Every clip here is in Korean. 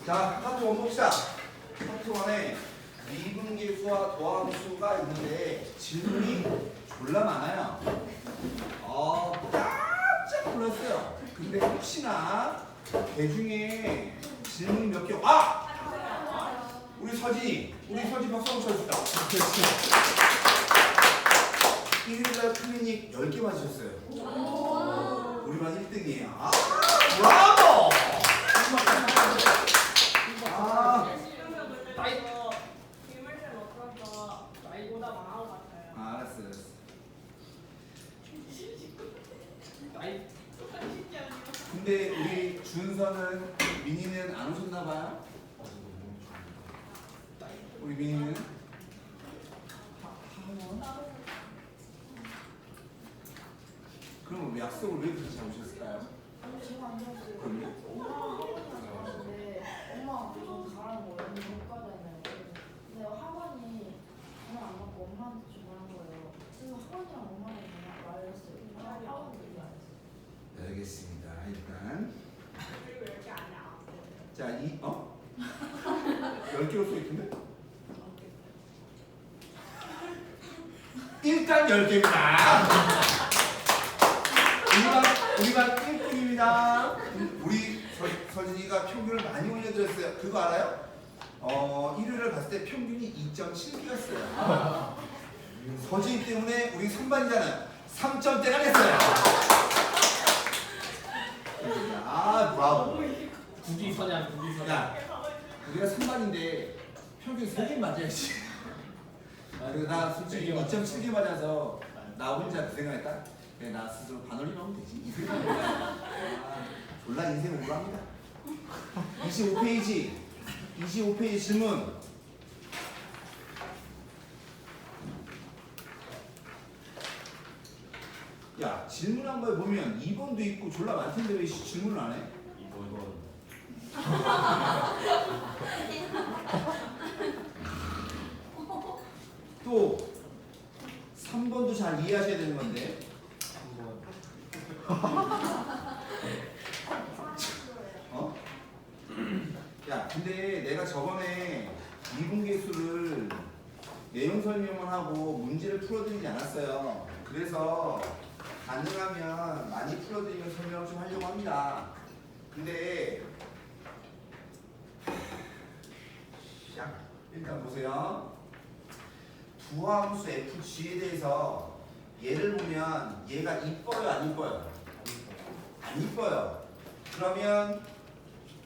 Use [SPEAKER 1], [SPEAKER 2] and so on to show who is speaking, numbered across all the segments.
[SPEAKER 1] 자, 파트 1 봅시다. 파트 1에 미분계수와 도함수가 있는데 질문이 졸라 많아요. 깜짝 놀랐어요. 근데 혹시나 개 중에 질문이 몇 개, 우리 서진이 박수 한번 쳐줍시다. 그렇지. 1일날 클리닉 10개 맞으셨어요. 우리 반 1등이에요. 브라보! 알았어. 근데 우리 준서는 민희는 안 오셨나봐요? 우리 민희는? 그럼 약속을 왜 그렇게 잡으셨을까요?
[SPEAKER 2] 제가 안 들었어요.
[SPEAKER 1] 그럼요?
[SPEAKER 2] 엄마가 왔는데 엄마가 좀 가라는 거예요. 못 가잖아요. 근데 학원이 전화 안 받고 엄마한테 전화한 거예요. 그래서 학원이랑 엄마랑 말을 했어요. 근데 학원 얘기 안 했어요.
[SPEAKER 1] 네, 알겠습니다. 일단
[SPEAKER 3] 그리고 이렇게 안 나와.
[SPEAKER 1] 자, 10개로 써있던데? 일단 10개입니다. 우리 반 1등입니다. 우리 서진이가 평균을 많이 올려드렸어요. 그거 알아요? 1위를 봤을 때 평균이 2.7개였어요. 서진이 때문에 우리 3반이잖아요. 3점대가 됐어요. 브라보.
[SPEAKER 4] 국기 선양.
[SPEAKER 1] 야, 우리가 3반인데 평균 3개 맞아야지. 그리고 나 솔직히 2.7개 맞아서 나 혼자 그 생각했다. 그래, 나 스스로 반올림하면 되지. 이 생각입니다. 졸라 인생 우울합니다. 25페이지 질문. 야, 질문한 거에 보면 2번도 있고 졸라 많던데 왜 질문을 안 해?
[SPEAKER 4] 2번.
[SPEAKER 1] 또 3번도 잘 이해하셔야 되는 건데. 야, 근데 내가 저번에 미분계수를 내용 설명을 하고 문제를 풀어드리지 않았어요. 그래서 가능하면 많이 풀어드리면 설명을 좀 하려고 합니다. 근데 일단 보세요. 부하함수 FG에 대해서 얘를 보면 얘가 이뻐요, 안 이뻐요? 안 이뻐요. 그러면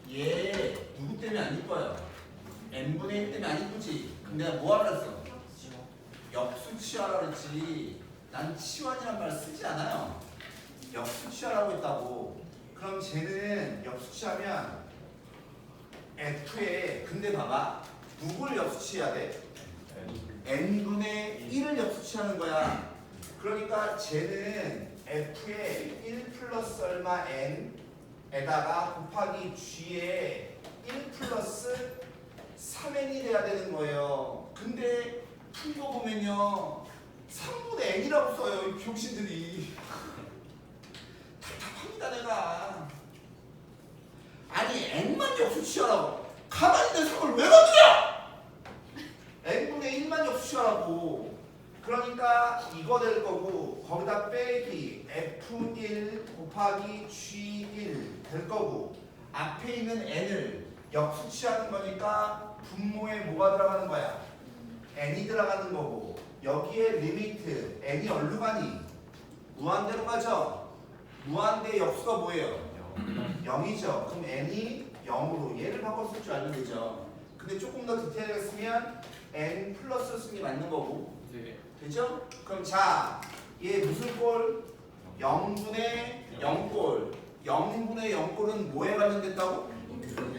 [SPEAKER 1] 얘 누구 때문에 안 이뻐요? n분의 1 때문에 안 이쁘지? 근데 내가 뭐 하라 그랬어? 역수치하라 그랬지. 난 치환이란 말 쓰지 않아요. 역수치하라고 했다고. 그럼 쟤는 역수치하면 F에, 근데 봐봐, 누굴 역수치해야 돼? n분의 1을 역수치하는 거야. 그러니까 쟤는 F에 1 플러스 얼마 n에다가 곱하기 G에 1 플러스 3n이 돼야 되는 거예요. 근데 푼 거 보면요 3분의 n이라고 써요. 이 병신들이. 답답합니다 내가. 아니 n만 역수치하라고 가만히 있는 3을 왜 건드려? n분의 1만 역수치하라고. 그러니까 이거 될 거고 거기다 빼기 f1 곱하기 g1 될 거고 앞에 있는 n을 역수치하는 거니까 분모에 뭐가 들어가는 거야? n이 들어가는 거고 여기에 리미트 n이 얼루 가니? 무한대로 가죠? 무한대의 역수가 뭐예요? 0이죠. 그럼 n이 0으로 얘를 바꿔 쓸 줄 알면 되죠. 근데 조금 더 디테일하게 쓰면 n 플러스 쓰는 게 맞는 거고.
[SPEAKER 4] 네.
[SPEAKER 1] 되죠? 그럼 자, 얘 무슨 꼴? 0분의 0꼴. 0분의 0꼴은 뭐에 관련됐다고?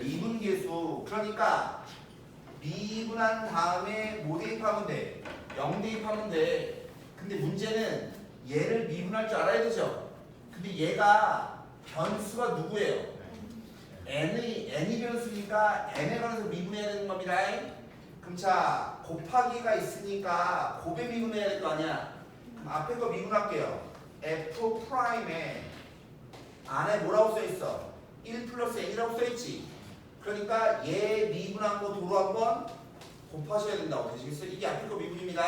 [SPEAKER 1] 미분계수. 그러니까 미분한 다음에 뭐 대입하면 돼? 0 대입하면 돼. 근데 문제는 얘를 미분할 줄 알아야 되죠? 근데 얘가 변수가 누구예요? n이 변수니까 n에 관해서 미분해야 되는 겁니다. 그럼 자, 곱하기가 있으니까 곱에 미분해야 될 거 아니야? 그럼 앞에 거 미분할게요. f 프라임에 안에 뭐라고 써있어? 1 플러스 n이라고 써있지? 그러니까 얘 미분한 거 도로 한번 곱하셔야 된다고 되시겠어요? 이게 앞에 거 미분입니다.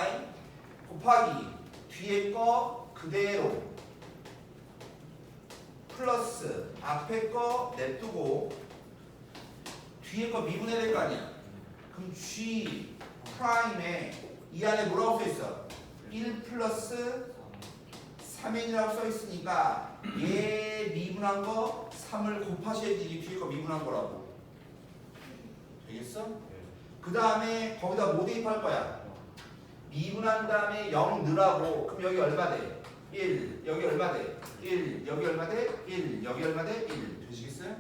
[SPEAKER 1] 곱하기 뒤에 거 그대로 플러스 앞에 거 냅두고 뒤에 거 미분해야 될 거 아니야. 그럼 G 프라임에 이 안에 뭐라고 써있어? 1 플러스 3n이라고 써있으니까 얘 미분한 거 3을 곱하셔야지 이게 뒤에 거 미분한 거라고. 되겠어? 그 다음에 거기다 뭐 대입할 거야? 미분한 다음에 0 넣으라고. 그럼 여기 얼마 돼? 1. 여기 얼마 돼? 1. 여기 얼마 돼? 1. 여기 얼마 돼? 1. 되시겠어요?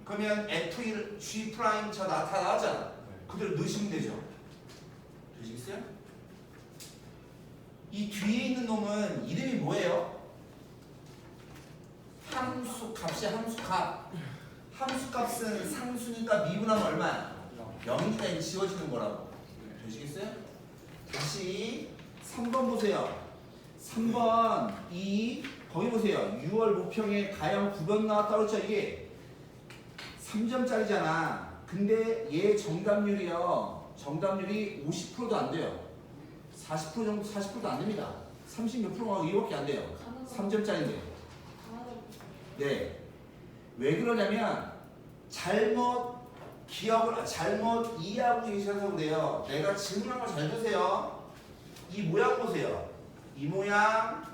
[SPEAKER 1] 그러면 F1 G 프라임 저 다 나왔잖아. 그대로 넣으시면 되죠. 되시겠어요? 이 뒤에 있는 놈은 이름이 뭐예요? 함수 값이야. 함수 값. 함수 값은 상수니까 미분하면 얼마야? 0이니까 지워지는 거라고. 되시겠어요? 다시 3번 보세요. 3번 거기 보세요. 6월 모평에 가형 9번 나왔다고 했죠. 이게 3점짜리잖아. 근데 얘 정답률이요. 정답률이 50%도 안 돼요. 40% 정도, 40%도 안 됩니다. 30 몇 프로가 이거밖에 안 돼요. 3점짜리인데. 네. 왜 그러냐면 잘못 이해하고 계셔서 그래요. 내가 질문한 걸 잘 보세요. 이 모양 보세요. 이 모양,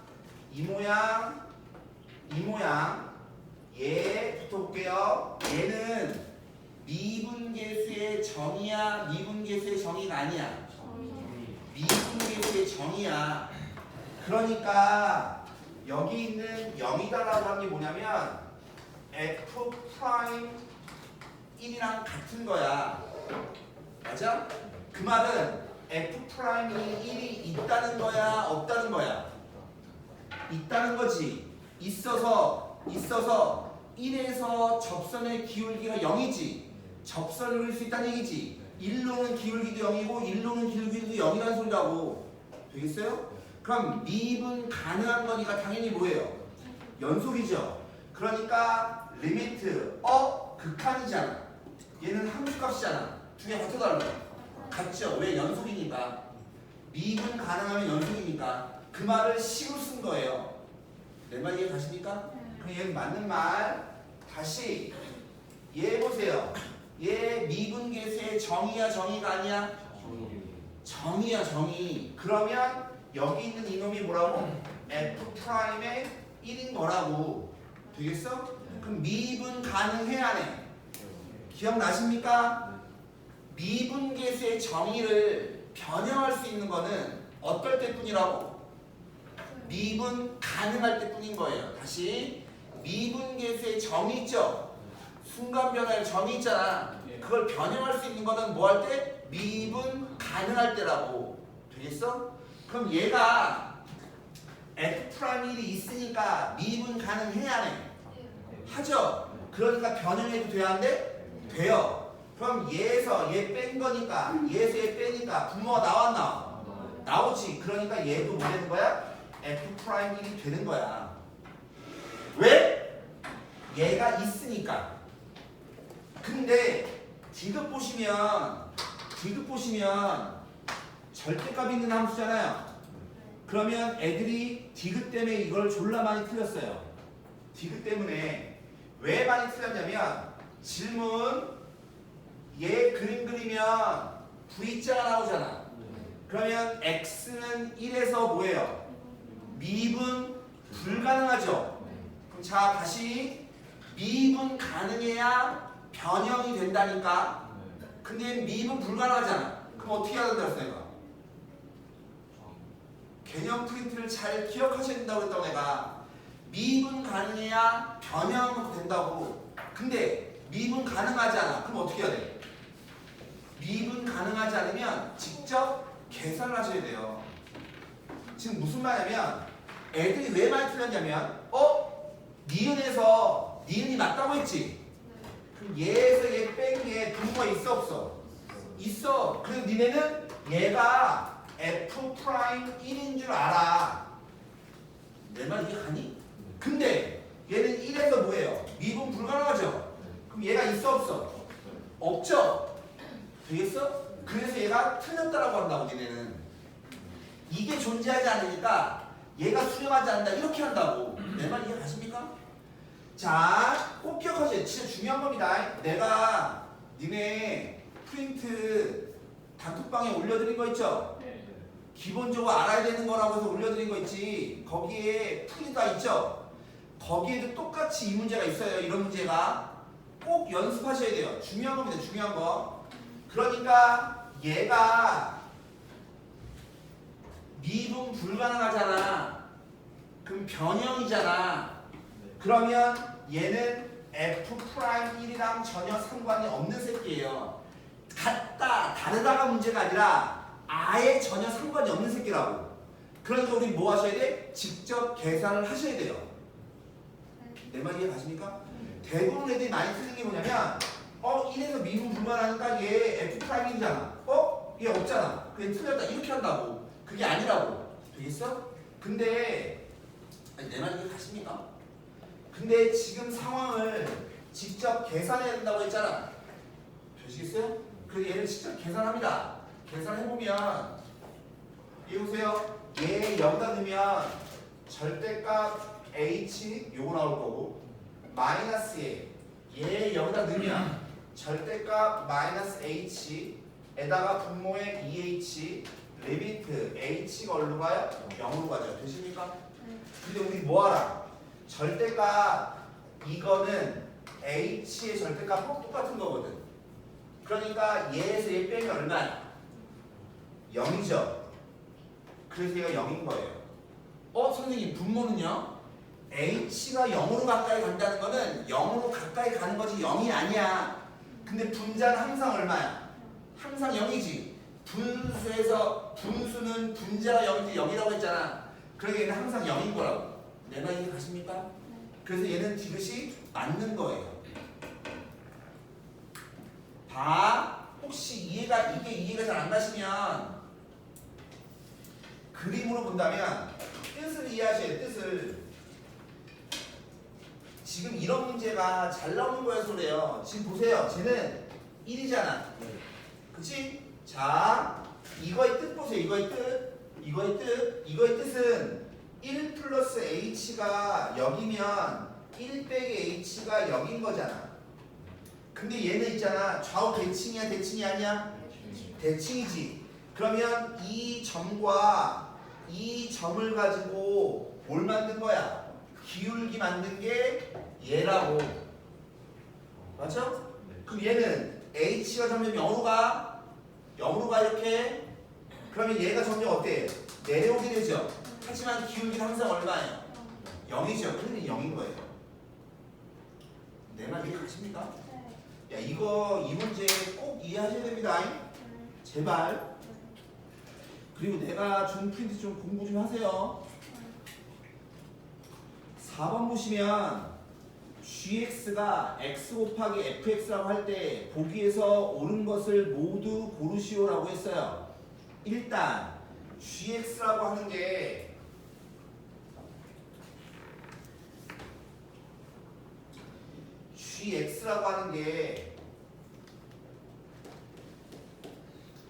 [SPEAKER 1] 이 모양, 이 모양. 얘부터 볼게요. 얘는 미분계수의 정의야, 미분계수의 정의가 아니야. 미분계수의 정의야. 그러니까 여기 있는 0이다라고 한 게 뭐냐면 f 프라임 1이랑 같은 거야. 맞아? 그 말은 f 프라임이 1이 있다는 거야, 없다는 거야? 있다는 거지. 있어서 1에서 접선의 기울기가 0이지. 접선을 그릴 수 있다는 얘기지. 1로는 기울기도 0이고 1로는 기울기도 0이라는 소리라고. 되겠어요? 그럼 미분 가능한 거니까 당연히 뭐예요? 연속이죠. 그러니까 리미트 극한이잖아. 얘는 함수값이잖아. 두 개 같아 달라. 같죠? 왜? 연속이니까. 미분 가능하면 연속이니까. 그 말을 식으로 쓴 거예요. 내 말 이해 가십니까? 그럼 얘는 맞는 말. 다시 얘 보세요. 얘 미분계수의 정의야, 정의가 아니야? 정의야, 정의. 그러면 여기 있는 이놈이 뭐라고? f 프라임의 1인 거라고. 되겠어? 그럼 미분 가능해, 안 해? 기억나십니까? 미분계수의 정의를 변형할 수 있는 거는 어떨 때뿐이라고? 미분 가능할 때뿐인 거예요. 다시 미분계수의 정의 있죠? 순간 변화의 정의 있잖아. 그걸 변형할 수 있는 거는 뭐 할 때? 미분 가능할 때라고. 되겠어? 그럼 얘가 f'1이 있으니까 미분 가능해, 안 해? 하죠? 그러니까 변형해도 돼야 안 돼? 돼요. 그럼 얘에서 얘 뺀 거니까, 얘에서 얘 빼니까 분모가 나왔나? 나오지. 그러니까 얘도 뭐 되는 거야? f'1이 되는 거야. 왜? 얘가 있으니까. 근데 디귿 보시면 절대값 있는 함수잖아요. 그러면 애들이 디귿 때문에 이걸 졸라 많이 틀렸어요. 디귿 때문에. 왜 많이 틀렸냐면 질문 얘 그림 그리면 V자가 나오잖아. 그러면 x는 1에서 뭐예요? 미분 불가능하죠. 그럼 자 다시 미분 가능해야 변형이 된다니까. 근데 미분 불가능하잖아. 그럼 어떻게 해야 된다고 했어 내가? 개념 프린트를 잘 기억하셔야 된다고 했다고 내가. 미분 가능해야 변형도 된다고. 근데 미분 가능하지 않아. 그럼 어떻게 해야 돼? 미분 가능하지 않으면 직접 계산을 하셔야 돼요. 지금 무슨 말이냐면 애들이 왜 많이 틀렸냐면 니은에서 니은이 맞다고 했지? 그럼 얘에서 얘 뺀 게 분모가 있어 없어? 있어. 그래서 니네는 얘가 f'1인 줄 알아. 내 말 이해 가니? 근데 얘는 1에서 뭐예요? 미분 불가능하죠? 그럼 얘가 있어 없어? 없죠? 되겠어? 그래서 얘가 틀렸다라고 한다고 얘네는. 이게 존재하지 않으니까 얘가 수렴하지 않는다 이렇게 한다고. 내 말 이해 가십니까? 자, 꼭 기억하세요. 진짜 중요한 겁니다. 내가 니네 프린트 단톡방에 올려드린 거 있죠? 기본적으로 알아야 되는 거라고 해서 올려드린 거 있지. 거기에 프린트가 있죠? 거기에도 똑같이 이 문제가 있어요. 이런 문제가. 꼭 연습하셔야 돼요. 중요한 겁니다. 중요한 거. 그러니까 얘가 미분 불가능하잖아. 그럼 변형이잖아. 그러면 얘는 F'1이랑 전혀 상관이 없는 새끼예요. 같다, 다르다가 문제가 아니라 아예 전혀 상관이 없는 새끼라고. 그러니까 우리 뭐 하셔야 돼? 직접 계산을 하셔야 돼요. 내 말 이해 가십니까? 대부분 애들이 많이 쓰는 게 뭐냐면 1에서 미분 불가능하니까 얘 F'이잖아. 얘 없잖아. 그게 틀렸다. 이렇게 한다고. 그게 아니라고. 되겠어? 근데 내 말 이해 가십니까? 근데 지금 상황을 직접 계산해야 된다고 했잖아. 되시겠어요? 그래서 얘를 직접 계산합니다. 계산해보면 얘 보세요. 얘 여기다 넣으면 절대값 H 요거 나올 거고 마이너스 얘 여기다 넣으면 절대값 마이너스 H에다가 분모의 2H 리미트 H가 어디로 가요? 0으로 가죠. 되십니까? 근데 우리 뭐 알아? 절대값 이거는 H의 절대값 똑같은 거거든. 그러니까 얘에서 얘 빼면 얼마야? 0이죠. 그래서 얘가 0인 거예요. 선생님 분모는요? H가 0으로 가까이 간다는 거는 0으로 가까이 가는 거지 0이 아니야. 근데 분자는 항상 얼마야? 항상 0이지. 분수는 분자가 0인데 0이라고 했잖아. 그러니까 얘는 항상 0인 거라고. 내 말 이해 가십니까? 그래서 얘는 디귿이 맞는 거예요. 혹시 이게 이해가 잘 안 가시면 그림으로 본다면 뜻을 이해하셔야 돼요. 뜻을. 지금 이런 문제가 잘 나오는 거여서 그래요. 지금 보세요. 쟤는 1이잖아. 그치? 자, 이거의 뜻 보세요. 이거의 뜻은 1 플러스 h가 0이면 1 빼기 h가 0인 거잖아. 근데 얘는 있잖아. 좌우 대칭이야, 대칭이 아니야? 대칭이지. 그러면 이 점과 이 점을 가지고 뭘 만든 거야? 기울기 만든 게 얘라고. 맞죠? 그럼 얘는 h가 점점 0으로 가. 0으로 가 이렇게. 그러면 얘가 점점 어때? 내려오게 되죠. 하지만 기울기는 항상 얼마예요? 0이죠. 그러면 0인 거예요. 내 말 이해 가십니까? 야, 이 문제 꼭 이해하셔야 됩니다. 제발. 그리고 내가 준 프린트 좀 공부 좀 하세요. 4번 보시면 gx가 x 곱하기 fx라고 할 때 보기에서 옳은 것을 모두 고르시오라고 했어요. 일단 gx라고 하는 게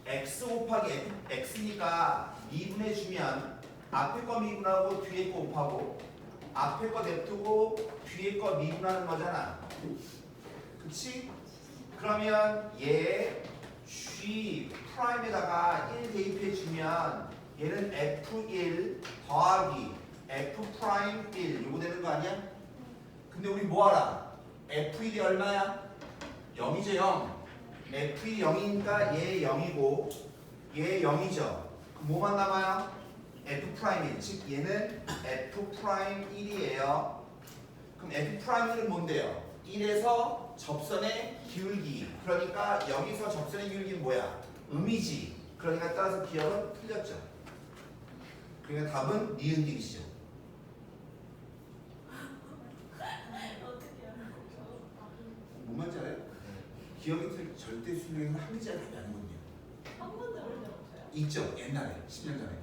[SPEAKER 1] x 곱하기 x니까 미분해주면 앞에 거 미분하고 뒤에 거 곱하고 앞에 거 냅두고 뒤에 거 미분하는 거잖아. 그치? 그러면 얘 G 프라임에다가 1 대입해주면 얘는 F1 더하기 F 프라임 1 요거 되는 거 아니야? 근데 우리 뭐 알아? F1이 얼마야? 0이죠. 0. F1이 0이니까 얘 0이고 얘 0이죠. 그럼 뭐만 남아요? F'1, 즉 얘는 F'1이에요. 그럼 F'1은 뭔데요? 1에서 접선의 기울기. 그러니까 여기서 접선의 기울기는 뭐야? 음이지. 그러니까 따라서 기억은 틀렸죠. 그러니까 답은 니은딩이시죠. 뭔 말인지 알아요? 기억이 절대 수능에는 한 글자를 답이 아니거든요.
[SPEAKER 3] 한 번도 올려 없어요?
[SPEAKER 1] 있죠. 옛날에 10년 전에.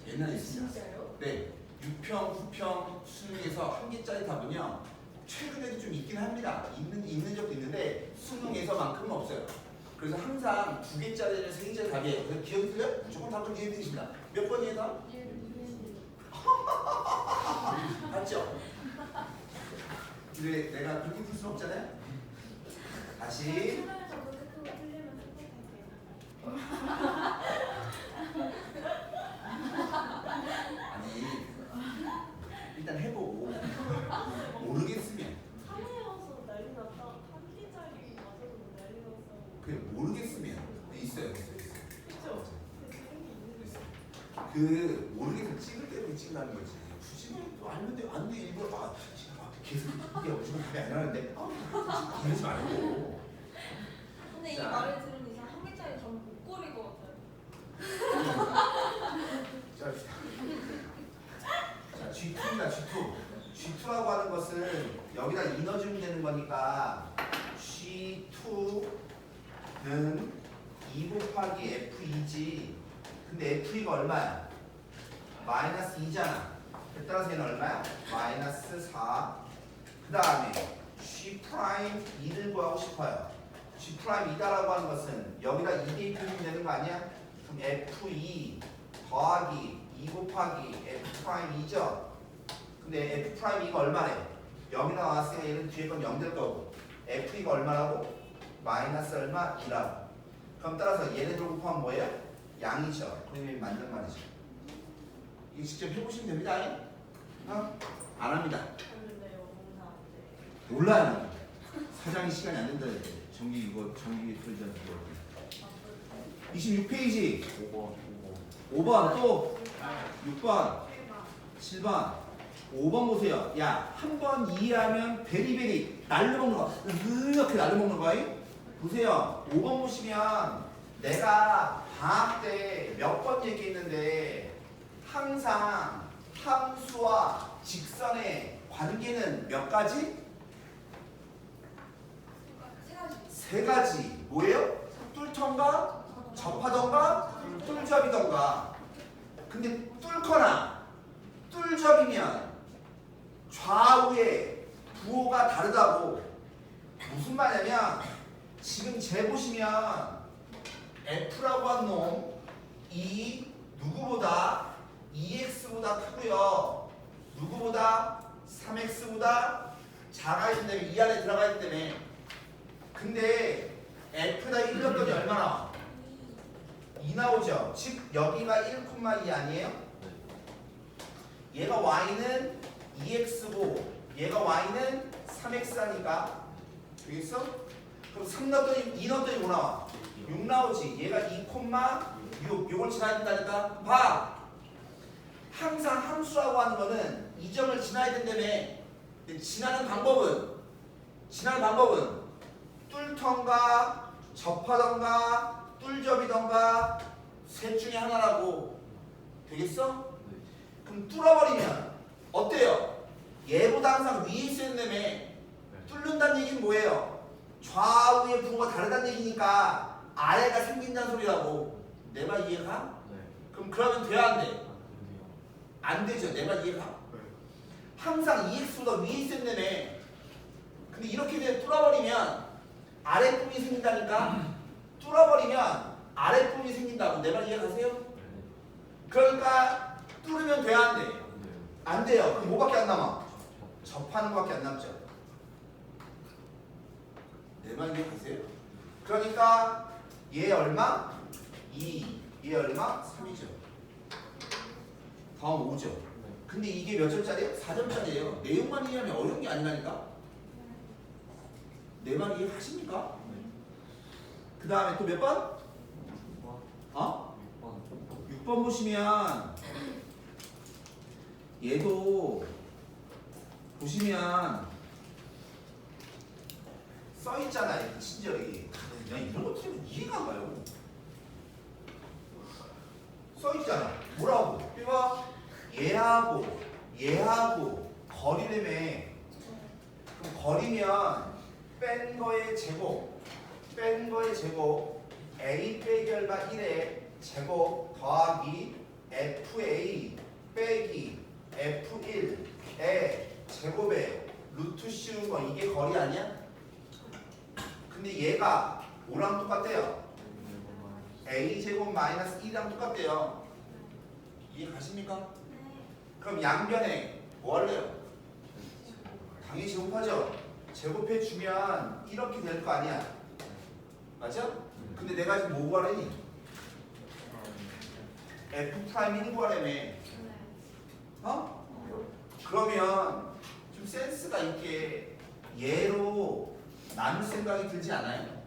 [SPEAKER 1] 옛날에 있습니다.
[SPEAKER 3] 진짜요?
[SPEAKER 1] 네, 6평, 9평 수능에서 한 개짜리 답은요 최근에도 좀 있긴 합니다. 있는 적도 있는데 수능에서 그래서 항상 2개짜리는 3개짜리 답이에요. 그래서 기억이 틀려? 무조건 답은 기억이 되십니다. 몇 번이에요 답? 맞죠? 근데 내가 그렇게 풀 수는 없잖아요. 다시
[SPEAKER 3] 수능에서도 그거 틀리면 생각할게요.
[SPEAKER 1] 아니 일단 해보고 모르겠으면
[SPEAKER 3] 3회 와서 난리 났다. 한 끼짜리 맞아도 난리 났어.
[SPEAKER 1] 그게 모르겠으면 있어요.
[SPEAKER 3] 그쵸?
[SPEAKER 1] 그 모르겠으면 찍을 때문에 찍으라는 거지. 굳이 뭐 알면 안돼 일부러 계속 이게 무조건 답이 안 나는데 이러지 말고.
[SPEAKER 3] 근데 이
[SPEAKER 1] 자.
[SPEAKER 3] 말을 들은 이상 한 개짜리 저는 못 고릴 것 같아요.
[SPEAKER 1] 자, G2입니다. G2라고 하는 것은 여기다 이 넣어주면 되는 거니까 G2는 2 곱하기 F2지. 근데 F2가 얼마야? 마이너스 2잖아. 따라서 얘는 얼마야? 마이너스 4. 그 다음에 G 프라임 2를 구하고 싶어요. G 프라임 2다라고 하는 것은 여기다 2 대입해주면 되는 거 아니야? 그럼 F2 더하기 2 곱하기 F 프라임 2죠? 근데 F 프라임 2가 얼마래? 0이 나왔으니까 얘는 뒤에 건 0 될 거고 F2가 얼마라고? 마이너스 얼마? 2라고. 그럼 따라서 얘네들 곱하면 뭐예요? 양이죠. 그러면 맞는 말이죠. 이거 직접 해보시면 됩니다. 어? 안 합니다.
[SPEAKER 3] 안 된대요. 공사 안 돼.
[SPEAKER 1] 몰라요. 사장이 시간이 안 된다 이제. 전기 틀리잖아. 26페이지 5번 또 6번 7번 5번 보세요. 야, 한 번 이해하면 베리베리 날로 먹는 거. 이렇게 날로 먹는 거야. 보세요. 5번 보시면 내가 방학 때 몇 번 얘기했는데 항상 함수와 직선의 관계는 몇 가지? 세 가지. 뭐예요? 뚫던가 접하던가 뚫접이던가. 근데 뚫거나 뚫접이면 좌우의 부호가 다르다고. 무슨 말이냐면 지금 재 보시면 F라고 한 놈 이 누구보다 2x보다 크고요. 누구보다 3x보다 작아야 된다며. 이 안에 들어가야 때문에. 근데 F다 1 넣었더니 얼마 나와? 2 나오죠. 즉 여기가 1,2 아니에요? 얘가 y는 2x고 얘가 y는 3x라니까. 되겠어? 그럼 3 넣었더니 2 넣었더니 뭐 나와? 6 나오지. 얘가 2,6. 요걸 지나야 된다니까. 봐. 항상 함수라고 하는 거는 이 점을 지나야 된다며. 근데 지나는 방법은 뚫던가 접하던가 뚫접이던가 셋 중에 하나라고. 되겠어? 그럼 뚫어버리면 어때요? 얘보다 항상 위에 있어야 된다며. 뚫는다는 얘기는 뭐예요? 좌우의 부호가 다르다는 얘기니까 아래가 생긴다는 소리라고. 내 말 이해가? 그럼 그러면 돼야 안 돼? 안 되죠. 내 말 이해가? 항상 2x보다 위에 있어야 된다며. 근데 이렇게 뚫어버리면 아랫부분이 생긴다니까. 뚫어버리면 아랫부분이 생긴다고. 내 말 이해가세요? 그러니까 뚫으면 돼야 안 돼? 안 돼요. 그럼 뭐밖에 안 남아? 접하는 거밖에 안 남죠. 내 말 이해가세요? 그러니까 얘 얼마? 2. 얘 얼마? 3이죠. 다음 5죠. 근데 이게 몇 점짜리예요? 4점짜리예요. 내용만 이해하면 어려운 게 아니라니까. 내 말 이해하십니까? 그 다음에 또 몇 번? 6번 보시면 얘도 보시면 써있잖아요. 친절히. 그냥 이런 거 틀리면 이해가 안 가요. 써있잖아. 뭐라고? 이봐. 얘하고 거리라며. 그럼 거리면 뺀 거의 제곱 a 빼기 얼마 1의 제곱 더하기 fa 빼기 f1의 제곱에 루트 씌운 거. 이게 거리 아니야? 근데 얘가 5랑 똑같대요. a제곱 마이너스 2랑 똑같대요. 이해 가십니까? 그럼 양변에 뭐 할래요? 당연히 제곱하죠. 제곱해 주면 이렇게 될 거 아니야. 맞아? 근데 내가 지금 뭐 구하래니? F'1 구하라며. 어? 그러면 좀 센스가 있게 얘로 나눌 생각이 들지 않아요?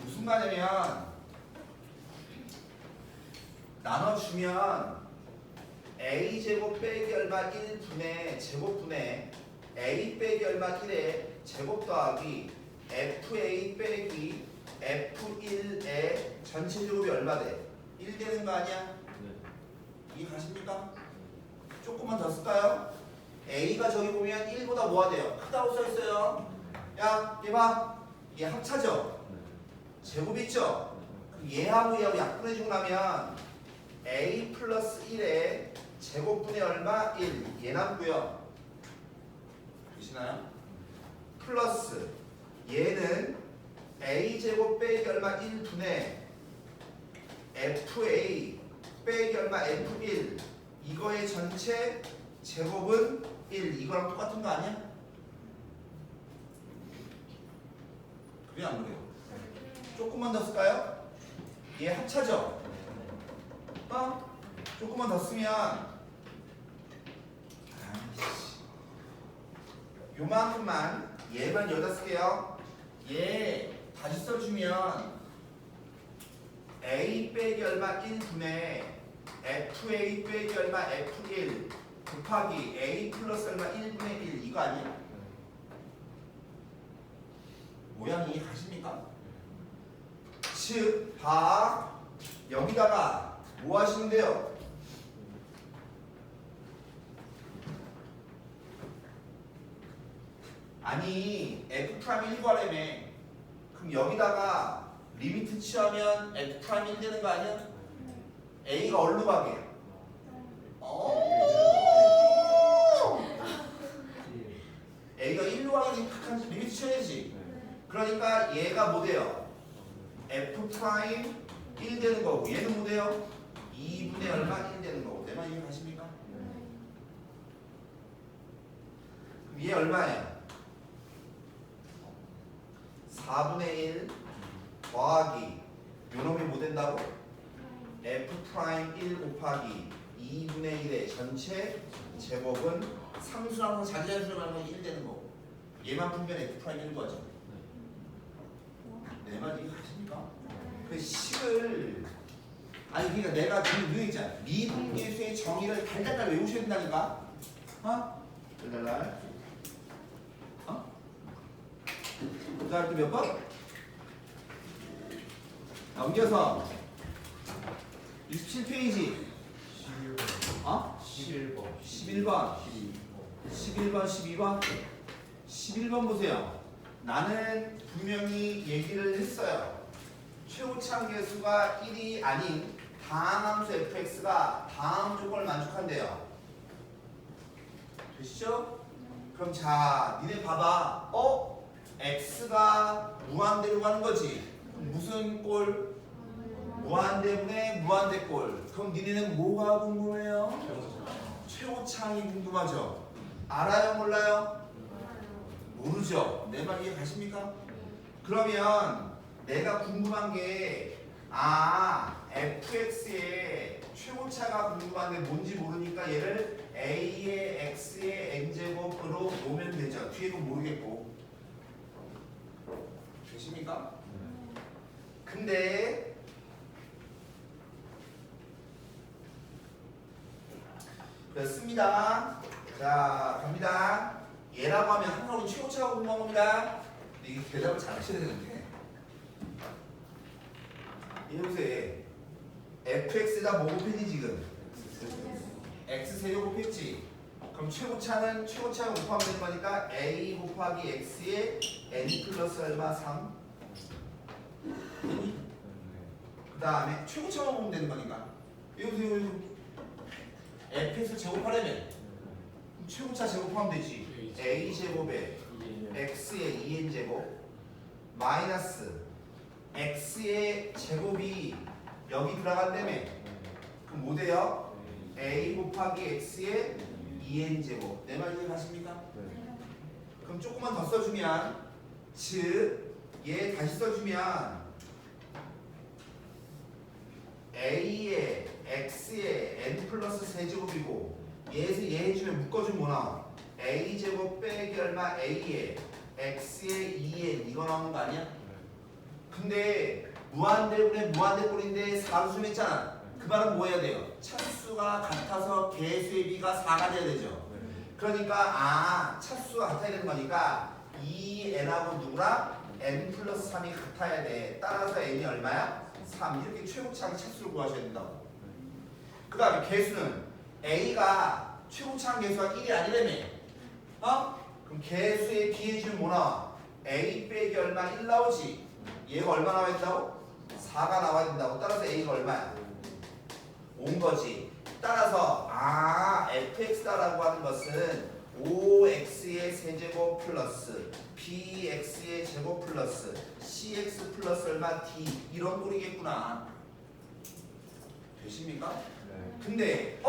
[SPEAKER 1] 무슨 말이냐면 나눠주면 a제곱 빼기 얼마 1분의 제곱분의 a 빼기 얼마 1의 제곱 더하기 fa 빼기 f1의 전체 제곱이 얼마 돼? 1 되는 거 아니야? 이해 가십니까? 조금만 더 쓸까요? a가 저기 보면 1보다 뭐가 돼요? 크다고 써 있어요. 야, 얘 봐. 얘 합차죠? 제곱 있죠? 그럼 얘하고 얘하고 약분해주고 나면 a 플러스 1의 제곱분의 얼마? 1. 얘 남고요. 보시나요? 플러스 얘는 a제곱 빼기 얼마? 1분의 fa 빼기 얼마? f1. 이거의 전체 제곱은 1. 이거랑 똑같은 거 아니야? 그래 안 그래요? 조금만 더 쓸까요? 얘 합차죠? 어? 조금만 더 쓰면 요만큼만 얘만 여기다 쓸게요. 얘 다시 써주면 a 빼기 얼마 1분의 fa 빼기 얼마 f1 곱하기 a 플러스 얼마 1분의 1 이거 아니에요? 모양이 가십니까? 즉, 봐. 여기다가 뭐 하시는데요? 아니, F'1 구하라며. 그럼 여기다가 리미트 취하면 F'1 되는 거 아니야? A가 얼로 가게? A가 1로 가게 되면 리미트 취해야지. 그러니까 얘가 뭐 돼요? F' 1 되는 거고 얘는 뭐 돼요? 2분의 얼마 1 되는 거고. 내 말 이해 가십니까? 그럼 얘 얼마예요? 4분의 1 더하기 요놈이 뭐 된다고? F' 1 곱하기 2분의 1의 전체 제곱은 상수랑 자기자수로 말하면 1 되는 거고 얘만 풀면 F' 1 거죠. 내 말 이해 가십니까? 그 식을 아니 그러니까 내가 지금 늘 있잖아. 미분계수의 정의를 달달달 외우셔야 된다니까. 어? 달달달. 어? 그다음 또 몇 번? 넘겨서 27페이지.
[SPEAKER 4] 11번.
[SPEAKER 1] 어?
[SPEAKER 4] 11번.
[SPEAKER 1] 11번. 11번, 12번. 11번 보세요. 나는 분명히 얘기를 했어요. 최고차항 계수가 1이 아닌 다항함수 fx가 다음 조건을 만족한대요. 되시죠? 그럼 자, 니네 봐봐. x가 무한대로 가는 거지. 무슨 꼴? 무한대분의 무한대꼴. 그럼 니네는 뭐가 궁금해요? 최고차항이 궁금하죠? 알아요? 몰라요? 모르죠? 내 말 이해 가십니까? 그러면 내가 궁금한 게 fx의 최고차가 궁금한데 뭔지 모르니까 얘를 a의 x의 n제곱으로 놓으면 되죠. 뒤에 건 모르겠고. 되십니까? 근데 됐습니다. 자, 갑니다. 얘라고 하면 항상 최고차가 궁금한 겁니다. 근데 이게 대답을 잘 하셔야 되는데. 이보세요. fx에다 뭐 곱했니 지금? x 세로 곱했지. 그럼 최고차는 최고차가 곱하면 되는 거니까 a 곱하기 x의 n 플러스 얼마? 3. 그 다음에 최고차만 보면 되는 거니까. 이보세요. fx 제곱하려면 최고차 제곱하면 되지. a 제곱에 x의 2n 제곱 마이너스 x의 제곱이 여기 들어간다며. 그럼 뭐 돼요? a 곱하기 x의 2n제곱. 내 말 이해가십니까? 그럼 조금만 더 써주면 즉 얘 다시 써주면 a의 x의 n 플러스 세제곱이고 얘에서 얘 해주면 묶어주면 뭐 나와? a제곱 빼기 얼마 a의 x의 2n 이거 나오는 거 아니야? 근데 무한대분의 무한대꼴인데 4로 수했잖아. 그 말은 뭐 해야 돼요? 차수가 같아서 개수의 비가 4가 돼야 되죠. 그러니까 차수가 같아야 되는 거니까 2n하고 누구랑? n 플러스 3이 같아야 돼. 따라서 n이 얼마야? 3. 이렇게 최고차항 차수를 구하셔야 된다고. 그 다음에 개수는 a가 최고차항 개수가 1이 아니라며. 그럼 개수에 비해주면 뭐 나와? a 빼기 얼마? 1 나오지. 얘가 얼마 나와야 된다고? 4가 나와야 된다고. 따라서 a가 얼마야? 온 거지. 따라서 fx다라고 하는 것은 5x의 세제곱 플러스 bx의 제곱 플러스 cx 플러스 얼마 d 이런 꼴이겠구나. 되십니까? 근데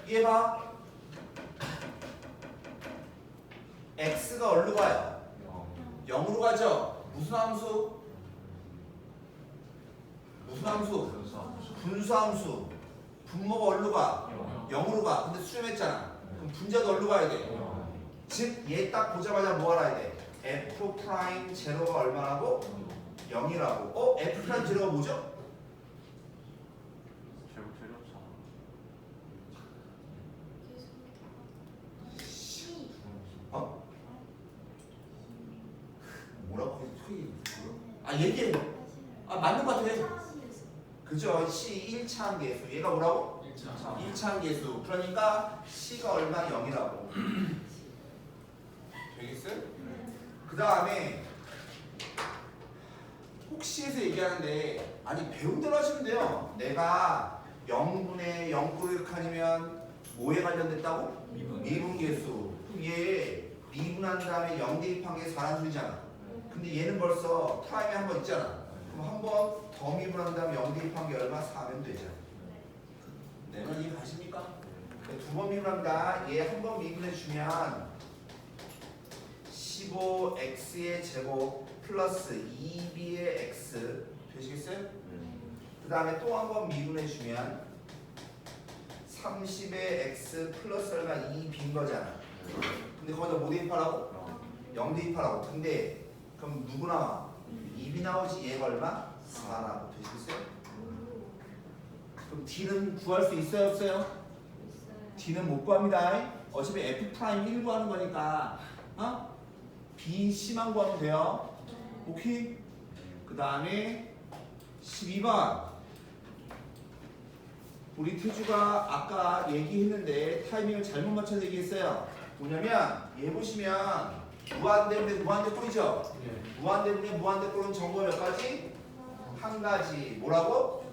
[SPEAKER 1] 얘 봐. x가 어디로 가요? 0으로 가죠. 무슨 함수? 무슨 함수? 분수함수. 분모가 어디로 가? 0으로 가. 근데 수렴했잖아. 그럼 분자도 어디로 가야 돼? 즉 얘 딱 보자마자 뭐 알아야 돼? f 프라임 제로가 얼마라고? 0이라고. f 프라임 제로가 뭐죠? 뭐라고 해서 얘기해. 맞는 것 같아. 그죠? C 1차항 계수. 얘가 뭐라고? 1차항 계수. 그러니까 C가 얼마? 0이라고. 되겠어요? 그 다음에 혹시해서 얘기하는데 배운 대로 하시면 돼요. 내가 0분의 0꼴이면 뭐에 관련됐다고? 미분계수. 그럼 얘 미분한 다음에 0 대입한 게 4란 소리잖아. 근데 얘는 벌써 프라임이 한 번 있잖아. 그럼 한 번 더 미분한 다음에 0 대입한 게 얼마? 4면 되잖아. 내 말 이해 가십니까? 두 번 미분한다. 얘 한 번 미분해 주면 15x의 제곱 플러스 2b의 x 되시겠어요? 그 다음에 또 한 번 미분해 주면 30의 x 플러스 얼마 2b인 거잖아. 근데 거기다 뭐 대입하라고? 0 대입하라고. 근데 그럼 누구 나와? 2b 나오지. 얘가 얼마? 4라고. 되시겠어요? 그럼 d는 구할 수 있어요? 없어요? d는 못 구합니다. 어차피 f' 1 구하는 거니까 b, c만 구하면 돼요. 오케이? 그 다음에 12번 우리 태주가 아까 얘기했는데 타이밍을 잘못 맞춰서 얘기했어요. 뭐냐면 얘 보시면 무한대분의 무한대꼴이죠? 무한대분의 무한대꼴은 정보가 몇 가지? 한 가지. 뭐라고?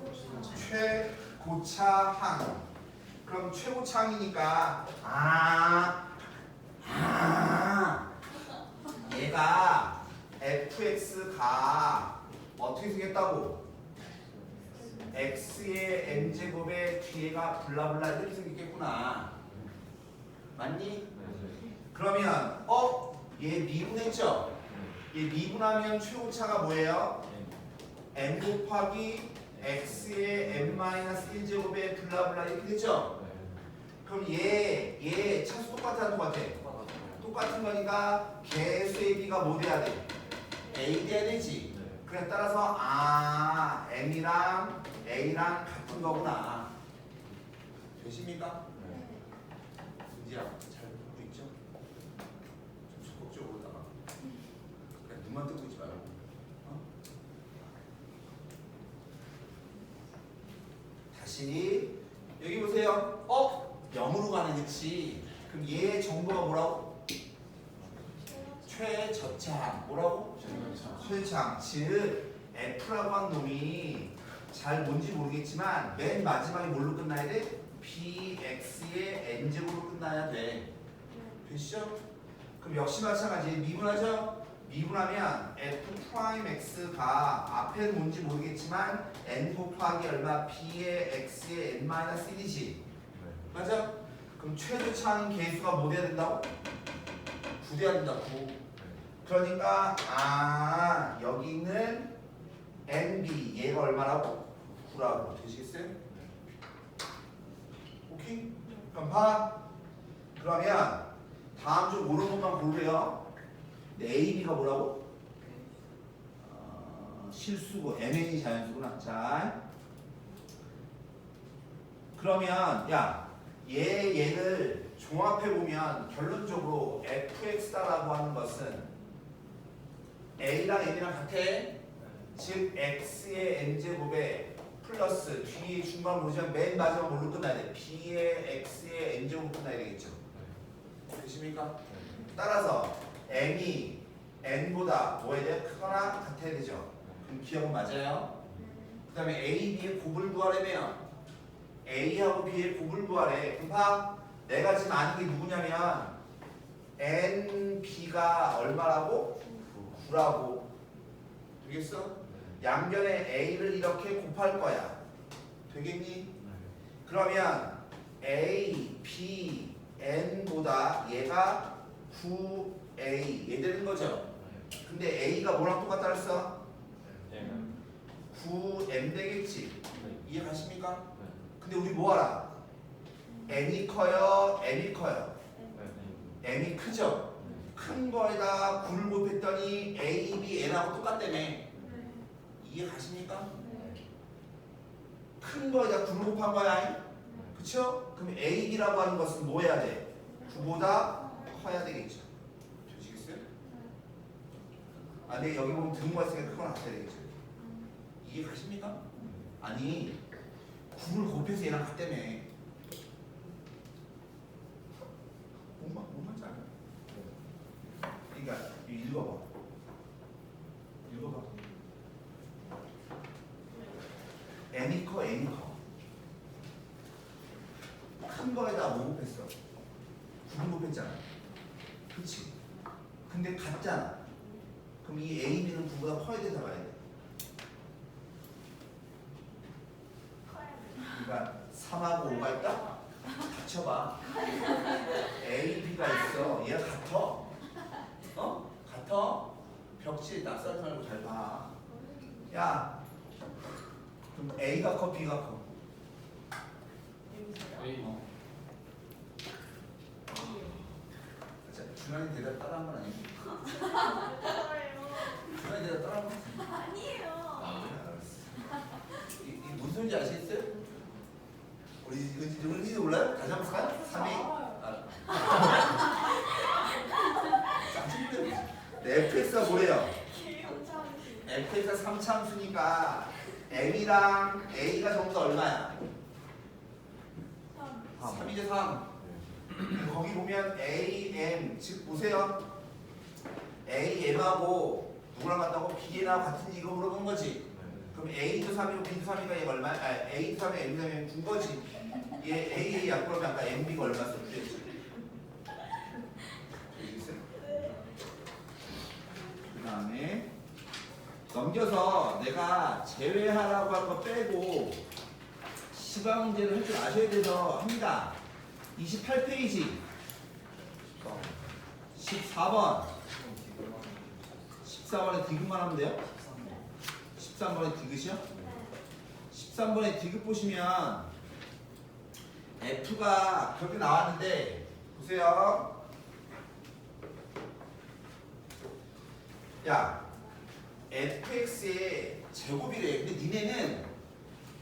[SPEAKER 1] 최고차항. 그럼 최고차항이니까 얘가 fx가 어떻게 생겼다고? x의 n제곱의 뒤에가 블라블라 이렇게 생겼겠구나. 맞니? 그러면 얘 미분했죠? 얘 미분하면 최고차가 뭐예요? n 곱하기 x의 n-1제곱의 블라블라 이렇게 됐죠? 그럼 얘 차수 똑같아 안 똑같아? 똑같은 거니까 개수의 b가 뭐 돼야 돼? a 돼야 되지. 그래 따라서 m이랑 a랑 같은 거구나. 되십니까? 은지야 잘 보고 있죠? 좀 적극적으로다가 그냥 눈만 뜨고 있지 말고. 다시 여기 보세요. 0으로 가는 그치? 그럼 얘 정보가 뭐라고? 최저차항. 뭐라고? 최저차항. 즉 F라고 한 놈이 잘 뭔지 모르겠지만 맨 마지막에 뭘로 끝나야 돼? BX의 N제곱으로 끝나야 돼. 되시죠? 그럼 역시 마찬가지 미분하죠? 미분하면 f 프라임 x가 앞에는 뭔지 모르겠지만 n 곱하기 얼마 b의 x의 n 마이너스 1이지. 맞아? 그럼 최대차항 계수가 뭐 돼야 된다고? 9 돼야 된다. 9. 그러니까 여기 있는 nb 얘가 얼마라고? 9라고 되시겠어요? 오케이? 그럼 봐. 그러면 다음 주 모르는 것만 고르래요. AB가 뭐라고? 실수고 MN이 자연수구나. 자, 그러면 얘를 종합해 보면 결론적으로 fx다라고 하는 것은 a랑 n이랑 같아. 즉 x의 n제곱에 플러스 뒤에 중간 모르지만 맨 마지막 뭘로 끝나야 돼? b의 x의 n제곱 끝나야 되겠죠. 되십니까? 따라서 m이 n보다 뭐에 대해 크거나 같아야 되죠. 그럼 기억은 맞아요. 그 다음에 a, b의 곱을 구하려면 a하고 b의 곱을 구하래. 그럼 봐. 내가 지금 아는 게 누구냐면 n, b가 얼마라고? 9라고. 되겠어? 양변에 a를 이렇게 곱할 거야. 되겠니? 그러면 a, b, n보다 얘가 9a 얘 되는 거죠. 근데 a가 뭐랑 똑같다 그랬어? 9m 되겠지. 이해 가십니까? 근데 우리 뭐 알아? n이 커요? m이 커요? m이 크죠? 큰 거에다 9를 곱했더니 a, b, n하고 똑같다며. 이해 가십니까? 큰 거에다 9를 곱한 거야. 그쵸? 그럼 a, b라고 하는 것은 뭐 해야 돼? 9보다 커야 되겠죠. 되시겠어요? 근데 여기 보면 등호가 있으니까 그건 안 돼야 되겠죠. 이해 가십니까? 아니 9를 곱해서 얘랑 같다며. 뭔 말인지 알아요? 그러니까 읽어봐. n이 커, n이 커. 큰 거에다 뭐 곱했어? 9를 곱했잖아. 그치? 근데 같잖아. 그럼 이 a, b는 9보다 커야 된다 말이야. 그러니까 3하고 5가 있다? 합쳐봐. a, b가 있어. 얘가 같아. 어? 같아? 벽지 낯설지 말고 잘 봐. 야, 그럼 a가 커, b가 커? 자, 중간에 대답 따라한 건 아니고. 중간에 대답 따라한 건
[SPEAKER 3] 아니에요.
[SPEAKER 1] 이 무슨 소리인지 아시겠어요? 우리 은지도 몰라요? 다시 한번 볼까요? 3위. fx가 뭐래요? fx가 3차함수니까 m이랑 a가 전부 다 얼마야? 3이죠 3. 거기 보면 a, m 즉 보세요. a, m하고 누구랑 같다고? b, n하고 같은지 이거 물어본 거지. 그럼 a도 3이고 b도 3이니까 얘가 얼마야? a도 3이고 m도 3이면 9 거지. 얘 a 약분하면 아까 mb가 얼마 써주겠지. 그 다음에 넘겨서 내가 제외하라고 한 거 빼고 시각 문제를 할 줄 아셔야 돼서 합니다. 28페이지 14번 14번에 디귿만 하면 돼요? 13번에 디귿이요? 13번에 디귿 보시면 F가 그렇게 나왔는데 보세요. 야, fx의 제곱이래. 근데 니네는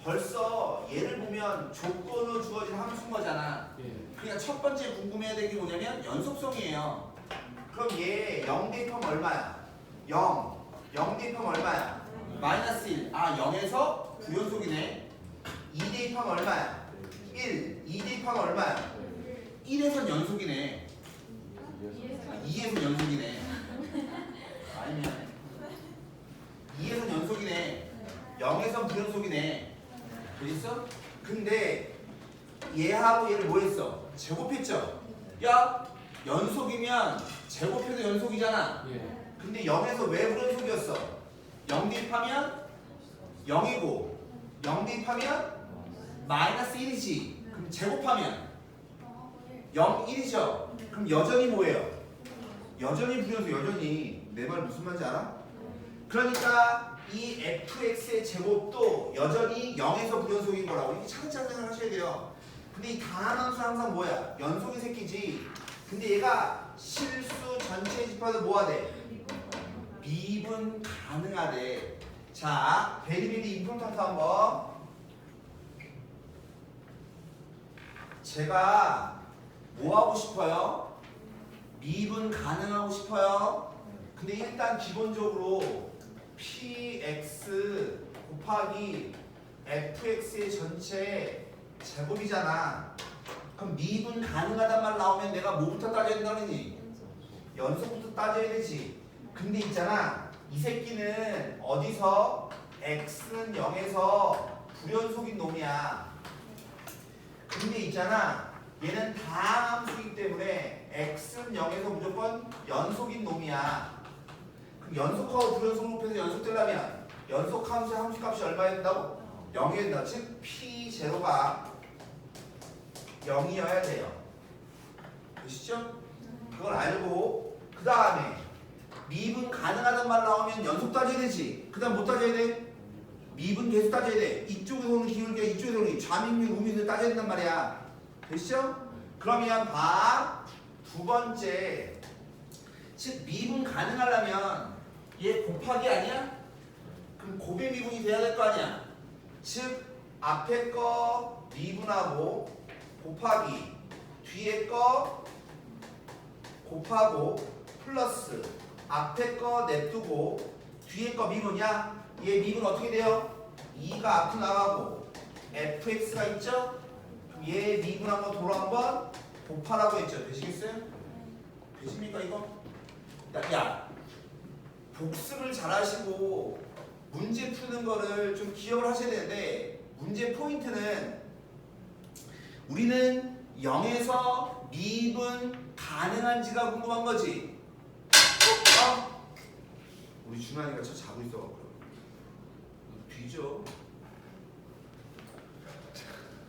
[SPEAKER 1] 벌써 얘를 보면 조건으로 주어진 함수인 거잖아. 그러니까 첫 번째 궁금해야 될 게 뭐냐면 연속성이에요. 그럼 얘 0 대입하면 얼마야? 0 대입하면 얼마야? 마이너스 1. 0에서 부연속이네. 2 대입하면 얼마야? 1. 2 대입하면 얼마야? 1에선 연속이네. 2에선 연속이네. 아니면 2에선 연속이네. 0에선 부연속이네. 되겠어? 근데 얘하고 얘를 뭐 했어? 제곱했죠? 야, 연속이면 제곱해도 연속이잖아. 근데 0에서 왜 불연속이었어? 0 대입하면 0이고 0 대입하면 마이너스 1이지. 그럼 제곱하면 0, 1이죠. 그럼 여전히 뭐예요? 여전히 불연속. 여전히. 내 말 무슨 말인지 알아? 그러니까 이 fx의 제곱도 여전히 0에서 불연속인 거라고 이렇게 차근차근 생각하셔야 돼요. 근데 이 다함함수 항상 뭐야? 연속의 새끼지. 근데 얘가 실수 전체 집합을 뭐하대? 미분 가능하대. 자, 베리베리 임플란트 한번. 제가 뭐 하고 싶어요? 미분 가능하고 싶어요. 근데 일단 기본적으로 px 곱하기 fx의 전체 제곱이잖아. 그럼 미분 가능하단 말 나오면 내가 뭐부터 따져야 된다니? 연속부터 따져야 되지. 근데 있잖아, 이 새끼는 어디서 x는 0에서 불연속인 놈이야. 근데 있잖아, 얘는 다함수이기 때문에 x는 0에서 무조건 연속인 놈이야. 그럼 연속하고 불연속을 곱해서 연속되려면 연속함수의 함수값이 얼마야 된다고? 0이 된다. 즉 p0가 0이어야 돼요. 되시죠? 그걸 알고 그 다음에 미분 가능하단 말 나오면 연속 따져야 되지. 그 다음 못 따져야 돼? 미분 계속 따져야 돼. 이쪽에서는 기울기야, 이쪽에서는 좌미분, 우미분을 따져야 된단 말이야. 되시죠? 그러면 봐. 두 번째, 즉 미분 가능하려면 얘 곱하기 아니야? 그럼 곱의 미분이 돼야 될 거 아니야? 즉 앞에 거 미분하고 곱하기 뒤에 거 곱하고 플러스 앞에 거 냅두고 뒤에 거 미분이야? 얘 미분 어떻게 돼요? 2가 앞으로 나가고 fx가 있죠? 그럼 얘 미분한 거 도로 한번 곱하라고 했죠. 되시겠어요? 되십니까 이거? 야, 복습을 잘 하시고 문제 푸는 거를 좀 기억을 하셔야 되는데, 문제 포인트는 우리는 0에서 미분 가능한지가 궁금한 거지. 우리 준환이가 저 자고 있어갖고 뒤져.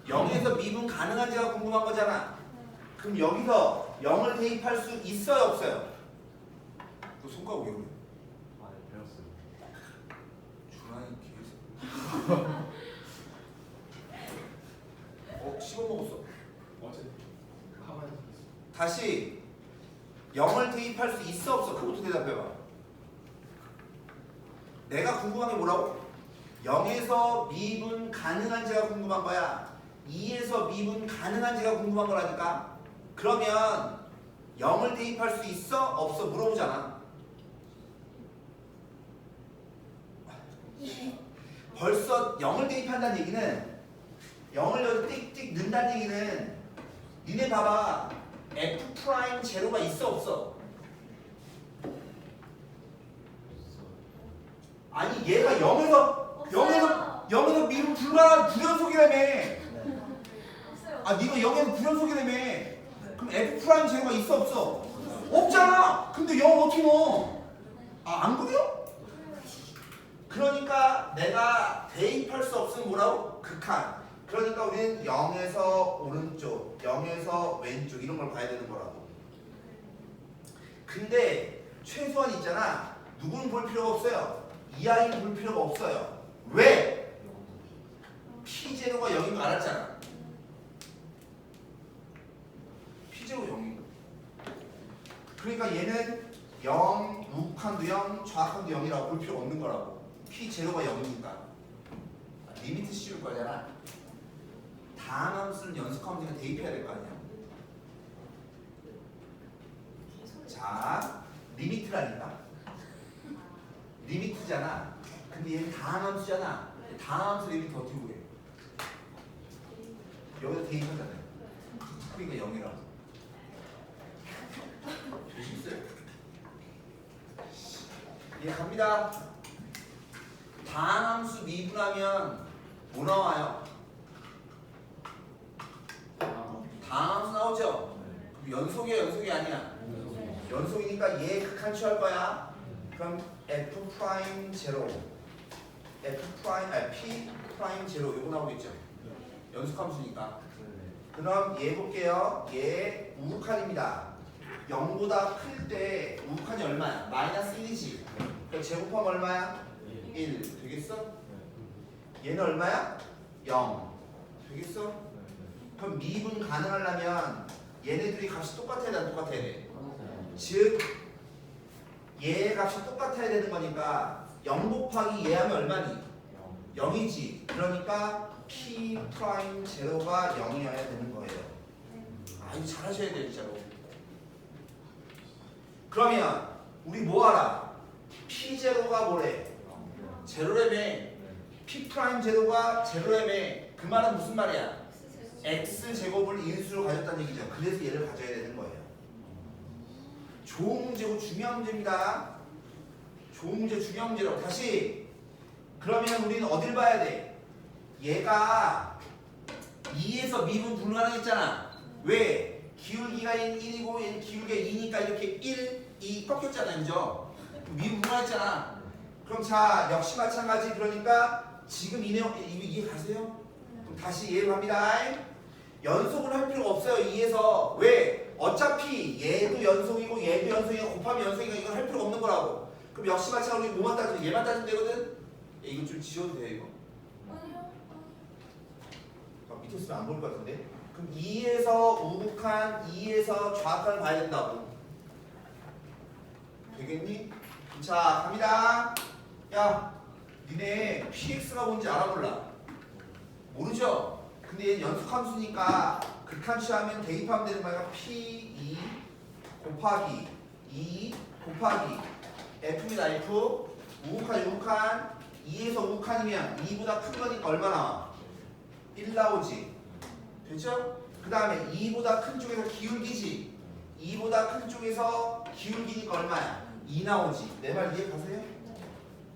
[SPEAKER 1] 0에서 미분 가능한지가 궁금한 거잖아. 그럼 여기서 0을 대입할 수 있어요 없어요? 너 손가락 왜 그래?
[SPEAKER 4] 아, 네, 배웠어요.
[SPEAKER 1] 준환이 뒤에서 씹어먹었어.
[SPEAKER 4] 어제 가만히 있었어.
[SPEAKER 1] 다시 0을 대입할 수 있어 없어? 그것부터 대답해봐. 내가 궁금한 게 뭐라고? 0에서 미분 가능한지가 궁금한 거야. 2에서 미분 가능한지가 궁금한 거라니까. 그러면 0을 대입할 수 있어 없어 물어보잖아. 벌써 0을 대입한다는 얘기는, 0을 여기 띡띡 넣는다는 얘기는, 니네 봐봐, f 프라임 제로가 있어 없어? 아니 얘가 0에서 미분 불가능한 불연속이라며. 아 니가 0에서 불연속이라며. 그럼 f 프라임 제로가 있어 없어? 없잖아. 근데 0 어떻게 넣어? 아 안 그래요? 그러니까 내가 대입할 수 없으면 뭐라고? 극한. 그러니까 우리는 0에서 오른쪽, 0에서 왼쪽 이런 걸 봐야 되는 거라고. 근데 최소한 있잖아, 누구는 볼 필요가 없어요. 이 아이는 볼 필요가 없어요. 왜? P0가 0인 거 알았잖아. P0 0인 거. 그러니까 얘는 0, 우극한도 0, 좌극한도 0이라고 볼 필요가 없는 거라고. P0가 0이니까. 리미트 씌울 거잖아. 다함함수는 연속함수니까 대입해야 될 거 아니야. 자, 리미트라니까. 리미트잖아. 근데 얘는 다함함수잖아. 다함함수 리미트 어떻게 구해? 여기다 대입하잖아요. 그러니까 0이라고. 되시겠어요? 예, 갑니다. 다함함수 미분하면 뭐 나와요? 다함함수 나오죠? 그럼 연속이야 연속이 아니야? 연속이니까 얘 극한 취할 거야. 그럼 f 프라임 제로 f 프라임 p 프라임 제로 이거 나오겠죠? 연습함수니까. 그럼 얘 볼게요. 얘 우극한입니다. 0보다 클 때 우극한이 얼마야? 마이너스 1이지. 그럼 제곱하면 얼마야? 1 되겠어? 얘는 얼마야? 0 되겠어? 그럼 미분 가능하려면 얘네들이 값이 똑같아야 돼, 안 똑같아야 돼? 즉 얘 값이 똑같아야 되는 거니까 0 곱하기 얘 하면 얼마니? 0이지. 그러니까 p 프라임 제로가 0이어야 되는 거예요. 아 이거 잘하셔야 돼요 진짜로. 그러면 우리 뭐 알아? p 제로가 뭐래? 제로래매. p 프라임 제로가 제로래매. 그 말은 무슨 말이야? x 제곱을 인수로 가졌다는 얘기죠. 그래서 얘를 가져야 되는 거예요. 좋은 문제고 중요한 문제입니다. 좋은 문제 중요한 문제라고. 다시 그러면 우리는 어딜 봐야 돼? 얘가 2에서 미분 불가능했잖아. 왜? 기울기가 1이고 얘는 기울기가 2니까 이렇게 1, 2 꺾였잖아요. 그죠? 미분 불가능했잖아. 그럼 자 역시 마찬가지. 그러니까 지금 이 내용 이해 가세요? 그럼 다시 이해를 합니다. 연속을 할 필요가 없어요. 2에서. 왜? 어차피 얘도 연속이고 얘도 연속이고 곱하면 연속이니까 이건 할 필요가 없는 거라고. 그럼 역시 마찬가지로 뭐만 따지면 얘만 따지면 되거든? 이거 좀 지워도 돼 이거?
[SPEAKER 2] 아니요.
[SPEAKER 1] 밑에 쓰면 안 보일 것 같은데? 그럼 2에서 우극한 2에서 좌극한을 봐야 된다고. 되겠니? 자 갑니다. 야 니네 px가 뭔지 알아볼라. 모르죠? 근데 얘는 연속함수니까 극한 취하면 대입하면 되는 거니까 p2 곱하기 2 곱하기 f입니다. f 우극한 우극한 2에서 우극한이면 2보다 큰 거니까 얼마 나와? 1 나오지. 됐죠? 그 다음에 2보다 큰 쪽에서 기울기지. 2보다 큰 쪽에서 기울기니까 얼마야? 2 나오지. 내 말 이해 가세요?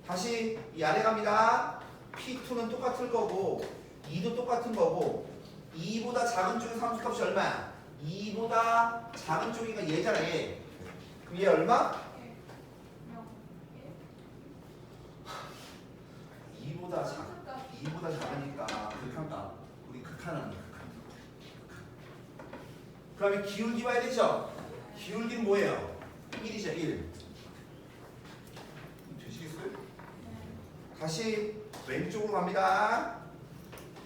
[SPEAKER 1] 다시 이 아래 갑니다. P2는 똑같을 거고 2도 똑같은 거고 2보다 작은 쪽에서 함수값이 얼마야? 2보다 작은 쪽이니까 얘잖아 얘. 그럼 얘 얼마? 2보다 작으니까 극한값. 우리 극한은 극한. 그러면 기울기 봐야 되죠? 기울기는 뭐예요? 1이죠 1. 되시겠어요? 다시 왼쪽으로 갑니다.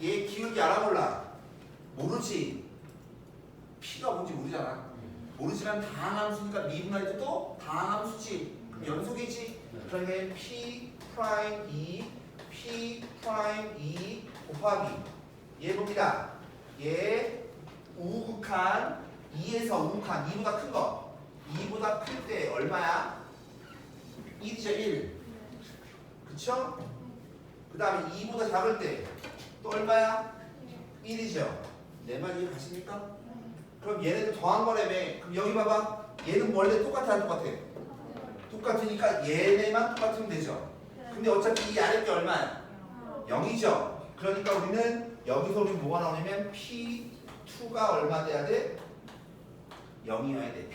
[SPEAKER 1] 얘 기울기 알아볼라. 모르지. P가 뭔지 모르잖아. 모르지만 다항함수니까 미분할 때도 다항함수지. 그럼 연속이지. 그러면 P 프라임 2 P 프라임 2 곱하기 얘 봅니다. 얘 우극한 2에서 우극한 2보다 큰 거. 2보다 클 때 얼마야? 1이죠 1. 그쵸? 그 다음에 2보다 작을 때 또 얼마야? 1이죠. 내 말 이해 가십니까? 그럼 얘네들 더한 거라며. 그럼 여기 봐봐. 얘는 원래 똑같아 안 똑같아? 똑같으니까 얘네만 똑같으면 되죠. 근데 어차피 이 아래 게 얼마야? 0이죠. 그러니까 우리는 여기서 우리 뭐가 나오냐면 P2가 얼마 돼야 돼? 0이어야 돼.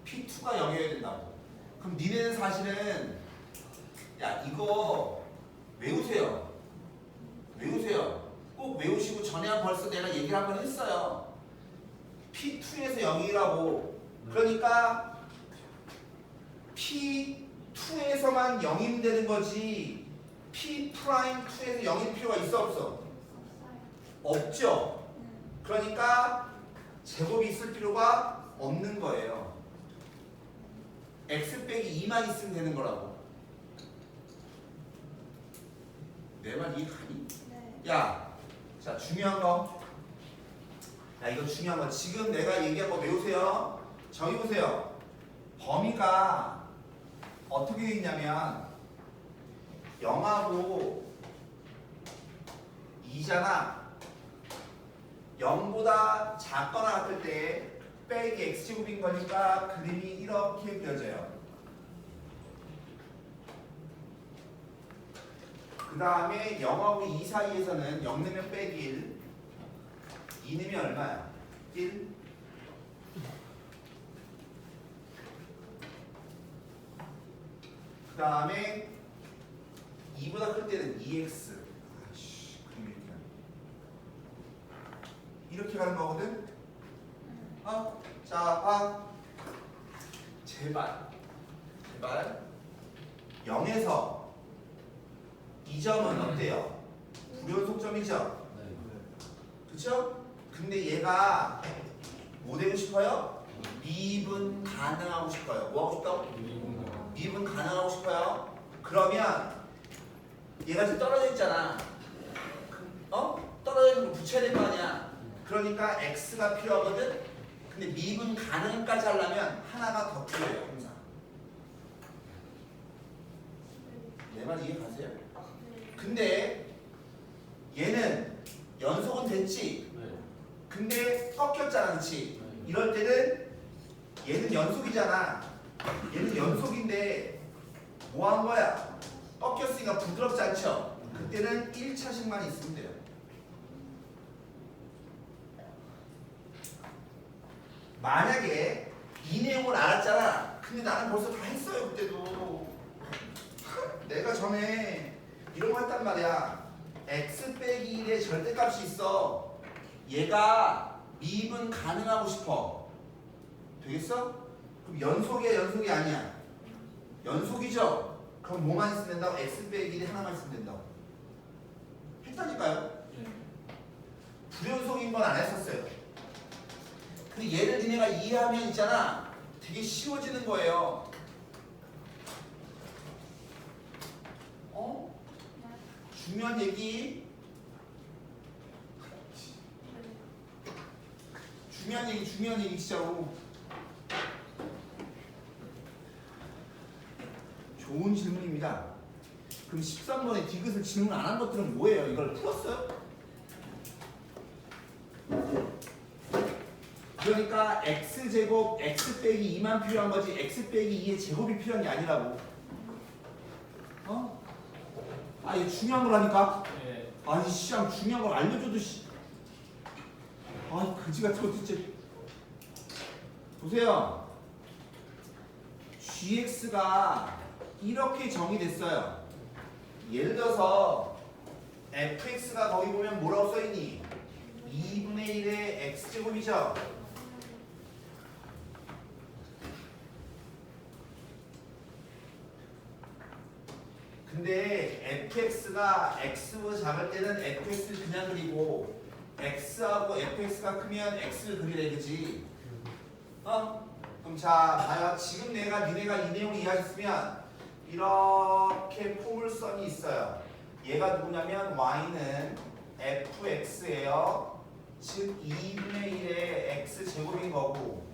[SPEAKER 1] P2가 0이어야 된다고. 그럼 니네는 사실은 야 이거 외우세요. 외우세요. 꼭 외우시고 전에 벌써 내가 얘기를 한 번 했어요. P2에서 0이라고. 그러니까 P2에서만 0이면 되는 거지 P'2에서 0일 필요가 있어 없어? 없죠. 그러니까 제곱이 있을 필요가 없는 거예요. x 빼기 2만 있으면 되는 거라고. 내 말 이해가니?
[SPEAKER 2] 네.
[SPEAKER 1] 야, 자 중요한 거. 야 이거 중요한 거. 지금 내가 얘기한 거 외우세요. 저기 보세요. 범위가 어떻게 돼 있냐면 0하고 2잖아. 0보다 작거나 같을 때 빼기 x제곱인 거니까 그림이 이렇게 그려져요. 그 다음에 0하고 2 사이에서는 0 넣으면 빼기 1, 2 넣으면 얼마야? 1. 다음에 2보다 클 때는 2x. 아이씨, 그림 이렇게 하네. 이렇게 가는 거거든? 자, 봐. 제발 0에서 이 점은 어때요? 불연속점이죠? 그쵸? 근데 얘가 뭐 되고 싶어요? 미분 가능하고 싶어요. 뭐 하고 싶다고? 미분 가능하고 싶어요. 그러면 얘가 지금 떨어져 있잖아. 떨어져 있는 거 붙여야 될 거 아니야. 그러니까 x가 필요하거든. 근데 미분 가능까지 하려면 하나가 더 필요해요. 항상. 내 말 이해 가세요? 근데 얘는 연속은 됐지. 근데 꺾였잖아, 그렇지? 이럴 때는 얘는 연속이잖아. 얘는 연속인데 뭐 한 거야? 꺾였으니까 부드럽지 않죠? 그때는 1차식만 있으면 돼요. 만약에 이 내용을 알았잖아. 근데 나는 벌써 다 했어요, 그때도. 내가 전에 이런 거 했단 말이야. x 빼기 1의 절대값이 있어. 얘가 미분 가능하고 싶어. 되겠어? 그럼 연속이야, 연속이 아니야? 연속이죠? 그럼 뭐만 있으면 된다고? x 빼기 1이 하나만 있으면 된다고. 했다니까요? 불연속인 건 안 했었어요. 근데 얘를 니네가 이해하면 있잖아. 되게 쉬워지는 거예요. 중요한 얘기. 중요한 얘기 진짜로. 좋은 질문입니다. 그럼 13번에 디귿을 질문 안 한 것들은 뭐예요? 이걸 풀었어요? 그러니까 x제곱 x 빼기 2만 필요한 거지 x 빼기 2의 제곱이 필요한 게 아니라고. 이거 중요한 거라니까? 아니 씨랑 중요한 걸 알려줘도 씨. 그지 같은 거 진짜. 보세요. gx가 이렇게 정의됐어요. 예를 들어서 fx가 거기 보면 뭐라고 써있니? 2분의 1의 x제곱이죠? 근데 fx가 x보다 작을 때는 fx를 그냥 그리고 x하고 fx가 크면 x를 그리래, 그지? 그럼 자 봐요. 지금 니네가 이 내용을 이해하셨으면 이렇게 포물선이 있어요. 얘가 누구냐면 y는 fx예요. 즉 2분의 1의 x제곱인 거고,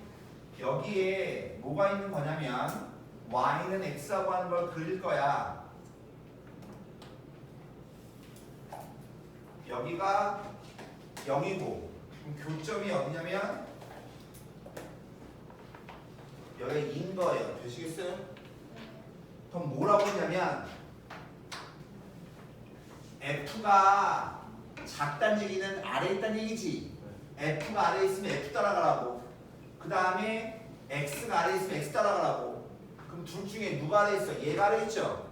[SPEAKER 1] 여기에 뭐가 있는 거냐면 y는 x라고 하는 걸 그릴 거야. 여기가 0이고, 그럼 교점이 어디냐면 여기가 2인 거예요. 되시겠어요? 그럼 뭐라고 했냐면 f가 작다는 얘기는 아래에 있다는 얘기지. f가 아래에 있으면 f 따라가라고. 그 다음에 x가 아래에 있으면 x 따라가라고. 그럼 둘 중에 누가 아래에 있어? 얘가 아래에 있죠.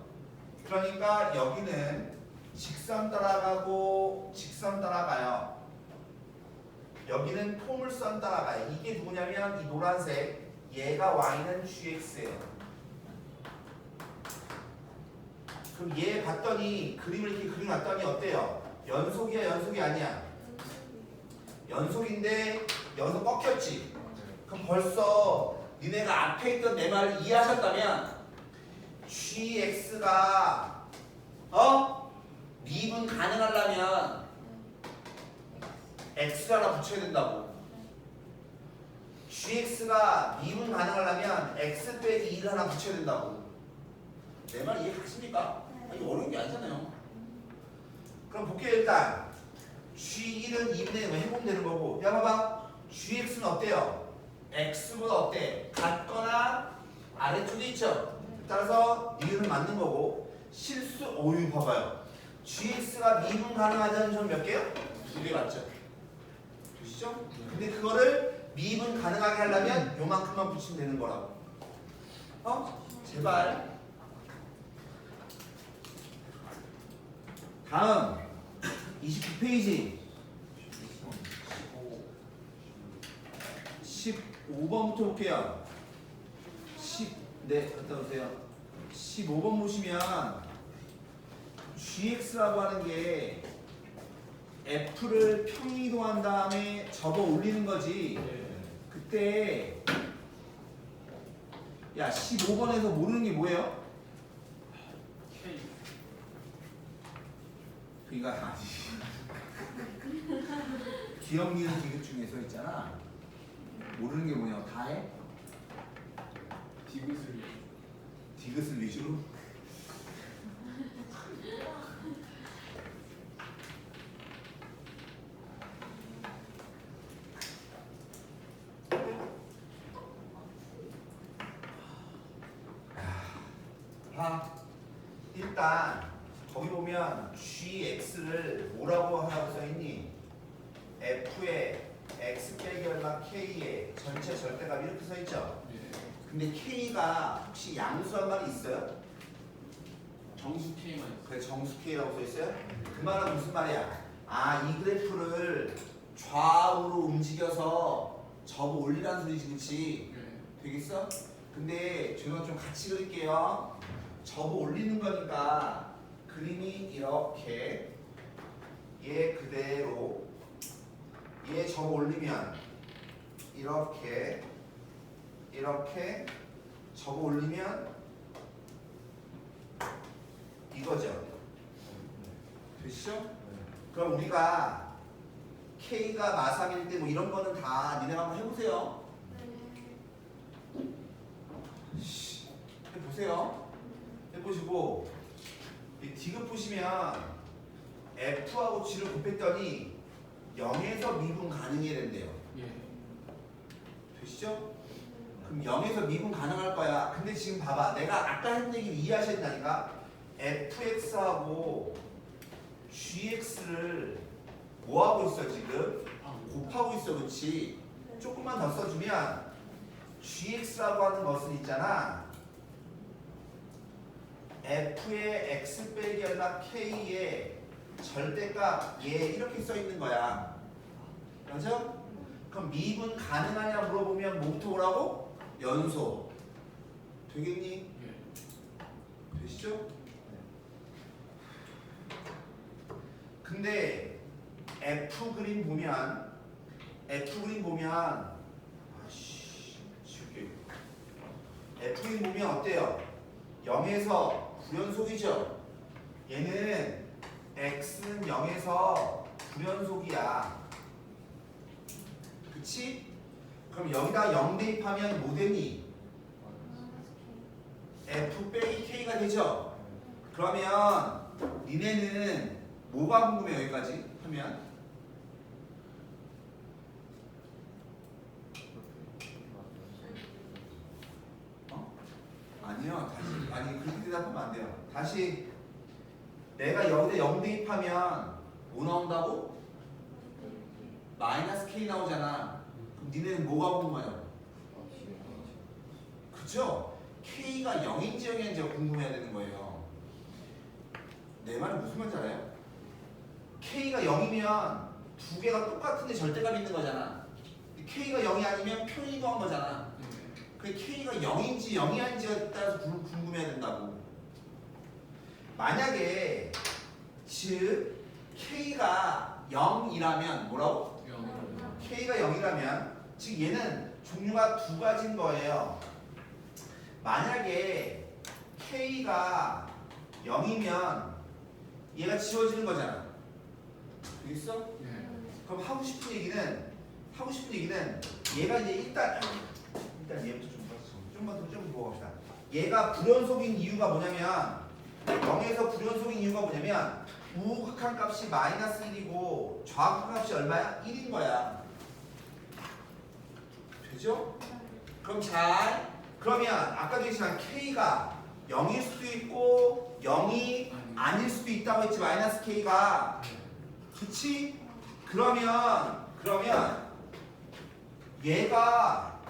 [SPEAKER 1] 그러니까 여기는 직선 따라가고 직선 따라가요. 여기는 포물선 따라가요. 이게 누구냐면 이 노란색, 얘가 y는 gx예요. 그럼 얘 봤더니 그림을 이렇게 그려놨더니 어때요? 연속이야, 연속이 아니야? 연속인데 여기서 꺾였지? 그럼 벌써 니네가 앞에 있던 내 말을 이해하셨다면 gx가 미분 가능하려면 x를 하나 붙여야 된다고. gx가 미분 가능하려면 x 빼기 2를 하나 붙여야 된다고. 내 말 이해 가십니까? 이거 어려운 게 아니잖아요. 그럼 볼게요. 일단 g1은 2분의 1 해보면 되는 거고, 야 봐봐, gx는 어때요? x보다 어때? 같거나 아래쪽에 있죠? 따라서 니은은 맞는 거고, 실수 오유 봐봐요. gx가 미분 가능하다는 점 몇 개요? 2개 맞죠? 보시죠? 근데 그거를 미분 가능하게 하려면 요만큼만 붙이면 되는 거라고. 제발. 다음 29페이지 15번부터 볼게요. 네, 갔다 오세요. 15번 보시면 gx라고 하는 게 f를 평이동한 다음에 접어 올리는 거지. 그때 야 15번에서 모르는 게 뭐예요?
[SPEAKER 4] K.
[SPEAKER 1] 그러니까 아니 기억니은 디귿 중에서 있잖아. 모르는 게 뭐냐고 다 해?
[SPEAKER 4] 디귿을
[SPEAKER 1] 디귿을 위주로? 봐. 일단 거기 보면 gx를 뭐라고 하라고 써있니? f의 x 빼기 얼마 k의 전체 절대값 이렇게 써있죠? 근데 k가 혹시 양수한 말이 있어요?
[SPEAKER 4] 정수 K만 있어.
[SPEAKER 1] 그래 정수 k라고 써있어요? 그 말은 무슨 말이야? 아 이 그래프를 좌우로 움직여서 접어 올리라는 소리지 그치? 되겠어? 근데 저는 좀 같이 그릴게요. 접어 올리는 거니까 그림이 이렇게 얘 그대로 얘 접어 올리면 이렇게 접어 올리면 이거죠. 됐죠? 그럼 우리가 K가 마삼일 때 뭐 이런 거는 다 니네가 한번 해보세요. 해보세요. 해보시고 이 디귿 보시면 F하고 G를 곱했더니 0에서 미분 가능해야 된대요. 되시죠? 그럼 0에서 미분 가능할 거야. 근데 지금 봐봐. 내가 아까 했던 얘기를 이해하셔야 된다니까. fx하고 gx를 뭐하고 있어 지금? 곱하고 있어 그렇지? 조금만 더 써주면 gx라고 하는 것은 있잖아. f의 x 빼기 얼마 k의 절대값 얘 이렇게 써 있는 거야. 그렇죠? 그럼 미분 가능하냐 물어보면 뭐부터 오라고? 연소. 되겠니? 되시죠? 근데 F 그림 보면 아씨 쉽게 F 그림 보면 어때요? 0에서 불연속이죠? 얘는 X는 0에서 불연속이야. 그치? 그럼 여기다 0 대입하면 뭐 되니? F 빼기 K가 되죠? 그러면 니네는 뭐가 궁금해 여기까지 하면? 아니요. 다시 아니 그렇게 대답하면 안 돼요. 다시 내가 여기다 0 대입하면 뭐 나온다고? 마이너스 K 나오잖아. 그럼 니네는 뭐가 궁금하냐고? 그죠? K가 0인지 0인지가 궁금해야 되는 거예요. 내 말은 무슨 말인지 알아요? K가 0이면 두 개가 똑같은데 절대값이 있는 거잖아. K가 0이 아니면 평이동한 거잖아. 그 K가 0인지 0이 아닌지에 따라서 궁금해야 된다고. 만약에 즉 K가 0이라면 뭐라고? K가 0이라면 즉 얘는 종류가 두 가지인 거예요. 만약에 K가 0이면 얘가 지워지는 거잖아. 되겠어? 그럼 하고 싶은 얘기는 얘가 이제 일단 얘부터 좀 보고 갑시다. 얘가 불연속인 이유가 뭐냐면 0에서 불연속인 이유가 뭐냐면 우극한 값이 마이너스 1이고 좌극한 값이 얼마야? 1인 거야. 되죠? 그러면 아까도 얘기했지만 K가 0일 수도 있고 0이 아닐 수도 있다고 했지. 마이너스 K가 그치? 그러면 얘가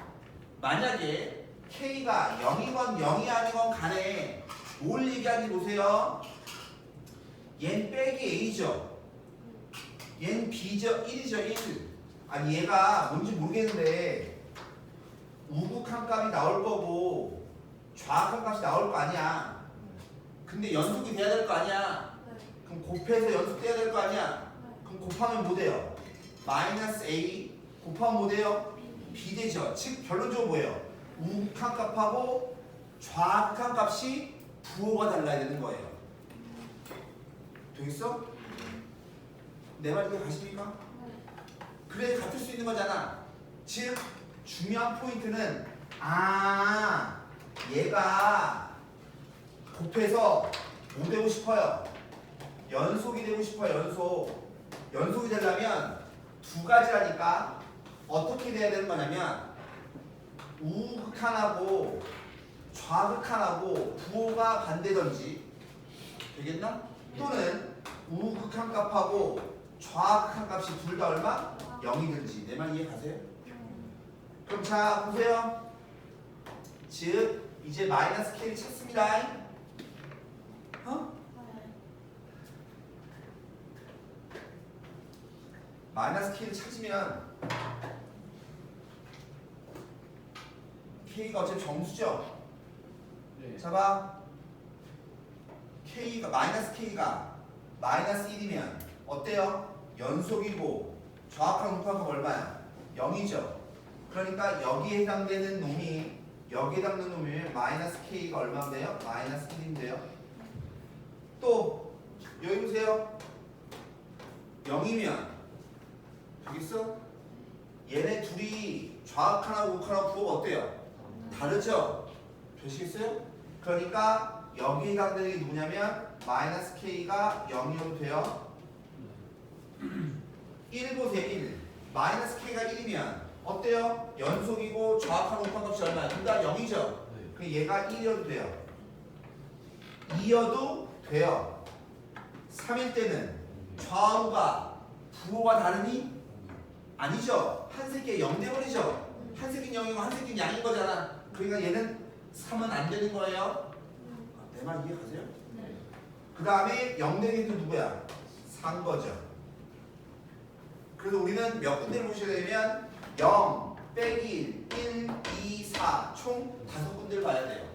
[SPEAKER 1] 만약에 K가 0이건 0이 아니건 간에 뭘 얘기하는지 보세요. 얘는 빼기 A죠. 얘는 B죠. 1이죠. 1. 아니 얘가 뭔지 모르겠는데 우극한 값이 나올 거고 좌악한 값이 나올 거 아니야. 근데 연속이 돼야 될 거 아니야.
[SPEAKER 2] 네.
[SPEAKER 1] 그럼 곱해서 연속돼야 될 거 아니야. 그럼 곱하면 뭐 돼요? 마이너스 A 곱하면 뭐 돼요? B 되죠. 즉 결론적으로 뭐예요? 우극한 값하고 좌악한 값이 부호가 달라야 되는 거예요. 되겠어? 내 말 이해 가십니까? 그래 같을 수 있는 거잖아. 즉 중요한 포인트는 얘가 곱해서 뭐 되고 싶어요? 연속이 되고 싶어요. 연속이 되려면 두 가지라니까 어떻게 돼야 되는 거냐면 우극한하고 좌극한하고 부호가 반대던지 되겠나? 또는 우극한 값하고 좌극한 값이 둘 다 얼마? 0이든지. 내 말 이해 가세요? 그럼 자 보세요. 즉 이제 마이너스 K를 찾습니다. 마이너스 K를 찾으면 K가 어차피 정수죠?
[SPEAKER 4] 네.
[SPEAKER 1] 자 봐. K가 마이너스 1이면 어때요? 연속이고 좌악한 우극한 얼마야? 0이죠. 그러니까 여기에 해당되는 놈이 마이너스 K가 얼마인데요? 마이너스 1인데요. 또 여기 보세요. 0이면 되겠어? 얘네 둘이 좌악하나 우극하나 부호가 어때요? 다르죠? 되시겠어요? 그러니까 여기에 해당되는 게 누구냐면 마이너스 K가 0이어도 돼요. 1 보세요. 1 마이너스 K가 1이면 어때요? 연속이고 좌악한 우극한 값이 얼마야? 둘 다 0이죠? 그럼 얘가 1이어도 돼요. 2여도 돼요. 3일 때는 좌우가 부호가 다르니? 아니죠. 한 새끼에 0 돼버리죠. 한 새끼는 0이고 한 새끼는 양인 거잖아. 그러니까 얘는 3은 안 되는 거예요. 내 말 이해 가세요? 그 다음에 0 되는 게 누구야? 4인 거죠. 그래서 우리는 몇 군데를 보셔야 되면 0, 빼기 1, 2, 4 총 5군데를 봐야 돼요.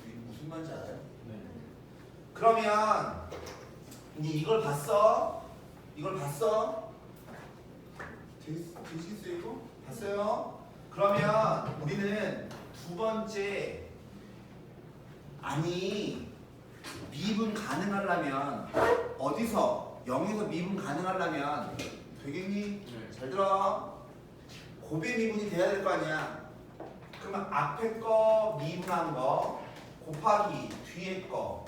[SPEAKER 1] 이게 무슨 말인지 알아요?
[SPEAKER 4] 네.
[SPEAKER 1] 그러면 이제 이걸 봤어? 되시겠어요 이거? 봤어요? 그러면 우리는 두 번째 미분 가능하려면 어디서 0에서 미분 가능하려면 되겠니?
[SPEAKER 4] 네.
[SPEAKER 1] 잘 들어. 곱의 미분이 돼야 될 거 아니야. 그러면 앞에 거 미분한 거 곱하기 뒤에 거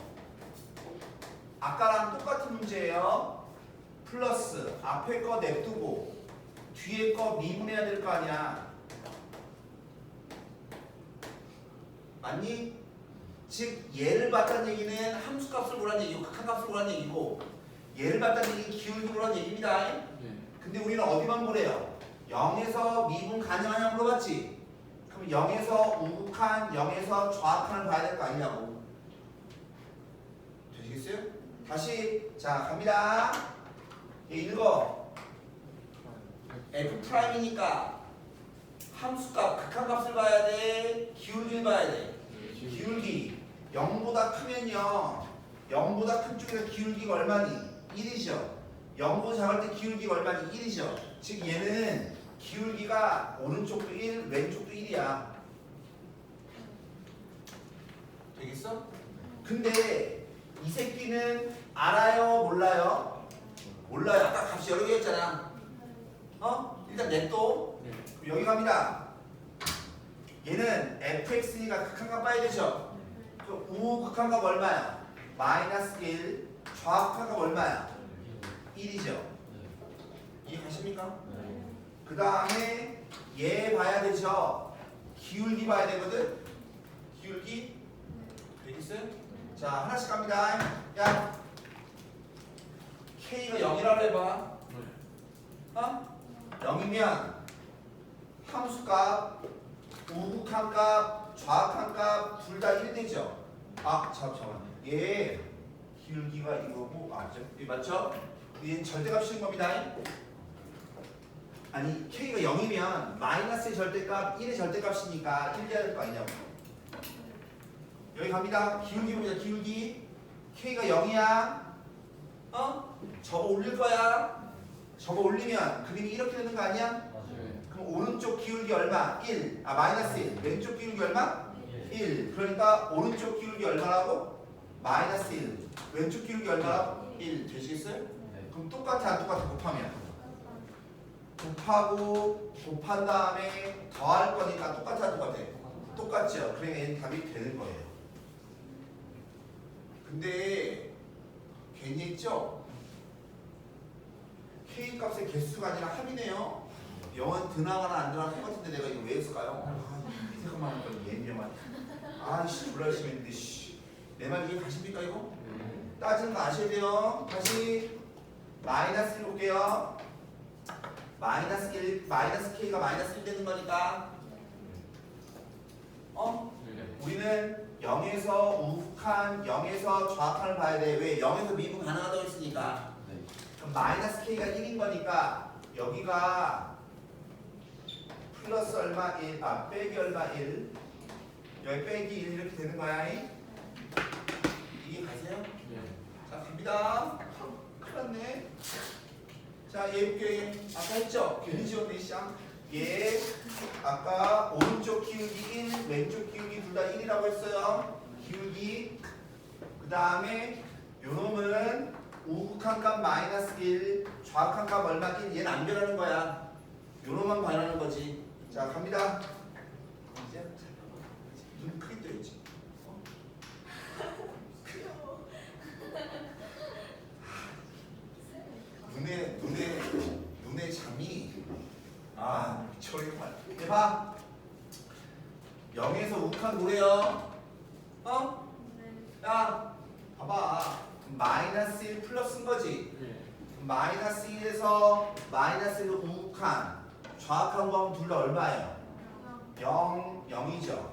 [SPEAKER 1] 아까랑 똑같은 문제예요. 플러스 앞에 거 냅두고 뒤에 거 미분해야 될 거 아니야. 맞니? 즉 얘를 봤다는 얘기는 함수값을 보라는 얘기고 극한값을 보라는 얘기고 얘를 봤다는 얘기는 기울기 보라는 얘기입니다.
[SPEAKER 4] 네.
[SPEAKER 1] 근데 우리는 어디만 보래요? 0에서 미분 가능하냐 물어봤지? 그럼 0에서 우극한, 0에서 좌악한을 봐야 될 거 아니냐고. 되시겠어요? 다시 자 갑니다. 읽어. F'이니까 함수값, 극한값을 봐야 돼? 기울기를 봐야 돼? 기울기 0보다 크면요 0보다 큰 쪽에서 기울기가 얼마니? 1이죠. 0보다 작을 때 기울기가 얼마니? 1이죠. 즉 얘는 기울기가 오른쪽도 1, 왼쪽도 1이야. 되겠어? 근데 이 새끼는 알아요? 몰라요? 몰라요. 아까 값이 여러 개였잖아. 일단 냅둬.
[SPEAKER 4] 네.
[SPEAKER 1] 그럼 여기 갑니다. 얘는 fx니까 극한값 봐야 되죠? 그 우극한값 얼마야? 마이너스 1, 좌극한값 얼마야? 1이죠. 이해가십니까? 그 다음에 얘 봐야 되죠? 기울기 봐야 되거든? 기울기? 되겠어요? 자 하나씩 갑니다. 야 K가 0이라고 해봐.
[SPEAKER 4] 네.
[SPEAKER 1] 0이면 함수값 우극한 값, 좌악한 값 둘 다 1 되죠? 아, 잠깐만. 얘 기울기가 이거고, 맞죠? 맞죠? 얘는 절대값 쓰는 겁니다. 아니, K가 0이면 마이너스의 절대값, 1의 절대값이니까 1 돼야 될 거 아니냐고. 여기 갑니다. 기울기 보자, 기울기. K가 0이야. 어? 저거 올릴 거야. 저거 올리면 그림이 이렇게 되는 거 아니야?
[SPEAKER 4] 맞아요.
[SPEAKER 1] 그럼 오른쪽 기울기 얼마? 1. 아, 마이너스 1. 왼쪽 기울기 얼마? 1. 그러니까 오른쪽 기울기 얼마라고? 마이너스 1. 왼쪽 기울기 얼마라고? 1. 되시겠어요?
[SPEAKER 4] 네.
[SPEAKER 1] 그럼 똑같아, 안 똑같아? 곱하면. 곱하고 곱한 다음에 더할 거니까 똑같아, 안 똑같아? 똑같죠? 그러면 얘는 답이 되는 거예요. 근데 괜히 했죠? K 값의 개수가 아니라 합이네요. 0은 드나가나 안 드나가나 똑같은데 내가 이거 왜 했을까요? 이 생각만 하니까 예민해만. 아이씨 졸라 열심히 했는데 씨. 내 말 이해 가십니까 이거? 따지는 거 아셔야 돼요. 다시 마이너스 1 볼게요. 마이너스 K가 마이너스 1 되는 거니까 우리는 0에서 우극한 0에서 좌악한을 봐야 돼. 왜? 0에서 미분 가능하다고 했으니까.
[SPEAKER 4] 네.
[SPEAKER 1] 그럼 마이너스 K가 1인 거니까 여기가 플러스 얼마 1, 아 빼기 얼마 1, 여기 빼기 1 이렇게 되는 거야. 이게 가세요?
[SPEAKER 4] 네.
[SPEAKER 1] 자 갑니다. 큰일 났네. 자 얘 볼게요. 아까 했죠? 괜히 지웠네 시장. 얘 아까 오른쪽 기울기 1, 왼쪽 기울기 둘 다 1이라고 했어요. 기울기. 그 다음에 요놈은 우극한 값 마이너스 1, 좌악한 값 얼마 1, 얘는 안 변하는 거야. 요놈만 변하는 거지. 자 갑니다. 이제 눈 크게 떠있지. 눈에 잠이 미쳐버리겠구만. 해봐. 0에서 우극한 뭐래요? 어? 야 봐봐. 마이너스 1 플러스인 거지.
[SPEAKER 4] 네.
[SPEAKER 1] 마이너스 1에서 마이너스 1로 우극한 좌악한 거 하면 둘 다 얼마예요? 0, 0이죠.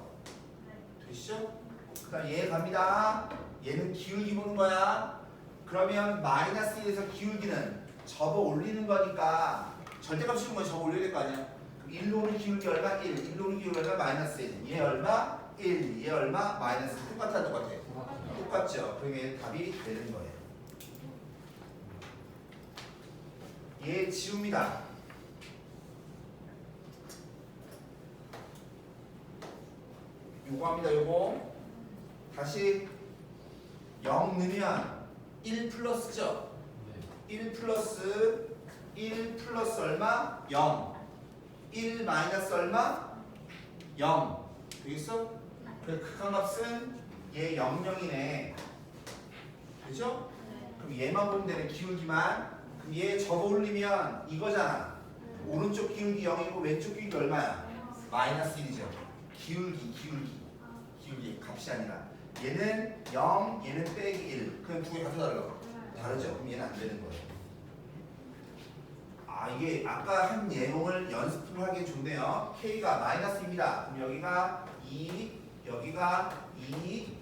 [SPEAKER 1] 되시죠? 그 다음 얘 갑니다. 얘는 기울기 보는 거야. 그러면 마이너스 1에서 기울기는 접어 올리는 거니까 절대값 씌운 건 접어 올려야 될 거 아니야. 그럼 1로 오는 기울기 얼마? 1. 1로 오는 기울기 얼마? 마이너스 1. 얘 얼마? 1. 얘 얼마? 마이너스 1. 똑같아, 똑같아. 똑같죠? 그러면 답이 되는 거예요. 얘 지웁니다. 요거 합니다. 요거 다시 0 넣으면 1 플러스죠. 1 플러스 얼마? 0. 1 마이너스 얼마? 0. 되겠어? 그래 극한값은 얘 0, 0이네. 되죠? 그럼 얘만 보면 되네. 기울기만. 그럼 얘 접어 올리면 이거잖아. 오른쪽 기울기 0이고 왼쪽 기울기 얼마야? 마이너스 1이죠. 기울기 값이 아니라 얘는 0, 얘는 빼기 1. 그럼 두 개 같아 달라. 다르죠? 그럼 얘는 안 되는 거예요. 아 이게 아까 한 내용을 연습을 하기 좋네요. K가 마이너스입니다. 그럼 여기가 2, 여기가 2,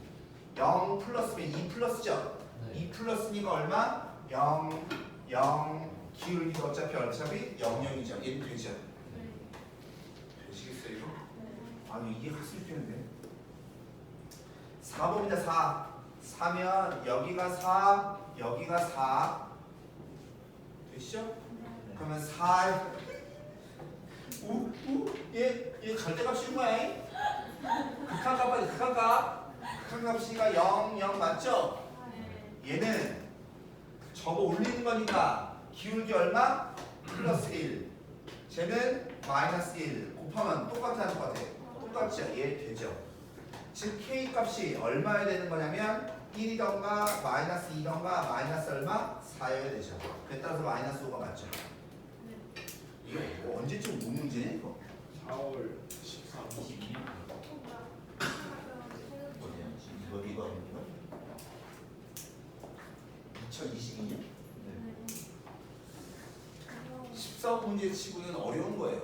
[SPEAKER 1] 0 플러스면 2 플러스죠?
[SPEAKER 4] 네.
[SPEAKER 1] 2 플러스니까 얼마? 0, 0 기울기도 어차피 0, 0이죠. 얘는 되죠? 되시겠어요 이거? 아니 이게 학습이 되는데 4번입니다. 4 4면 여기가 4 여기가 4 되시죠? 그러면 4 얘 절대값 씌운 거야. 극한값이가 0 0 맞죠? 얘는 저거 올리는 거니까 기울기 얼마? 플러스 1 쟤는 마이너스 1 곱하면 똑같아 안 똑같아? 똑같죠? 얘 되죠? 즉 K 값이 얼마여야 되는 거냐면 1이던가 마이너스 2던가 마이너스 얼마? 4여야 되죠. 그에 따라서 마이너스 5가 맞죠? 이거 뭐 언제쯤 못 문제냐 이거?
[SPEAKER 4] 4월 13, 22.
[SPEAKER 1] 어디야? 이거 2022년?
[SPEAKER 4] 네.
[SPEAKER 1] 14번 문제 치고는 어려운 거예요.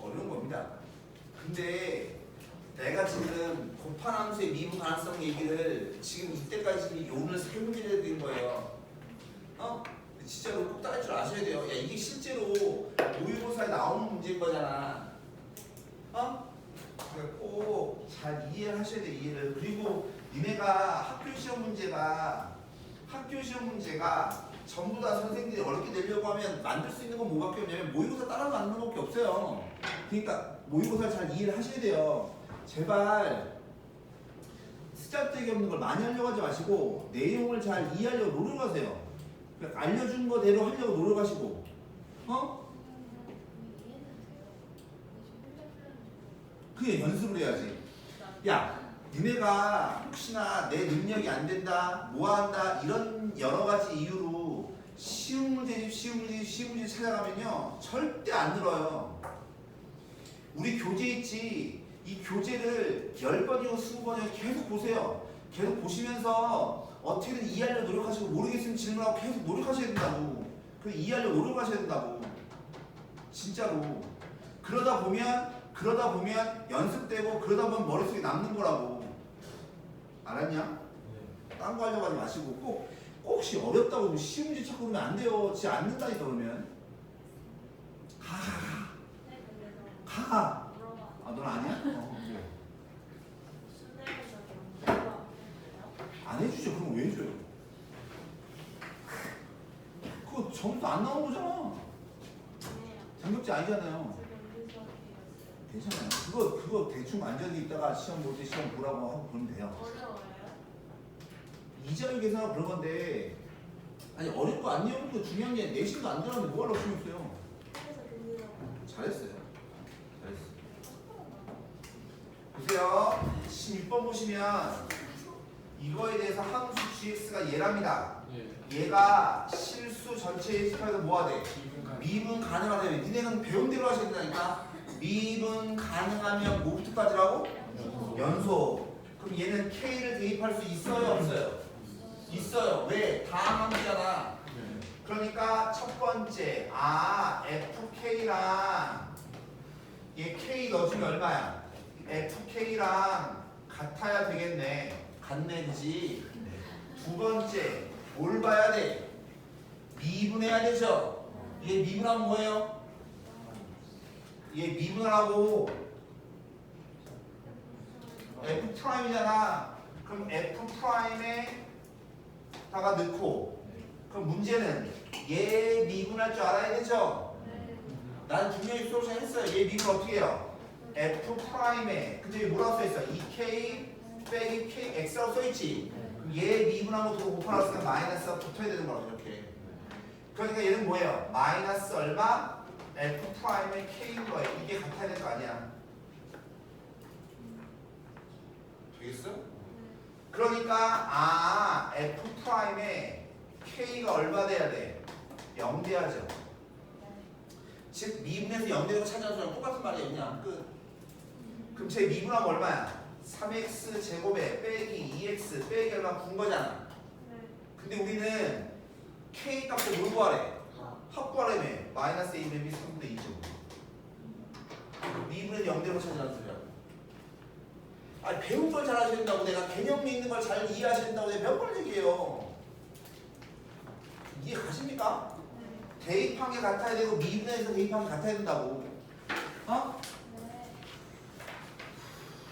[SPEAKER 1] 어려운 겁니다. 근데 내가 지금 곱한 함수의 미분 가능성 얘기를 지금 이때까지 오늘 세 문제를 해드린 거예요. 진짜로 꼭 따를 줄 아셔야 돼요. 야, 이게 실제로 모의고사에 나오는 문제인 거잖아. 그러니까 꼭 잘 이해를 하셔야 돼. 이해를. 그리고 니네가 학교 시험 문제가 전부 다 선생님들이 어렵게 내려고 하면 만들 수 있는 건 뭐밖에 없냐면 모의고사 따라 만드는 것밖에 없어요. 그러니까 모의고사를 잘 이해를 하셔야 돼요. 제발 쓰잘데기 없는 걸 많이 하려고 하지 마시고 내용을 잘 이해하려고 노력하세요. 그러니까 알려준 거대로 하려고 노력하시고 그게 연습을 해야지. 야, 니네가 혹시나 내 능력이 안 된다, 뭐 한다 이런 여러 가지 이유로 쉬운 문제 찾아가면요 절대 안 늘어요. 우리 교재 있지. 이 교재를 10번이고 20번이고 계속 보세요. 계속 보시면서 어떻게든 이해하려고 노력하시고 모르겠으면 질문하고 계속 노력하셔야 된다고. 그 이해하려고 노력하셔야 된다고. 진짜로. 그러다 보면 연습되고 그러다 보면 머릿속에 남는 거라고. 알았냐? 딴 거 하려고 하지 마시고 꼭 혹시 어렵다고 쉬운 문제 찾고 그러면 안 돼요. 진짜 안 된다니까 그러면. 가. 아, 넌 아니야? 그래. 안 해주죠. 그럼 왜 해줘요? 그거 점수 안 나온 거잖아. 장ገብ지 아니잖아요. 괜찮아요. 그거 대충 앉아서 있다가 시험 볼 때 시험 보라고 하고 그러면 돼요.
[SPEAKER 3] 어려워요?
[SPEAKER 1] 이자율 계산하고 그런 건데 아니 어렵고 안 어려운 거 중요한 게 내신도 안 들었는데 뭐하러 시험 있어요.
[SPEAKER 3] 그래서 금리라고.
[SPEAKER 1] 잘했어요. 보세요. 16번 보시면 이거에 대해서 함수 gx가 얘랍니다. 얘가 실수 전체의 스파에서 뭐가 돼? 미분 가능하다며. 니네는 배운 대로 하셔야 된다니까. 미분 가능하면 뭐부터까지라고? 연소. 그럼 얘는 k를 대입할 수 있어요 없어요? 있어요. 왜? 다항 함수잖아. 그러니까 첫 번째 fk랑 얘 k 넣어주면 얼마야? fk랑 같아야 되겠네. 같네 그지? 두 번째 뭘 봐야 돼? 미분해야 되죠? 얘 미분하면 뭐예요? 얘 미분하고 f'이잖아. 그럼 f'에다가 넣고 그럼 문제는 얘 미분할 줄 알아야 되죠? 나는 분명히 솔루션 했어요. 얘 미분 어떻게 해요? f'에 근데 여기 뭐라고 써있어? 2k 빼기 k x라고 써있지? 그럼 얘 미분한 것도 곱하놨으니까 마이너스가 붙어야 되는 거라고 이렇게. 그러니까 얘는 뭐예요? 마이너스 얼마? f'의 k인 거예요. 이게 같아야 될 거 아니야. 되겠어? 그러니까 f'의 k가 얼마 돼야 돼? 0 돼야죠. 즉 미분에서 0 되는 거 찾아서 똑같은 말이에요. 그냥 끝. 그럼 제 미분하면 얼마야? 3x 제곱에 빼기 2x 빼기 얼마 군 거잖아. 근데 우리는 k 값을 뭘 구하래? 합 구하래며. 마이너스 1 맵이 3분의 2죠. 미분에서 0 되는 거 찾아라는 소리야. 아니 배운 걸 잘 하셔야 된다고. 내가 개념이 있는 걸 잘 이해하셔야 된다고 내가 몇 번 얘기해요. 이해 가십니까? 대입한 게 같아야 되고 미분에서 대입한 게 같아야 된다고.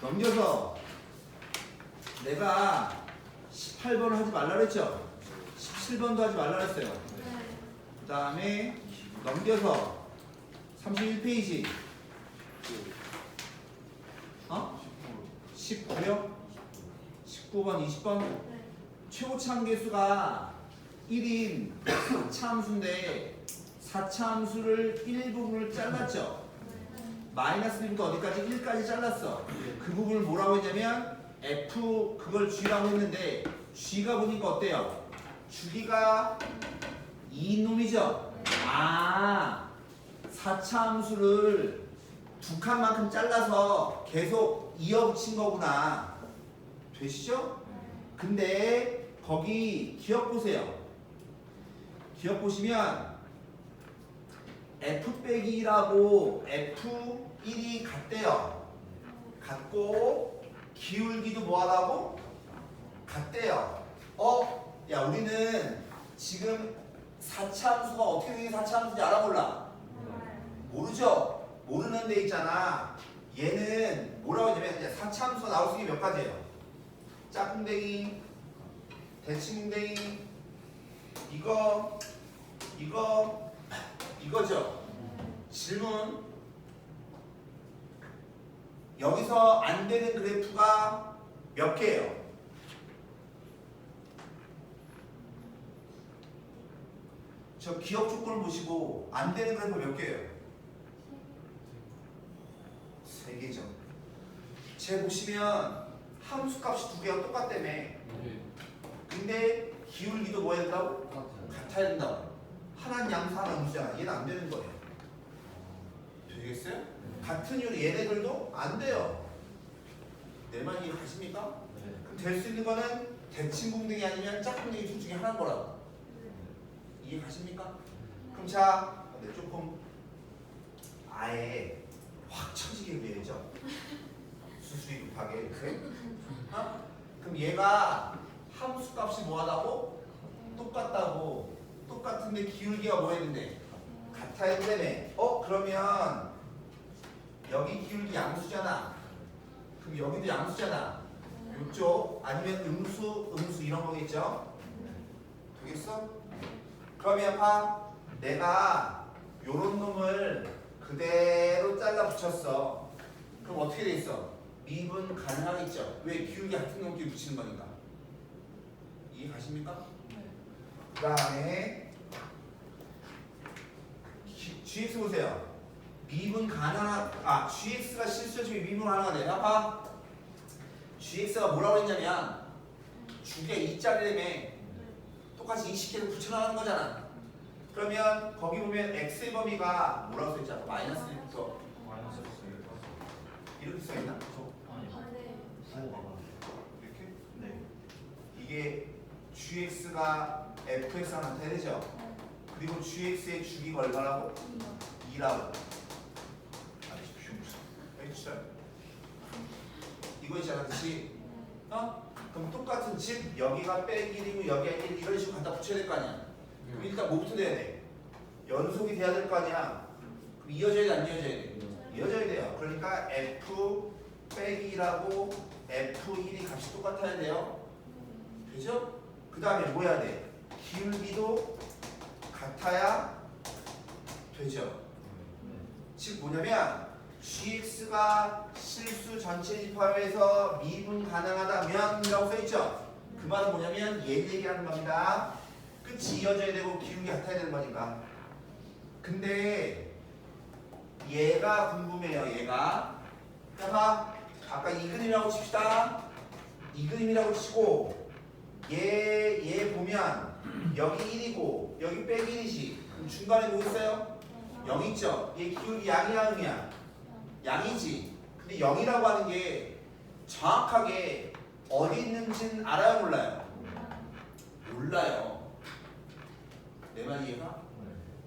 [SPEAKER 1] 넘겨서 내가 18번을 하지 말라 그랬죠? 17번도 하지 말라 그랬어요. 그 다음에 넘겨서 31페이지 19요? 19번, 20번 최고차 함계수가 1인 4차 함수인데 4차 함수를 1부분을 잘랐죠? 마이너스 1부터 어디까지? 1까지 잘랐어. 그 부분을 뭐라고 했냐면 F 그걸 G라고 했는데 G가 보니까 어때요? 주기가 2놈이죠? 4차 함수를 두 칸만큼 잘라서 계속 이어붙인 거구나. 되시죠? 근데 거기 기억 보세요. 기억 보시면 F 빼기라고 F1이 같대요. 같고 기울기도 뭐하다고? 같대요. 야 우리는 지금 4차 함수가 어떻게 생긴 4차 함수인지 알아 몰라? 모르죠? 모르는 데 있잖아. 얘는 뭐라고 하냐면 이제 4차 함수가 나올 수 있는 게 몇 가지예요. 짝꿍댕이, 대칭궁댕이, 이거죠. 질문. 여기서 안 되는 그래프가 몇 개예요? 저 기억 조건을 보시고 안 되는 그래프 몇 개예요? 3개죠. 제 보시면 함수 값이 2개가 똑같다며. 근데 기울기도 뭐 해야 된다고? 같아야 된다고. 하나는 양수 하나는 음수잖아. 얘는 안 되는 거예요. 되겠어요? 같은 이유로 얘네들도 안 돼요. 내 말 이해 가십니까? 그럼 될 수 있는 거는 대칭궁등이 아니면 짝꿍등이 둘 중에 하나인 거라고. 이해 가십니까? 그럼 자, 조금 아예 확 쳐지게 그려야죠. 수술이 급하게 이렇게. 그럼 얘가 함수 값이 뭐하다고? 똑같다고. 똑같은데 기울기가 뭐 했는데? 같아야 되네. 그러면 여기 기울기 양수잖아. 그럼 여기도 양수잖아. 이쪽 아니면 음수 이런 거겠죠? 되겠어? 그러면 봐. 내가 요런 놈을 그대로 잘라 붙였어. 그럼 어떻게 돼 있어? 미분 가능하겠죠? 왜? 기울기 같은 놈끼리 붙이는 거니까. 이해 가십니까? 그 다음에 GX 보세요. 미분 가능한 GX가 실수적인 미분 가능하네. 봐. GX가 뭐라고 했냐면 주게 2짜리라며 똑같이 20개를 붙여나가는 거잖아. 그러면 거기 보면 x의 범위가 뭐라고 써있잖아. 마이너스 1부터 이렇게 써있나? 이렇게?
[SPEAKER 4] 네.
[SPEAKER 1] 이게 gx가 fx한테 되죠? 그리고 gx의 주기가 얼마라고? 2라고. 해주세요. 이거 있잖아, 그치? 그럼 똑같은 집 여기가 빼기 1이고 여기가 1 이런 식으로 갖다 붙여야 될 거 아니야? 그럼 일단 뭐부터 돼야 돼? 연속이 돼야 될 거 아니야? 그럼 이어져야 돼, 안 이어져야 돼? 이어져야 돼요. 그러니까 f 빼기 1하고 f1이 값이 똑같아야 돼요. 되죠? 그 다음에 뭐 해야 돼? 기울기도 같아야 되죠. 즉 뭐냐면 gx가 실수 전체 집합에서 미분 가능하다면 이라고 써있죠? 그 말은 뭐냐면 얘를 얘기하는 겁니다. 끝이 이어져야 되고 기울기 같아야 되는 거니까. 근데 얘가 궁금해요. 얘가 봐. 아까 이 그림이라고 칩시다. 이 그림이라고 치고 얘 보면 여기 1이고 여기 빼기 1이지. 그럼 중간에 뭐 있어요? 0 있죠? 얘 기울기 양이야 음이야? 양이지. 근데 0이라고 하는 게 정확하게 어디 있는지는 알아요 몰라요? 몰라요. 내 말 이해가?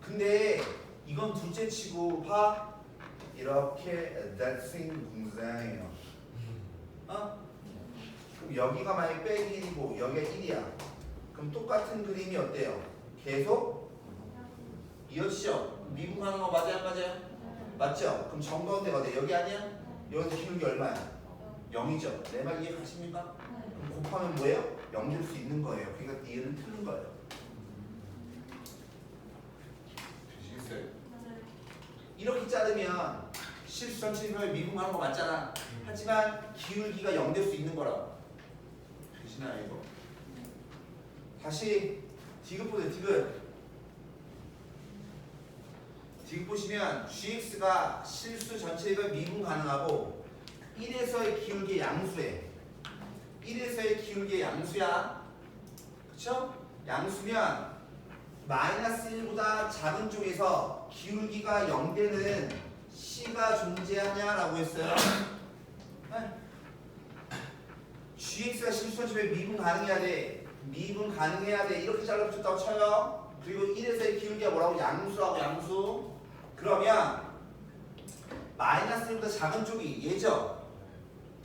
[SPEAKER 1] 근데 이건 둘째 치고 봐. 이렇게 대칭궁상이에요. 그럼 여기가 만약에 빼기 1이고 여기가 1이야. 그럼 똑같은 그림이 어때요? 계속 이어지죠? 미분하는 거 맞아요 안 맞아요? 맞죠? 그럼 정가운데가 어때? 여기 아니야? 여기서 기울기 얼마야? 0이죠? 내 말 이해 가십니까? 그럼 곱하면 뭐예요? 0 될 수 있는 거예요. 그러니까 얘는 틀린 거예요. 되시겠어요? 이렇게 자르면 실수 전체 집합에 미분하는 거 맞잖아. 하지만 기울기가 0 될 수 있는 거라고. 되시나요 이거? 다시 디귿 보세요. 디귿 보시면 gx가 실수 전체가 미분 가능하고 1에서의 기울기 양수에 1에서의 기울기 양수야. 그쵸? 양수면 마이너스 1보다 작은 쪽에서 기울기가 0 되는 C가 존재하냐라고 했어요. gx가 실수 전체에 미분 가능해야 돼. 미분 가능해야 돼. 이렇게 잘라붙였다고 쳐요. 그리고 1에서의 기울기가 뭐라고? 양수라고 양수. 그러면 마이너스 1보다 작은 쪽이 얘죠.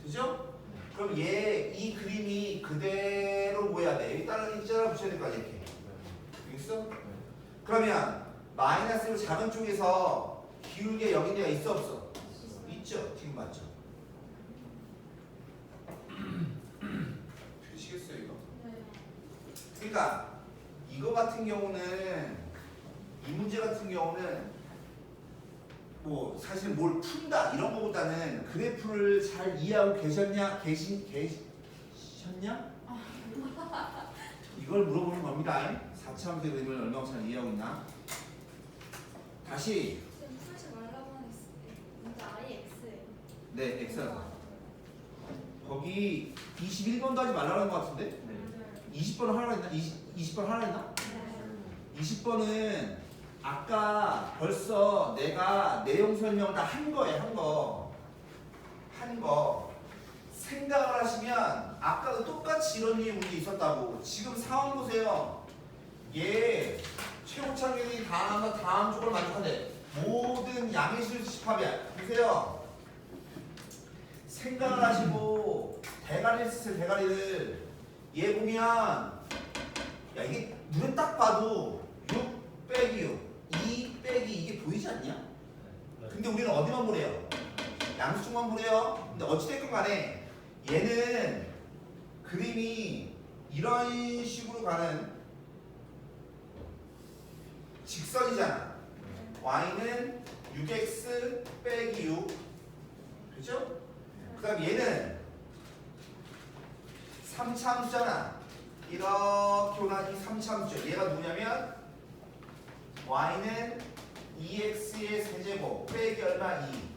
[SPEAKER 1] 그죠? 그럼 얘 이 그림이 그대로 뭐야 돼? 여기 다른 입자를 붙여야 될 거 아니야 이렇게. 알겠어? 그러면 마이너스로 작은 쪽에서 기울기에 여긴 데가 있어 없어? 있죠. 지금 맞죠? 되시겠어요 이거? 그러니까 이거 같은 경우는 이 문제 같은 경우는 뭐 사실 뭘 푼다 이런 거보다는 그래프를 잘 이해하고 계셨냐? 계셨냐? 이걸 물어보는 겁니다. 4차 함수 그림을 얼마나 잘 이해하고 있나? 다시
[SPEAKER 5] 쌤 풀지 말라고 하는 문제 아예 X예요.
[SPEAKER 1] 네 X라서 거기 21번도 하지 말라는 것 같은데? 20번은 하라 했나? 20번 하라 했나? 20번은 아까 벌써 내가 내용 설명 다 한 거예요. 한 거 생각을 하시면 아까도 똑같이 이런 류의 문제 있었다고. 지금 상황 보세요. 얘 최고창균이 다음 쪽을 만족한대. 모든 양의수 집합이야. 보세요. 생각을 하시고 대가리를 쓰세요. 대가리를. 얘 보면 야 이게 눈에 딱 봐도 6 빼기 6 2 빼기 이게 보이지 않냐? 근데 우리는 어디만 보래요? 양수쪽만 보래요. 근데 어찌됐건 간에 얘는 그림이 이런 식으로 가는 직선이잖아. y는 6x 빼기 6 그죠? 그 다음 얘는 3차 함수잖아. 이렇게 오나 이 3차 함수죠. 얘가 누구냐면 y는 2x의 세제곱 빼기 얼마 2.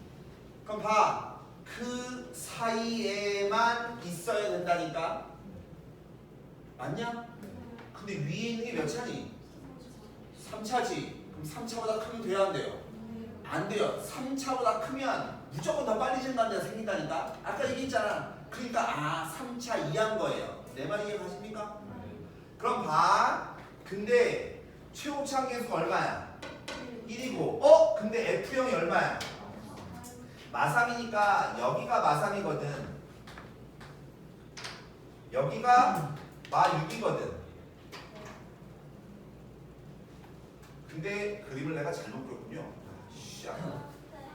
[SPEAKER 1] 그럼 봐. 그 사이에만 있어야 된다니까. 맞냐? 근데 위에 있는 게 몇 차니? 3차지. 그럼 3차보다 크면 돼야 안 돼요? 안 돼요. 3차보다 크면 무조건 더 빨리 진다는 데가 생긴다니까. 아까 얘기했잖아. 그러니까 3차 이해한 거예요. 내 말 이해 가십니까? 그럼 봐. 근데 최고차 계수가 얼마야? 1이고 근데 F형이 얼마야? 마3이니까 여기가 마3이거든. 여기가 마6이거든. 근데 그림을 내가 잘못 그렸군요.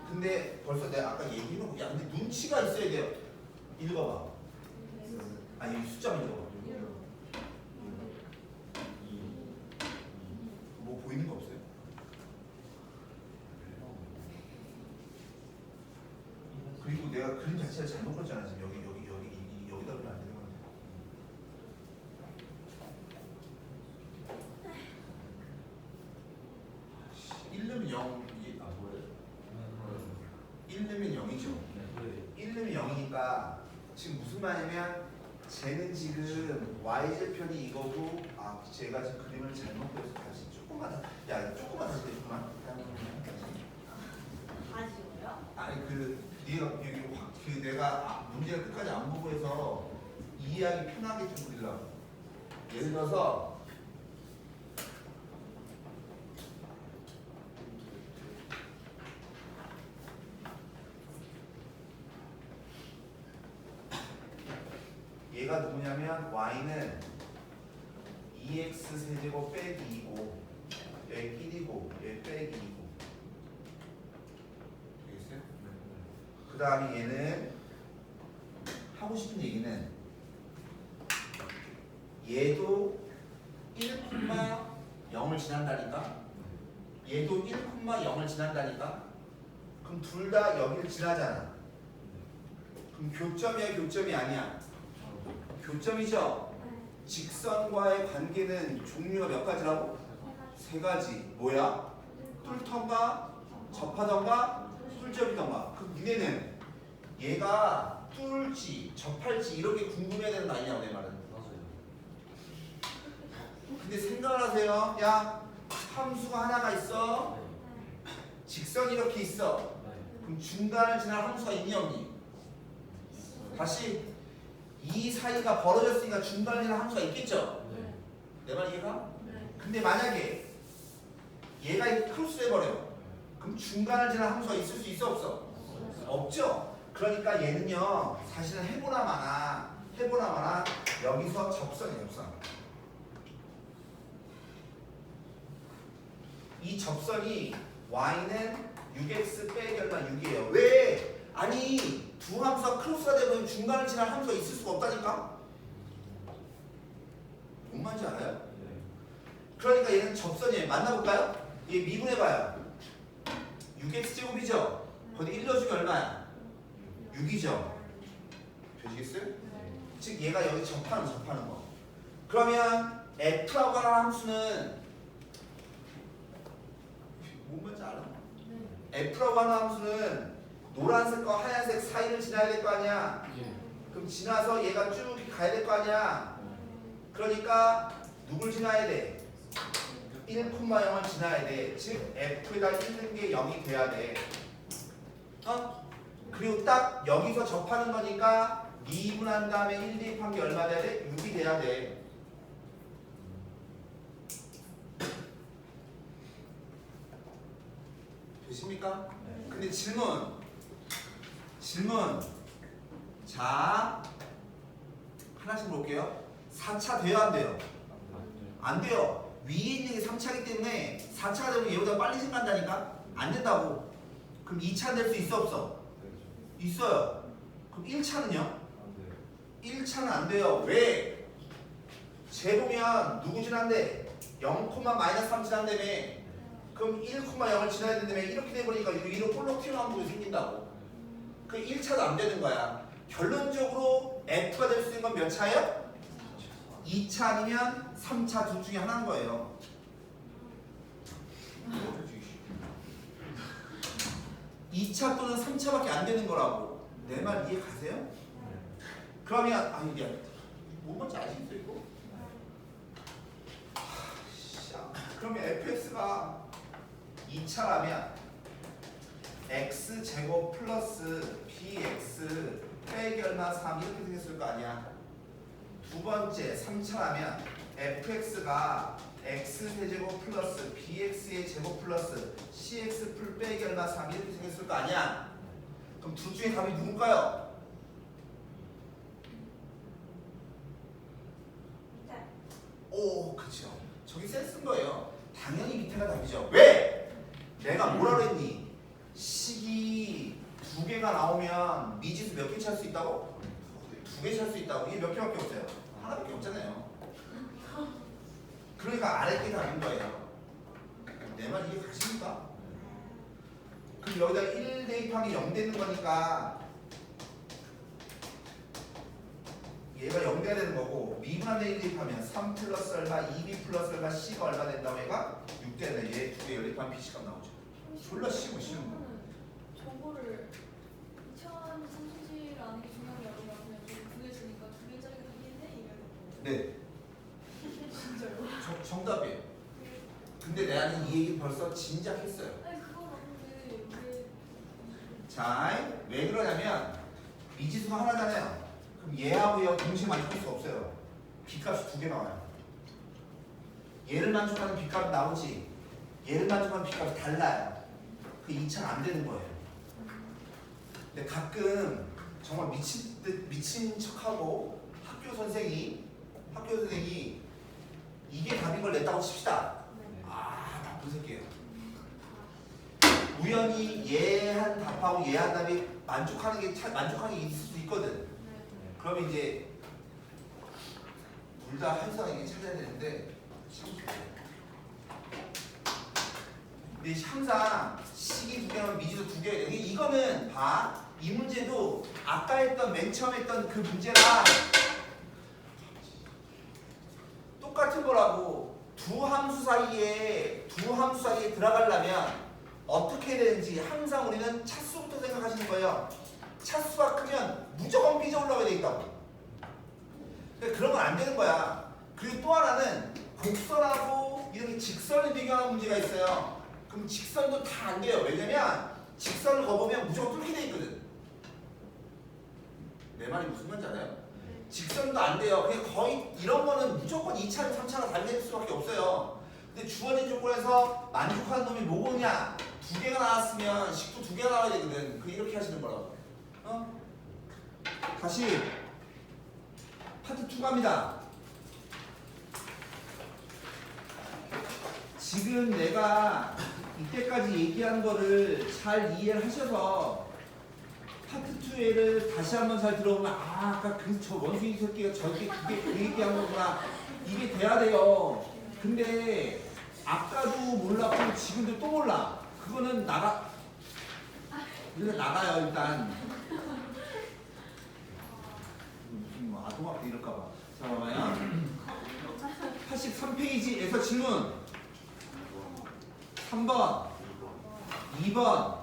[SPEAKER 1] 근데 벌써 내가 아까 얘기해놓고 야 근데 눈치가 있어야 돼요. 읽어봐. 아니 숫자만 읽어봐. 뭐 보이는 거 없어요? 그리고 내가 그림 자체를 잘못 그렸잖아. 지금 여기다 그리면 안 되는 건데. 일 넣으면 0 이게 안 보여요? 1 넣으면 0이죠. 1 넣으면 0이니까 지금 무슨 말이냐면 쟤는 지금 y절편이 이거고 제가 지금 그림을 잘못 그려서 다시 조금만 더 조금만 더 조금만
[SPEAKER 3] 아쉬워요?
[SPEAKER 1] 아니 내가 문제를 끝까지 안 보고 해서 이해하기 편하게 좀 그리려고. 예를 들어서 얘가 누구냐면 y는 2x 세제곱 빼기 2고 여기 1이고 여기 빼기 2고 되겠어요? 그 다음에 얘는 하고 싶은 얘기는 얘도 1,0을 지난다니까. 얘도 1,0을 지난다니까. 그럼 둘 다 여기를 지나잖아. 그럼 교점이야 교점이 아니야? 교점이죠. 직선과의 관계는 종류가 몇 가지라고? 세 가지. 뭐야? 뚫던가 접하던가 뚫접이던가. 그럼 니네는 얘가 뚫을지 접할지 이런 게 궁금해야 되는 거 아니냐고 내 말은. 근데 생각을 하세요. 야 함수가 하나가 있어. 직선이 이렇게 있어. 그럼 중간을 지날 함수가 있니 없니? 다시 이 사이가 벌어졌으니까 중간에 지날 함수가 있겠죠? 내 말 이해가? 근데 만약에 얘가 크로스 돼버려. 그럼 중간을 지날 함수가 있을 수 있어 없어? 없죠? 그러니까 얘는요 사실은 해보나 마나 여기서 접선이에요. 접선. 이 접선이 y는 6x 빼기 얼마 6이에요. 왜? 아니 두 함수가 크로스가 되면 중간을 지날 함수가 있을 수가 없다니까? 뭔 말인지 알아요? 그러니까 얘는 접선이에요. 만나볼까요? 얘 미분해봐요. 6x제곱이죠? 거기 1 넣어주면 얼마야? 6이죠? 되시겠어요? 즉 얘가 여기 접하는 거. 그러면 f라고 하는 함수는 뭔 말인지 알아? f라고 하는 함수는 노란색과 하얀색 사이를 지나야 될 거 아니야? 그럼 지나서 얘가 쭉 가야 될 거 아니야? 그러니까 누굴 지나야 돼? 1,0을 지나야 돼. 즉 f에다 1 넣은 게 0이 돼야 돼. 그리고 딱 여기서 접하는 거니까 미분한 다음에 1 대입한 게 얼마 돼야 돼? 6이 돼야 돼. 되십니까? 근데 질문. 자, 하나씩 볼게요. 4차 돼요, 안 돼요? 안 돼요. 위에 있는 게 3차이기 때문에 4차가 되면 얘보다 빨리 생각한다니까? 안 된다고. 그럼 2차는 될 수 있어, 없어? 있어요. 그럼 1차는요? 1차는 안 돼요. 왜? 재보면 누구 지난데? 0,-3 지난다며. 그럼 1,0을 지나야 된다며. 이렇게 돼버리니까 위로 볼록 튀어나온 부분이 생긴다고. 그 1차도 안 되는 거야. 결론적으로 F가 될 수 있는 건 몇 차예요? 2차 아니면 3차 둘 중에 하나인 거예요. 2차 또는 3차밖에 안 되는 거라고. 내 말 이해 가세요? 그러면 이게 뭐 뭔지 아시겠어요 이거? 그러면 fx가 2차라면 x제곱 플러스 bx 빼기 얼마 3 이렇게 되겠을 거 아니야. 두 번째 3차라면 fx가 x세제곱 플러스 bx의 제곱 플러스 cx 풀 빼기 얼마 3 이렇게 생겼을 거 아니야. 그럼 둘 중에 답이 누굴까요? 오, 그쵸. 저기 센스인 거예요. 당연히 밑에가 답이죠. 왜? 내가 뭐라 그랬니? 식이 두 개가 나오면 미지수 몇 개 찾을 수 있다고? 두 개 찾을 수 있다고. 이게 몇 개밖에 없어요? 하나밖에 없잖아요. 그러니까 아래 게 답인 거예요. 내 말 이해 가십니까? 그럼 여기다 1 대입하기 0 되는 거니까 얘가 0 돼야 되는 거고 미분한데 1 대입하면 3 플러스 얼마 2b 플러스 얼마 c가 얼마 된다고 얘가 6 된다. 얘 두 개 연립하면 bc가 나오죠. 졸라 쉬운 거.
[SPEAKER 5] 정보를 2천 상수질 아는 게 중요한 게 아니라 그냥 두개 주니까 두 개짜리가 되겠네 이래서.
[SPEAKER 1] 네.
[SPEAKER 5] 진짜요?
[SPEAKER 1] 정답이에요. 근데 내가 이 얘기 벌써 진작했어요.
[SPEAKER 5] 아니 그건 아닌데 왜?
[SPEAKER 1] 자, 왜 그러냐면 미지수가 하나잖아요. 그럼 얘하고 얘하고 동시에 만족할 수가 없어요. 빗값이 두 개 나와요. 얘를 만족하는 빗값이 나오지 얘를 만족하는 빗값이 달라요. 그 2차는 안 되는 거예요. 근데 가끔 정말 미친 척하고 학교 선생이 이게 답인 걸 냈다고 칩시다. 아, 나쁜 새끼예요. 우연히 얘 한 답하고 얘 한 답이 만족하는 게 있을 수 있거든. 그럼 이제 둘 다 항상 찾아야 되는데 참 근데 항상 식이 두 개면 미지도 두 개. 이거는 봐. 이 문제도 아까 했던 맨 처음 했던 그 문제랑 똑같은 거라고. 두 함수 사이에 들어가려면 어떻게 해야 되는지 항상 우리는 차수부터 생각하시는 거예요. 차수가 크면 무조건 삐져 올라가야 돼 있다고. 그러니까 그런 건 안 되는 거야. 그리고 또 하나는 곡선하고 이렇게 직선을 비교하는 문제가 있어요. 그럼 직선도 다 안 돼요. 왜냐면 직선을 거보면 무조건 뚫게 돼 있거든. 내 말이 무슨 말인지 알아요? 직선도 안 돼요. 그냥 거의 이런 거는 무조건 2차는 3차가 달릴 수밖에 없어요. 근데 주어진 조건에서 만족하는 놈이 뭐냐? 두 개가 나왔으면 식도 두 개가 나와야 되거든. 그 이렇게 하시는 거라고. 다시 파트 2 갑니다. 지금 내가 이때까지 얘기한 거를 잘 이해를 하셔서 파트 2에를 다시 한번 잘 들어보면 아까 저 원숭이 새끼가 저게 그게 그 얘기한 거구나 이게 돼야 돼요. 근데 아까도 몰랐고 지금도 또 몰라. 그거는 일단 나가요 일단. 무슨 뭐 아동학대 이럴까봐. 자 봐봐요. 83페이지에서 질문 3번 2번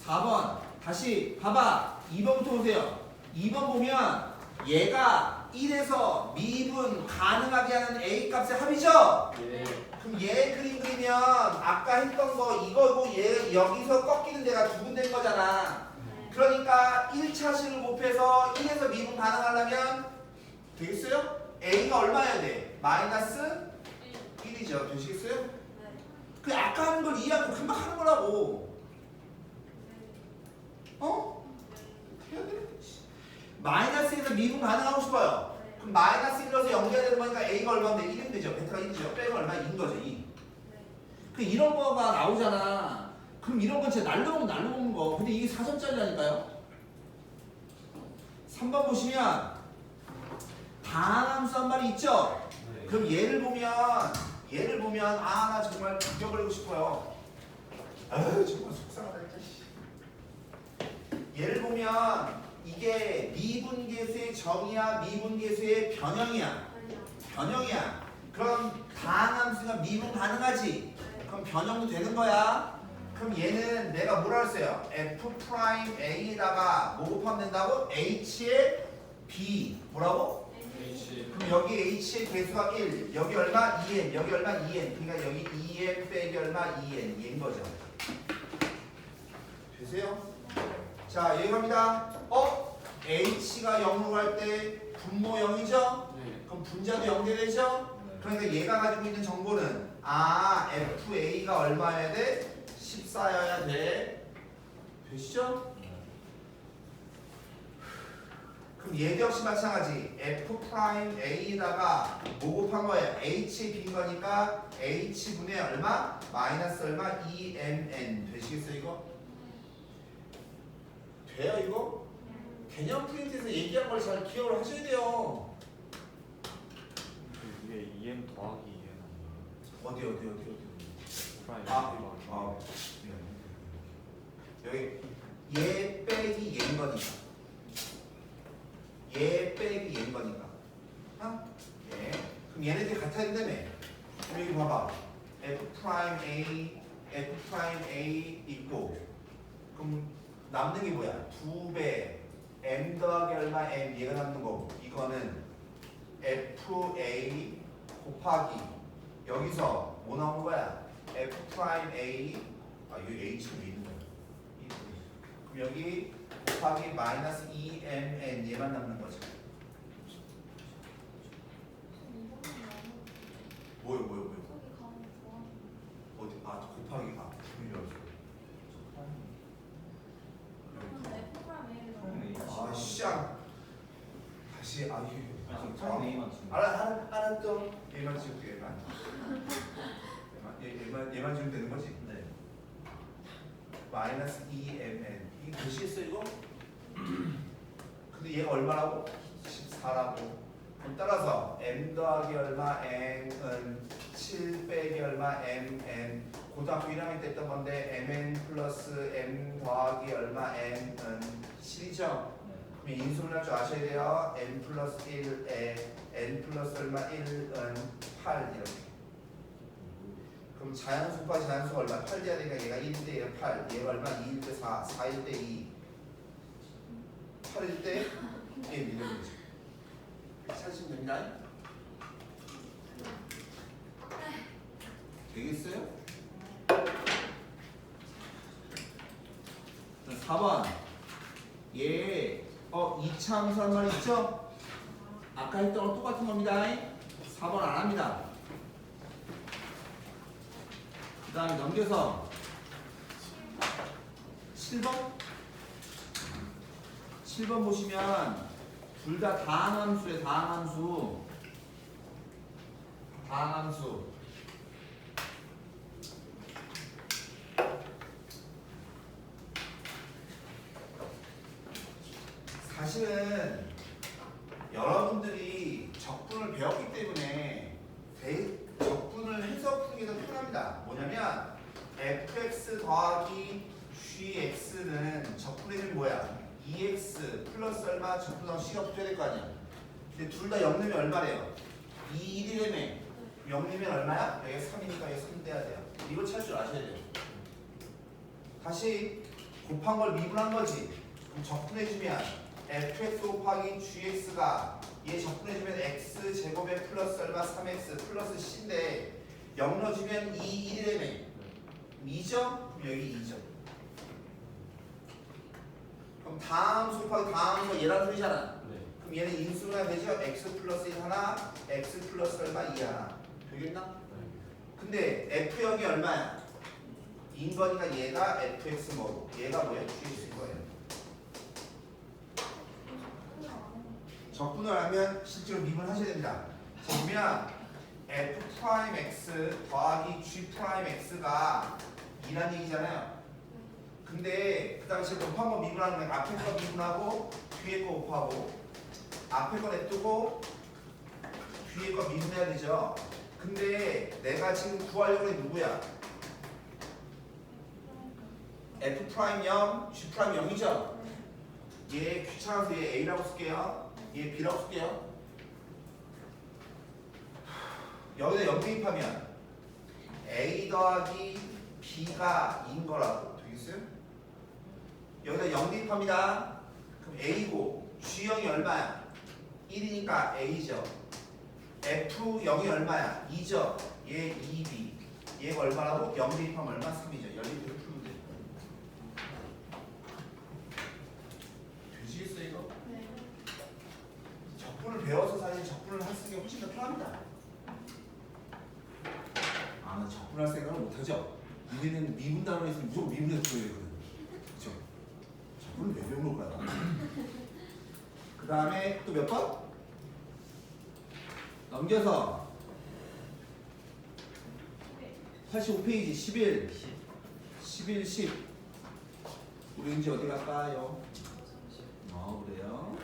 [SPEAKER 1] 4번 다시 봐봐 2번부터 보세요. 2번 보면 얘가 1에서 미분 가능하게 하는 A 값의 합이죠?
[SPEAKER 4] 네.
[SPEAKER 1] 그럼 얘 그림 그리면 아까 했던 거 이거고 얘 여기서 꺾이는 데가 두 군데인 거잖아. 그러니까 1차식을 곱해서 1에서 미분 가능하려면 되겠어요? A가 얼마여야 돼? 마이너스 1이죠. 되시겠어요? 그 아까 하는 걸 이해하면 금방 하는 거라고. 해야 돼? 마이너스에서 미분 가능하고 싶어요. 그럼 마이너스 1에서 연결되는 거니까 A가 얼마인데 1은 되죠. 베타가 1이죠. 빼면 얼마? 2인 거죠. 2. 그 이런 거가 나오잖아. 그럼 이런 건 진짜 날로 먹는 거. 근데 이게 4점짜리라니까요. 3번 보시면 다함수 한 마리 있죠? 그럼 얘를 보면 아 나 정말 죽여버리고 싶어요. 아유 정말 속상하다 진짜. 얘를 보면 이게 미분계수의 정의야 미분계수의 변형이야. 변형이야. 그럼 다항함수가 미분 가능하지? 그럼 변형도 되는 거야. 그럼 얘는 내가 뭐라 했어요? F'A에다가 뭐 곱하면 된다고? H의 B 뭐라고?
[SPEAKER 4] H.
[SPEAKER 1] 그럼 여기 H의 개수가 1 여기 얼마? 2n 여기 얼마? 2n 그러니까 여기 2n 빼기 얼마? 2n 얘인 거죠. 되세요? 자 여기 갑니다. H가 0으로 갈 때 분모 0이죠?
[SPEAKER 4] 네.
[SPEAKER 1] 그럼 분자도 0대 되죠? 그러니까 얘가 가지고 있는 정보는 FA가 얼마여야 돼? 14여야 돼. 되시죠? 그럼 얘도 역시 마찬가지. F'A에다가 뭐 곱한 거예요? H에 빈 거니까 H분의 얼마? 마이너스 얼마? 2mn. 되시겠어요 이거? 돼요 이거? 개념 프린트에서 얘기한 걸 잘 기억을 하셔야 돼요.
[SPEAKER 4] 이게 2m 더하기 2n 아니에요?
[SPEAKER 1] 어디.
[SPEAKER 4] 프라임
[SPEAKER 1] 여기 얘 빼기 얘인 거니까 얘 빼기 얘인 거니까 예. 그럼 얘네들이 같아야 된다며. 그럼 여기 봐봐 F'A 있고 그럼 남는 게 뭐야? 2배 m 더하기 얼마 m 얘가 남는 거고 이거는 FA 곱하기 여기서 뭐 나오는 거야? F'A 여기 H가 왜 있는 거야? 그럼 여기 곱하기 마이너스 2mn 얘만 남는 거죠. 뭐요? 어디? 곱하기 쌍 다시 알았죠? 얘만 지울게 얘만 지우면 되는 거지? 네. 마이너스 2mn 이게 글씨였어 이거? 근데 얘가 얼마라고? 14라고. 그럼 따라서 m 더하기 얼마 n은 7 빼기 얼마 mn 고등학교 1학년 때 했던 건데 mn 플러스 m 더하기 얼마 n은 7이죠? 그럼 인수분할 줄 아셔야 돼요. n 플러스 1에 n 플러스 얼마 1은 8 이렇게. 그럼 자연수 곱하기 자연수가 얼마? 8 돼야 되니까 얘가 1대 8 얘가 얼마? 2일 때 4 4일 때 2 8일 때 1 이런 거지. 찾으시면 됩니다. 되겠어요? 4번 얘 2차 함수 한 마리 있죠? 아까 했던 거 똑같은 겁니다. 4번 안 합니다. 그 다음에 넘겨서 7번 7번 보시면 둘 다 다항함수에 다항함수. 다항함수. 사실은 여러분들이 적분을 배웠기 때문에 적분을 해서 푸는 게 더 편합니다. 뭐냐면 fx 더하기 gx는 적분의 뭐야? 2x 플러스 얼마 적분하고 c가 붙어야 될 거 아니야. 근데 둘 다 0 내면 얼마래요? 2, 1이라며. 0 내면 얼마야? 여기 3이니까 여기 3 떼야 돼요. 이걸 찾을 줄 아셔야 돼요. 다시 곱한 걸 미분한 거지. 그럼 적분해주면 fx 곱하기 gx가 얘 적분해주면 x 제곱에 플러스 얼마 3x 플러스 c인데 0 넣어주면 2, 1이라며. 2죠? 그럼 여기 2죠. 그럼 다항수 곱하기 다항수가 얘란 소리잖아.
[SPEAKER 4] 네.
[SPEAKER 1] 그럼 얘는 인수가 되죠? x 플러스 1 하나, x 플러스 얼마 2 하나. 되겠나? 근데 f형이 얼마야? 2인 거니까 얘가 fx 뭐고 얘가 뭐야? gx인 거예요. 적분을 하면 실제로 미분하셔야 됩니다. 자, 보면 f'x 더하기 g'x가 2란 얘기잖아요. 근데 그 당시에 곱한 거 미분하는 건 앞에 거 미분하고 뒤에 거 곱하고 앞에 거 냅두고 뒤에 거 미분해야 되죠. 근데 내가 지금 구하려고 해 누구야? f'0, g'0이죠? 얘 귀찮아서 얘 a라고 쓸게요. 얘 b라고 쓸게요. 여기다 0 대입하면 a 더하기 b가 2인 거라고 되겠어요? 여기다 0 대입합니다. 그럼 a고 g0이 얼마야? 1이니까 a죠. f0이 얼마야? 2죠. 얘 2b. 얘가 얼마라고? 0 대입하면 얼마? 3이죠. 연립을 풀면 돼요. 되시겠어 이거?
[SPEAKER 2] 네.
[SPEAKER 1] 적분을 배워서 사실 적분을 쓰는 게 훨씬 더 편합니다. 아, 적분할 생각을 못하죠? 우리는 미분 단원에 있으면 무조건 미분해서 줘야 되거든. 그쵸? 적분을 왜 배우는 거야? 그 다음에 또 몇 번? 넘겨서 85페이지 11 11, 10 우리 이제 어디 갈까요? 그래요.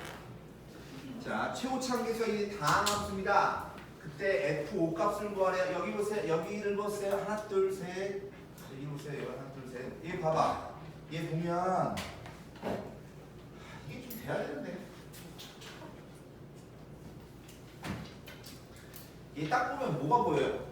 [SPEAKER 1] 자, 최고차항계수가 이제 다항함수입니다. 그때 F5 값을 구하래요. 여기 보세요. 여기를 보세요. 하나, 둘, 셋. 여기 보세요. 여기 하나, 둘, 셋. 얘 봐봐. 얘 보면 이게 좀 돼야 되는데. 얘 딱 보면 뭐가 보여요?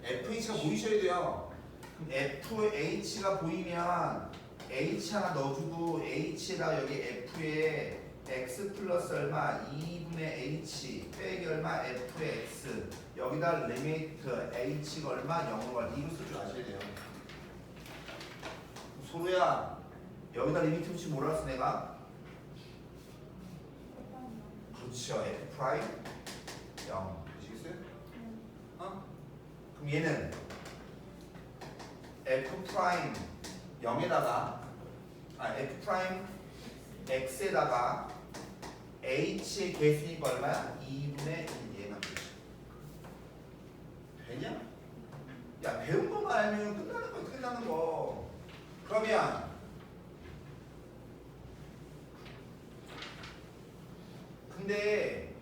[SPEAKER 1] FH가 보이셔야 돼요. 그럼 FH가 보이면 H 하나 넣어주고 H에다 여기 F에 X 플러스 얼마 2분의 H 빼기 얼마 FX 여기다 리미트 H가 얼마 0으로 갈 이거 쓸 줄 아셔야 돼요. 소루야 여기다 리미트 붙이면 뭐라 했어 내가? 그렇죠. F 프라임 0 되시겠어요? 어? 그럼 얘는 F 프라임 0에다가 F 프라임 X에다가 H의 개수니까 얼마야? 2분의 1 얘만 되냐? 야 배운 거만 알면 끝나는 거 끝나는 거. 그러면 근데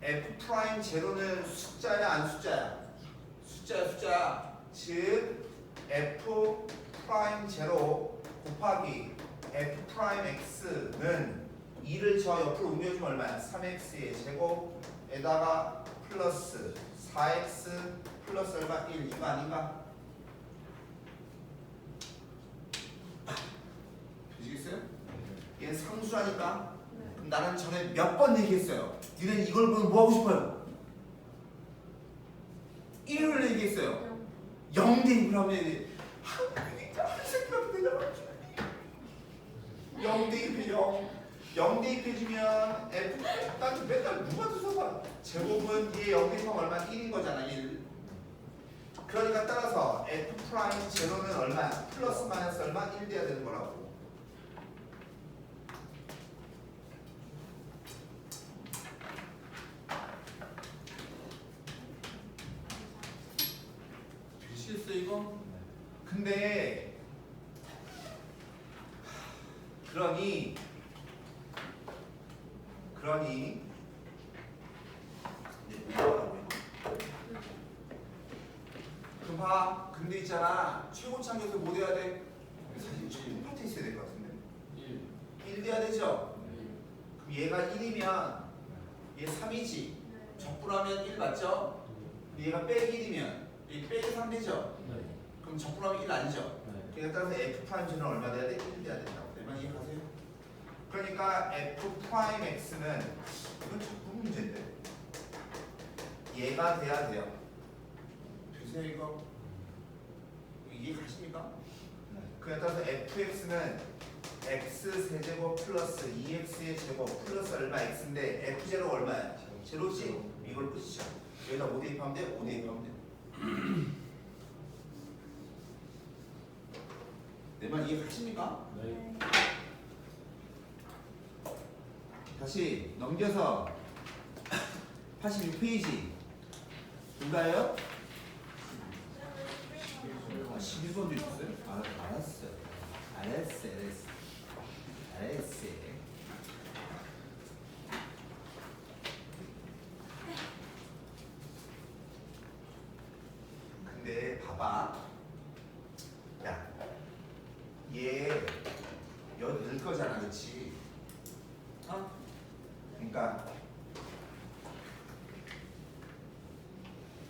[SPEAKER 1] F 프라임 제로는 숫자야 안 숫자야? 숫자야 숫자. 즉 F 프라임 제로 곱하기 F 프라임 X는 2를 저 옆으로 옮겨주면 얼마야? 3X의 제곱에다가 플러스 4X 플러스 얼마? 1 이거 아닌가? 되시겠어요? 얘는 상수라니까. 그럼 나는 전에 몇 번 얘기했어요. 니네 이걸 보면 뭐 하고 싶어요? 1을 얘기했어요. 0 대입을 하면 한 생각 되잖아. 0 대입해 0 대입해주면 F 난 맨날 누가 주워봐. 제곱은 얘 0 대입하면 얼마? 1인 거잖아 1. 그러니까 따라서 F 프라임 제로는 얼마야? 플러스 마이너스 얼마? 1 돼야 되는 거라고. 근데 그러니 이제 뭐라고 해? 그럼 봐. 근데 있잖아. 최고창에서 뭐 돼야 돼? 사실 지금 똑같아 있어야 될 것 같은데. 1 돼야 되죠? 그럼 얘가 1이면 얘 3이지. 적분하면 1 맞죠? 얘가 빼기 1이면 얘 빼기 3 되죠? 그럼 적분하면 1 아니죠? 그러니까 따라서 F'는 얼마 돼야 돼? 1 돼야 된다고. 내만 이해가세요? 그러니까 F'X는 이건 적분 문제인데 얘가 돼야 돼요. 되세요 이거? 이해 가십니까? 그에 따라서 Fx는 X세제곱 플러스 2X의 제곱 플러스 얼마 X인데 F0가 얼마야? 제로지? 이걸 끝이죠. 여기다 5 대입하면 돼? 5 대입하면 돼. 내 말 이해 가십니까?
[SPEAKER 5] 네.
[SPEAKER 1] 다시 넘겨서 86페이지 누가요? 11번도 있었어요? 알았어. 근데 봐봐. 야, 얘 여기 넣을 거잖아, 그렇지? 어? 그러니까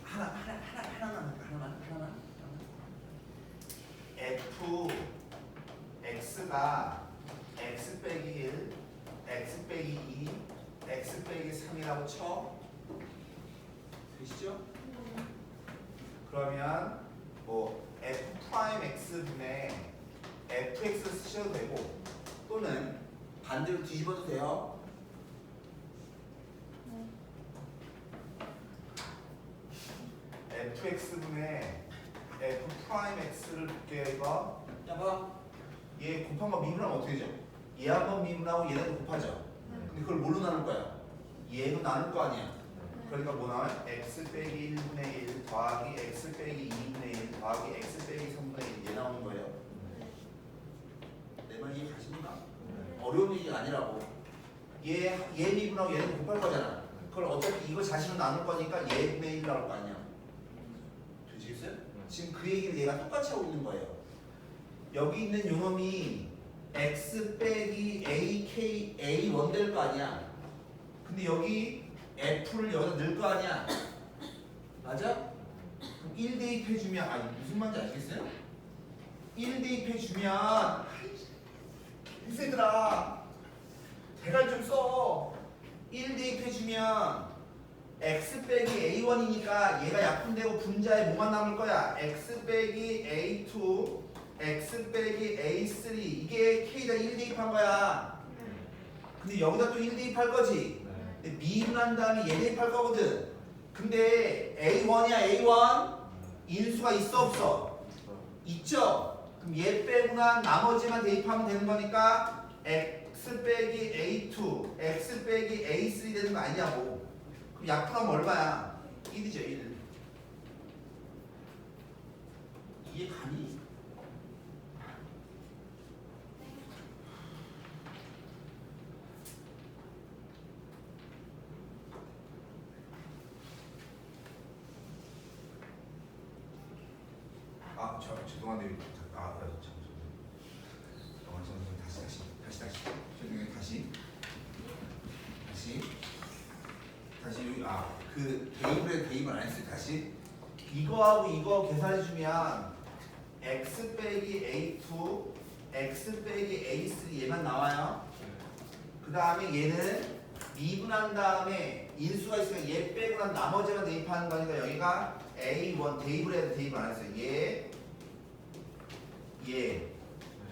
[SPEAKER 1] 하나만. Fx가 x 빼기 1, x 빼기 2, x 빼기 3이라고 쳐. 되시죠? 그러면 뭐 F'X 분의 Fx 쓰셔도 되고 또는 반대로 뒤집어도 돼요. Fx 분의 F'X를 볼게요. 이거 봐. 얘 곱한 거 미분하면 어떻게 되죠? 얘 한 번 미분하고 얘네도 곱하죠. 근데 그걸 뭘로 나눌 거야? 얘도 나눌 거 아니야. 그러니까 뭐 나와요? x 빼기 1분의 1 더하기 x 빼기 2분의 1 더하기 x 빼기 3분의 1 얘 나오는 거예요. 내 말 이해 가십니까? 어려운 얘기가 아니라고. 얘 미분하고 얘네도 곱할 거잖아. 그걸 어차피 이거 자신은 나눌 거니까 얘분의 1 나올 거 아니야. 되시겠어요? 지금 그 얘기를 얘가 똑같이 하고 있는 거예요. 여기 있는 요놈이 x 빼기 ak a1 될 거 아니야. 근데 여기 f를 여기다 넣을 거 아니야. 맞아? 그럼 1 대입해주면 무슨 말인지 아시겠어요? 1 대입해주면 이 새들아 대갈 좀 써. 1 대입해주면 x 빼기 a1이니까 얘가 약분되고 분자에 뭐만 남을 거야? x 빼기 a2 x 빼기 a3 이게 k에다 1 대입한 거야. 근데 여기다 또 1 대입할 거지. 근데 미분한 다음에 얘 대입할 거거든. 근데 a1이야 a1 인수가 있어 없어? 있죠. 그럼 얘 빼고 난 나머지만 대입하면 되는 거니까 x 빼기 a2 x 빼기 a3 되는 거 아니냐고. 그럼 약분하면 얼마야? 1이죠 1. 이해 가니? 죄송한데 다시 여기 그 테이블에 대입을 안 했어요. 다시 이거하고 이거 계산해주면 x 빼기 a2 x 빼기 a3 얘만 나와요. 그 다음에 얘는 미분한 다음에 인수가 있으면 얘 빼고 난 나머지만 대입하는 거니까 여기가 a1 대입을 해도 대입을 안 했어요. 얘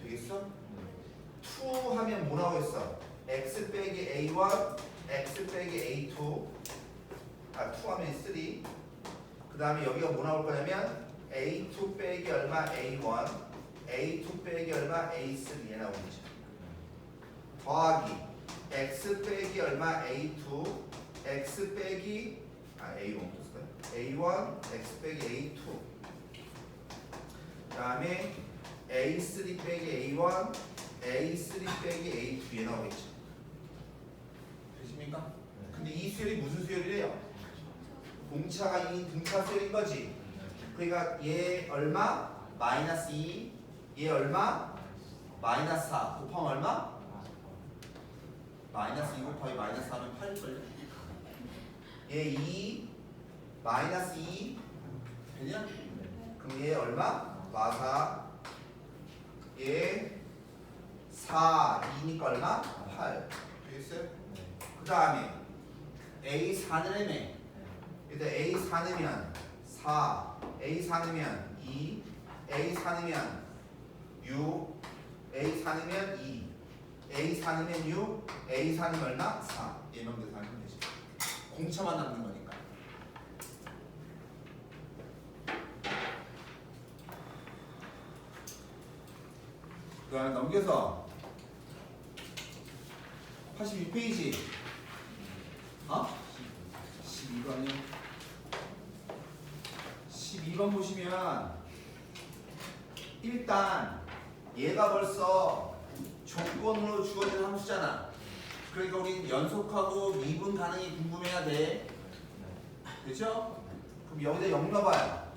[SPEAKER 1] 되겠어? 2 하면 뭐 나오겠어? x 빼기 a1 x 빼기 a2 2 하면 3. 그 다음에 여기가 뭐 나올 거냐면 a2 빼기 얼마 a1 a2 빼기 얼마 a3 얘 나오겠죠. 더하기 x 빼기 얼마 a2 x 빼기 a1 A1 x 빼기 A2. 다음에 A3 빼기 A1, A3 빼기 A2에 나오겠죠. 되십니까? 근데 이 수열이 무슨 수열이래요? 공차가 2인 등차 수열인 거지. 그러니까 얘 얼마? 마이너스 2. 얘 얼마? 마이너스 4. 곱하면 얼마? 마이너스 2 곱하기 마이너스 4면 8걸요. 얘 2 마이너스 2 되냐? 그럼 얘 얼마? 마사. 얘 4 2니까 얼마? 8. 되겠어요? 그 다음에 A4는 애매. 일단 A4 넣으면 4, A4 넣으면 2, A4 넣으면 6, A4 넣으면 2, A4 넣으면 6, A4 넣으면 얼마? 4. 얘만 계산하면 되지. 공차만 남는 거니까. 그 다음에 넘겨서 82페이지. 어? 12번이요. 12번 보시면 일단 얘가 벌써 조건으로 주어진 함수잖아. 그러니까 우린 연속하고 미분 가능이 궁금해야 돼. 그렇죠? 그럼 여기다 0 넣어봐요.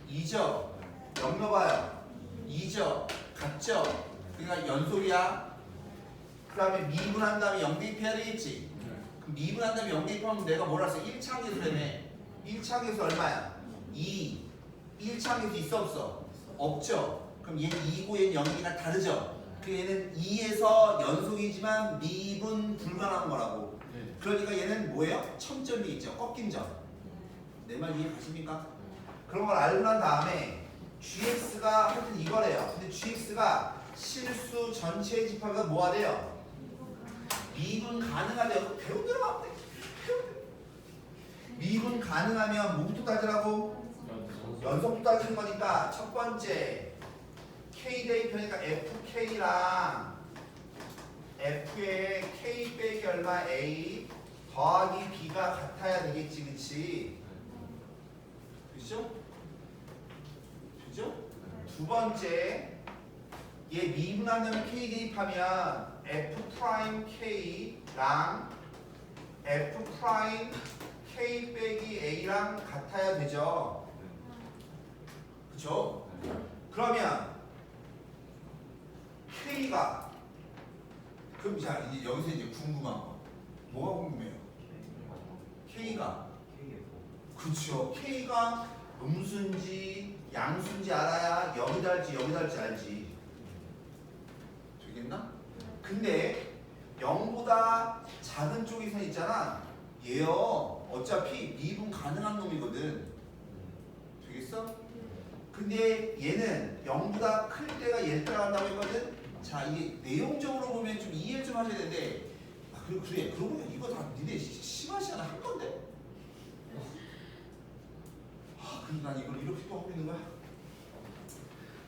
[SPEAKER 1] 2죠? 0 넣어봐요. 2죠? 같죠? 그러니까 연속이야. 그 다음에 미분한 다음에 0 대입해야 되겠지? 그럼 미분한 다음에 0 대입하면 내가 뭐라 했어? 1차항계수라며. 1차항계수 얼마야? 2. 1차항계수 있어 없어? 없죠? 그럼 얘는 2고 얘는 0이랑 다르죠? 그 얘는 2에서 연속이지만 미분 불가능한 거라고. 그러니까 얘는 뭐예요? 첨점이 있죠? 꺾인 점. 내 말 이해 가십니까? 그런 걸 알고 난 다음에 gx가 하여튼 이거래요. 근데 gx가 실수 전체의 집합에서 뭐가 돼요? 미분 가능하대요. 배운 대로 하면 돼. 배운 대로. 미분 가능하면 뭐부터 따지라고? 연속부터 따지는 거니까 첫 번째 K 대입하니까 FK랑 F의 K 빼기 얼마 A 더하기 B가 같아야 되겠지, 그치? 그죠? 그죠? 두 번째 얘 미분하면 K 대입하면 F 프라임 K랑 F 프라임 K 빼기 A랑 같아야 되죠? 그쵸? 그러면 K가 그럼 자 이제 여기서 이제 궁금한 거 뭐가 궁금해요? K가 그쵸 K가 음수인지 양수인지 알아야 여기다 할지 여기다 할지 알지 되겠나? 근데 0보다 작은 쪽이 선 있잖아 얘요 어차피 미분 가능한 놈이거든 되겠어? 근데 얘는 0보다 클 때가 얘를 따라간다고 했거든? 자, 이게 내용적으로 보면 좀 이해를 좀 하셔야 되는데 그래 그러고 보면 이거 다 니네 심화시간에 한 건데? 근데 난 이걸 이렇게 또 하고 있는 거야?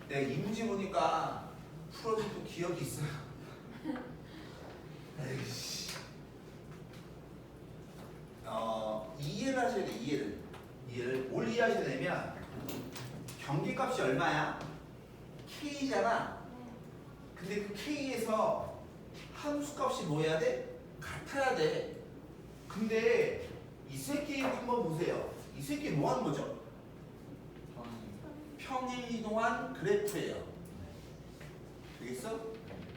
[SPEAKER 1] 내가 이 문제 보니까 풀어준 또 기억이 있어요. 에이씨. 이해를 하셔야 돼, 이해를. 뭘 이해하셔야 되냐면 경계값이 얼마야? K잖아. 근데 그 K에서 함수값이 뭐 해야 돼? 같아야 돼. 근데 이 새끼 한번 보세요. 이 새끼 뭐 하는 거죠? 평행이동한 그래프예요. 되겠어?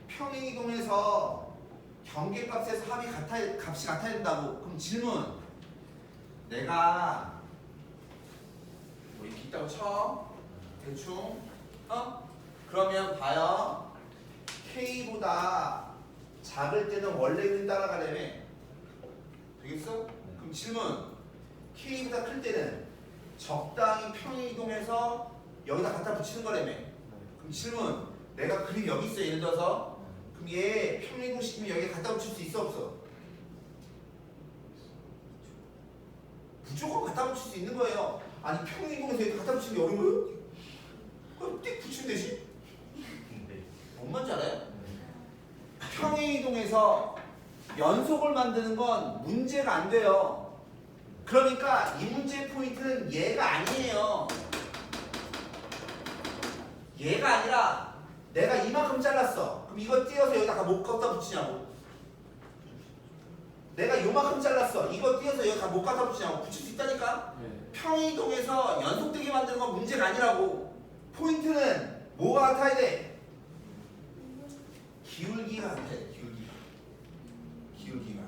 [SPEAKER 1] 평행이동해서 경계값에서 값이 같아야 된다고. 그럼 질문. 내가 뭐 이렇게 있다고 쳐. 대충. 그러면 봐요. K보다 작을 때는 원래는 따라가려면 되겠어? 그럼 질문. K보다 클 때는 적당히 평행이동해서 여기다 갖다 붙이는 거라며. 그럼 질문. 내가 그림 여기 있어 예를 들어서. 그럼 얘 평행이동 시키면 여기 갖다 붙일 수 있어 없어? 무조건 갖다 붙일 수 있는 거예요. 아니 평행이동에서 여기 갖다 붙이는 게 어려운 거예요? 그럼 띡 붙이면 되지. 뭔 말인지 알아요? 평행이동에서 연속을 만드는 건 문제가 안 돼요. 그러니까 이 문제의 포인트는 얘가 아니에요. 얘가 아니라 내가 이만큼 잘랐어. 그럼 이거 띄어서 여기다가 못 갖다 붙이냐고. 내가 요만큼 잘랐어. 이거 띄어서 여기다 못 갖다 붙이냐고. 붙일 수 있다니까. 평이동에서 연속되게 만드는 건 문제가 아니라고. 포인트는 뭐가 같아야 돼? 기울기가 같아. 기울기가.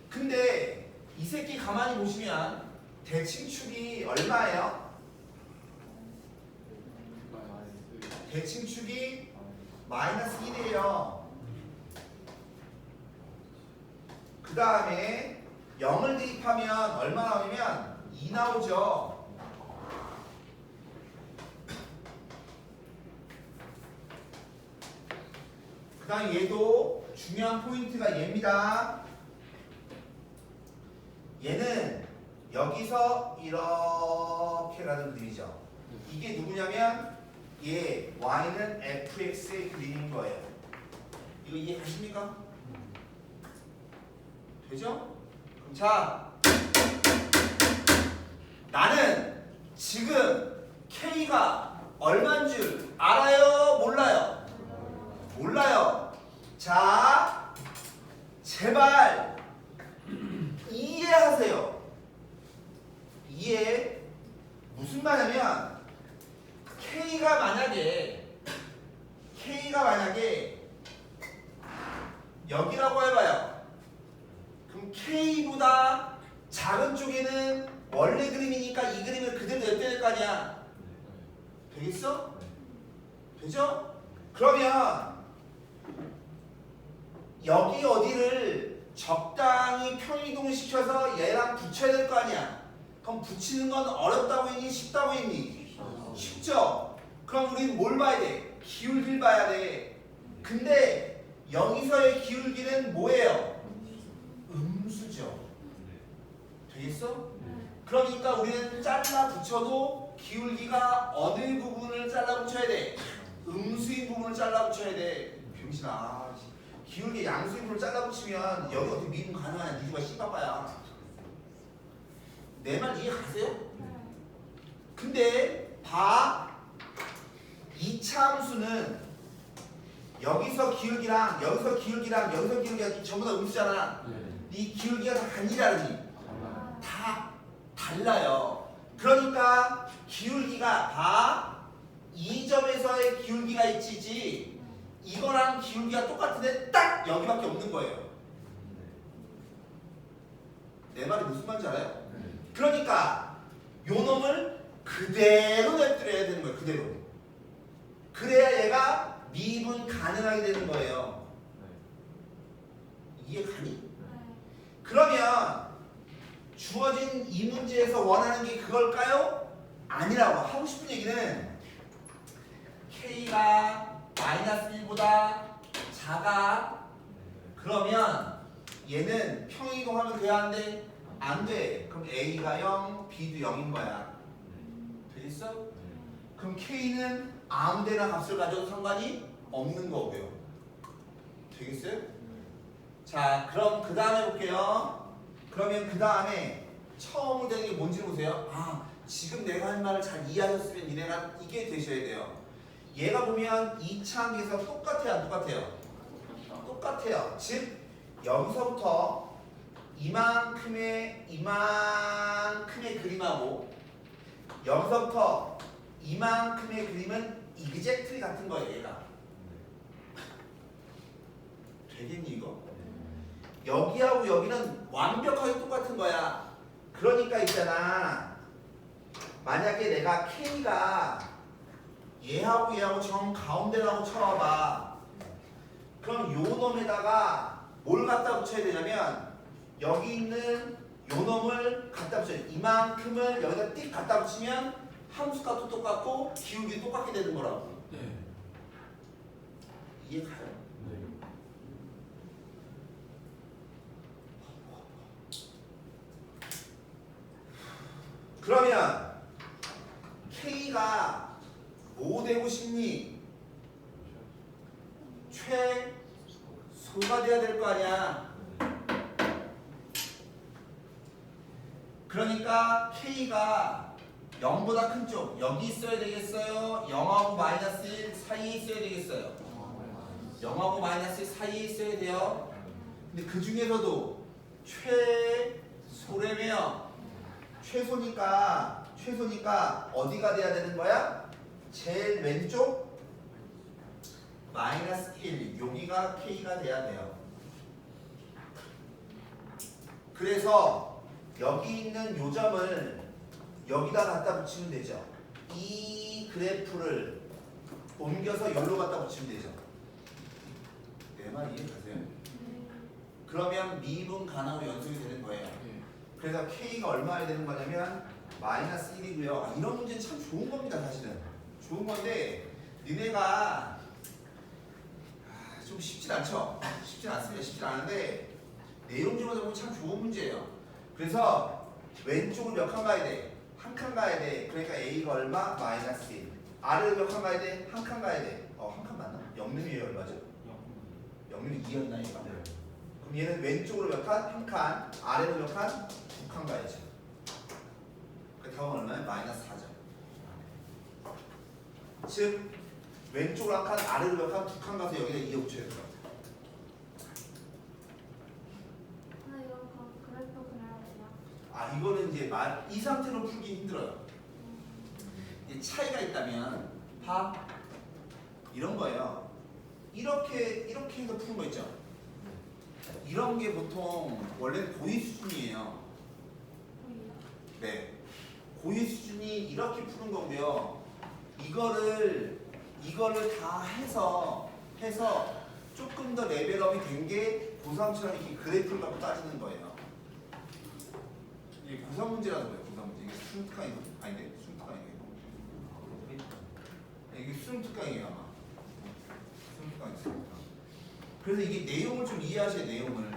[SPEAKER 1] 근데 이 새끼 가만히 보시면 대칭축이 얼마예요? 대칭축이 마이너스 1이에요. 그 다음에 0을 대입하면 얼마 나오냐면 2 나오죠. 그 다음에 얘도 중요한 포인트가 얘입니다. 얘는 여기서 이렇게 가는 그림이죠. 이게 누구냐면 얘 y는 fx의 그림인 거예요. 이거 이해가십니까? 되죠? 그럼 자, 나는 지금 k가 얼마인 줄 알아요? 몰라요? 몰라요. 자, 제발 이해하세요. 이해. 무슨 말이냐면 K가 만약에 여기라고 해봐요. 그럼 K보다 작은 쪽에는 원래 그림이니까 이 그림을 그대로 냅둬야 될 거 아니야. 되겠어? 되죠? 그러면 여기 어디를 적당히 평이동을 시켜서 얘랑 붙여야 될 거 아니야. 그럼 붙이는 건 어렵다고 했니? 쉽다고 했니? 쉽죠? 그럼 우리는 뭘 봐야 돼? 기울기를 봐야 돼. 근데 여기서의 기울기는 뭐예요? 음수죠. 되겠어? 그러니까 우리는 잘라 붙여도 기울기가 어느 부분을 잘라 붙여야 돼? 음수인 부분을 잘라 붙여야 돼. 병신아. 기울기 양수인 부분을 잘라 붙이면 여기 어떻게 미분 가능하냐? 니 집아 씨바빠야. 내 말 이해 가세요? 근데 봐. 이차 함수는 여기서 기울기랑 여기서 기울기랑 여기서 기울기가 전부 다 음수잖아. 이 기울기가 다 같니 다르니? 다 달라요. 그러니까 기울기가 다 이 점에서의 기울기가 있지 이거랑 기울기가 똑같은데 딱 여기밖에 없는 거예요. 내 말이 무슨 말인지 알아요? 그러니까 요 놈을 그대로 냅두려야 되는 거예요. 그대로. 그래야 얘가 미분 가능하게 되는 거예요. 이해 가니? 그러면 주어진 이 문제에서 원하는 게 그걸까요? 아니라고. 하고 싶은 얘기는 K가 마이너스 1보다 작아. 그러면 얘는 평이동하면 돼야 하는데 안 돼. 그럼 A가 0, B도 0인 거야. 되겠어? 그럼 K는 아무 데나 값을 가져도 상관이 없는 거고요. 되겠어요? 자, 그럼 그 다음에 볼게요. 그러면 그 다음에 처음으로 되는 게 뭔지 보세요. 아, 지금 내가 한 말을 잘 이해하셨으면 니네가 이게 되셔야 돼요. 얘가 보면 2차 항에서 똑같아요, 안 똑같아요? 똑같아요. 즉 여기서부터 이만큼의 그림하고 여기서부터 이만큼의 그림은 이그젝트리 같은 거예요. 얘가 되겠니 이거? 여기하고 여기는 완벽하게 똑같은 거야. 그러니까 있잖아, 만약에 내가 K가 얘하고 정 가운데라고 쳐봐봐. 그럼 요 놈에다가 뭘 갖다 붙여야 되냐면 여기 있는 요 놈을 갖다 붙여요. 이만큼을 여기다 띡 갖다 붙이면 함수값도 똑같고 기울기도 똑같게 되는 거라고. 이해 가요? 그러면 K가 뭐 되고 싶니? 최소가 돼야 될 거 아니야. 그러니까 K가 0보다 큰 쪽 여기 있어야 되겠어요? 0하고 마이너스 1 사이에 있어야 되겠어요? 0하고 마이너스 1 사이에 있어야 돼요. 근데 그 중에서도 최소래며 최소니까 어디가 돼야 되는 거야? 제일 왼쪽 마이너스 1 여기가 K가 돼야 돼요. 그래서 여기 있는 요점을 여기다 갖다 붙이면 되죠. 이 그래프를 옮겨서 여기로 갖다 붙이면 되죠. 내 말 이해가세요? 그러면 미분 가나로 연속이 되는 거예요. 그래서 K가 얼마야 되는 거냐면 마이너스 1이고요. 이런 문제는 참 좋은 겁니다. 사실은 좋은 건데 니네가 좀 쉽진 않죠? 쉽진 않습니다. 쉽진 않은데 내용적으로 보면 참 좋은 문제예요. 그래서 왼쪽을 몇 칸 가야 돼? 한 칸 가야 돼. 그러니까 A가 얼마? 마이너스 1. R을 몇 칸 가야 돼? 한 칸 가야 돼. 한 칸 맞나? 0이 얼마죠? 0이 2였나 얘가? 그럼 얘는 왼쪽으로 몇 칸? 한 칸. 아래로 몇 칸? 두 칸 가야죠. 그 다음은 얼마야? 마이너스 4죠. 즉 왼쪽으로 한 칸, 아래로 몇 칸? 두 칸 가서 여기다 2에 붙여야 돼요.
[SPEAKER 2] 근데 이거 그래프 그려야 되나?
[SPEAKER 1] 이거는 이제 이 상태로 풀기 힘들어요. 이제 차이가 있다면 이런 거예요. 이렇게 해서 푸는 거 있죠. 이런 게 보통 원래는 고의 수준이에요. 네, 고의 수준이 이렇게 푸는 거고요. 이거를 다 해서 조금 더 레벨업이 된 게 고3처럼 이렇게 그래프를 갖고 따지는 거예요. 이게 고3 문제라는 거예요. 고3 문제. 이게 수능 특강이 아닌데 수능 특강이에요. 이게 수능 특강이에요 아마. 수능 특강이 있으니까. 그래서 이게 내용을 좀 이해하셔야 돼요. 내용을.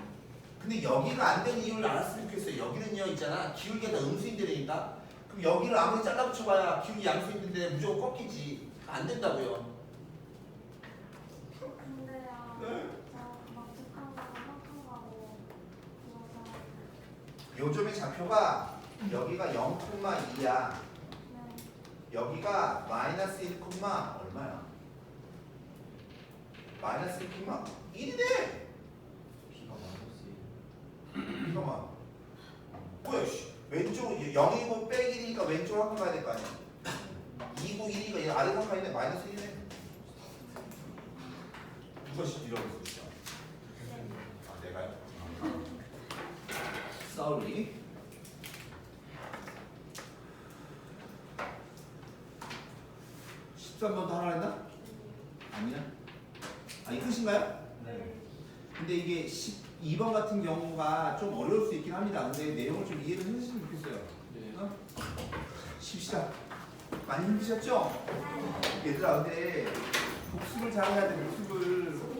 [SPEAKER 1] 근데 여기가 안 되는 이유를 알았으면 좋겠어요. 여기는요 있잖아. 기울기가 다 음수인데니까. 그럼 여기를 아무리 잘라 붙여봐야 기울기 양수인데 무조건 꺾이지. 안 된다고요.
[SPEAKER 2] 근데요.
[SPEAKER 1] 네.
[SPEAKER 2] 저막 북한 가고 한칸 가고 그래서
[SPEAKER 1] 요점의 좌표가 여기가 0,2야.
[SPEAKER 2] 네. 여기가
[SPEAKER 1] 마이너스 1, 얼마야? 마이너스 1,1이네.
[SPEAKER 4] B가 마이너스 1.
[SPEAKER 1] 잠깐만. 뭐야 씨. 왼쪽 0이고 빼기 1이니까 왼쪽으로 한 칸 가야 될 거 아니야. 2고 1이가 얘 아래 한 칸인데 마이너스 1이네. 누가 이러고 있어 진짜. 내가요? Sorry. (13번) 더 하나 했나? 아니야? 이거 끝인가요?
[SPEAKER 4] 네.
[SPEAKER 1] 근데 이게 12번 같은 경우가 좀 어려울 수 있긴 합니다. 근데 내용을 좀 이해를 해주시면 좋겠어요.
[SPEAKER 4] 네.
[SPEAKER 1] 쉽시다. 많이 힘드셨죠? 얘들아 근데 복습을 잘해야 돼. 복습을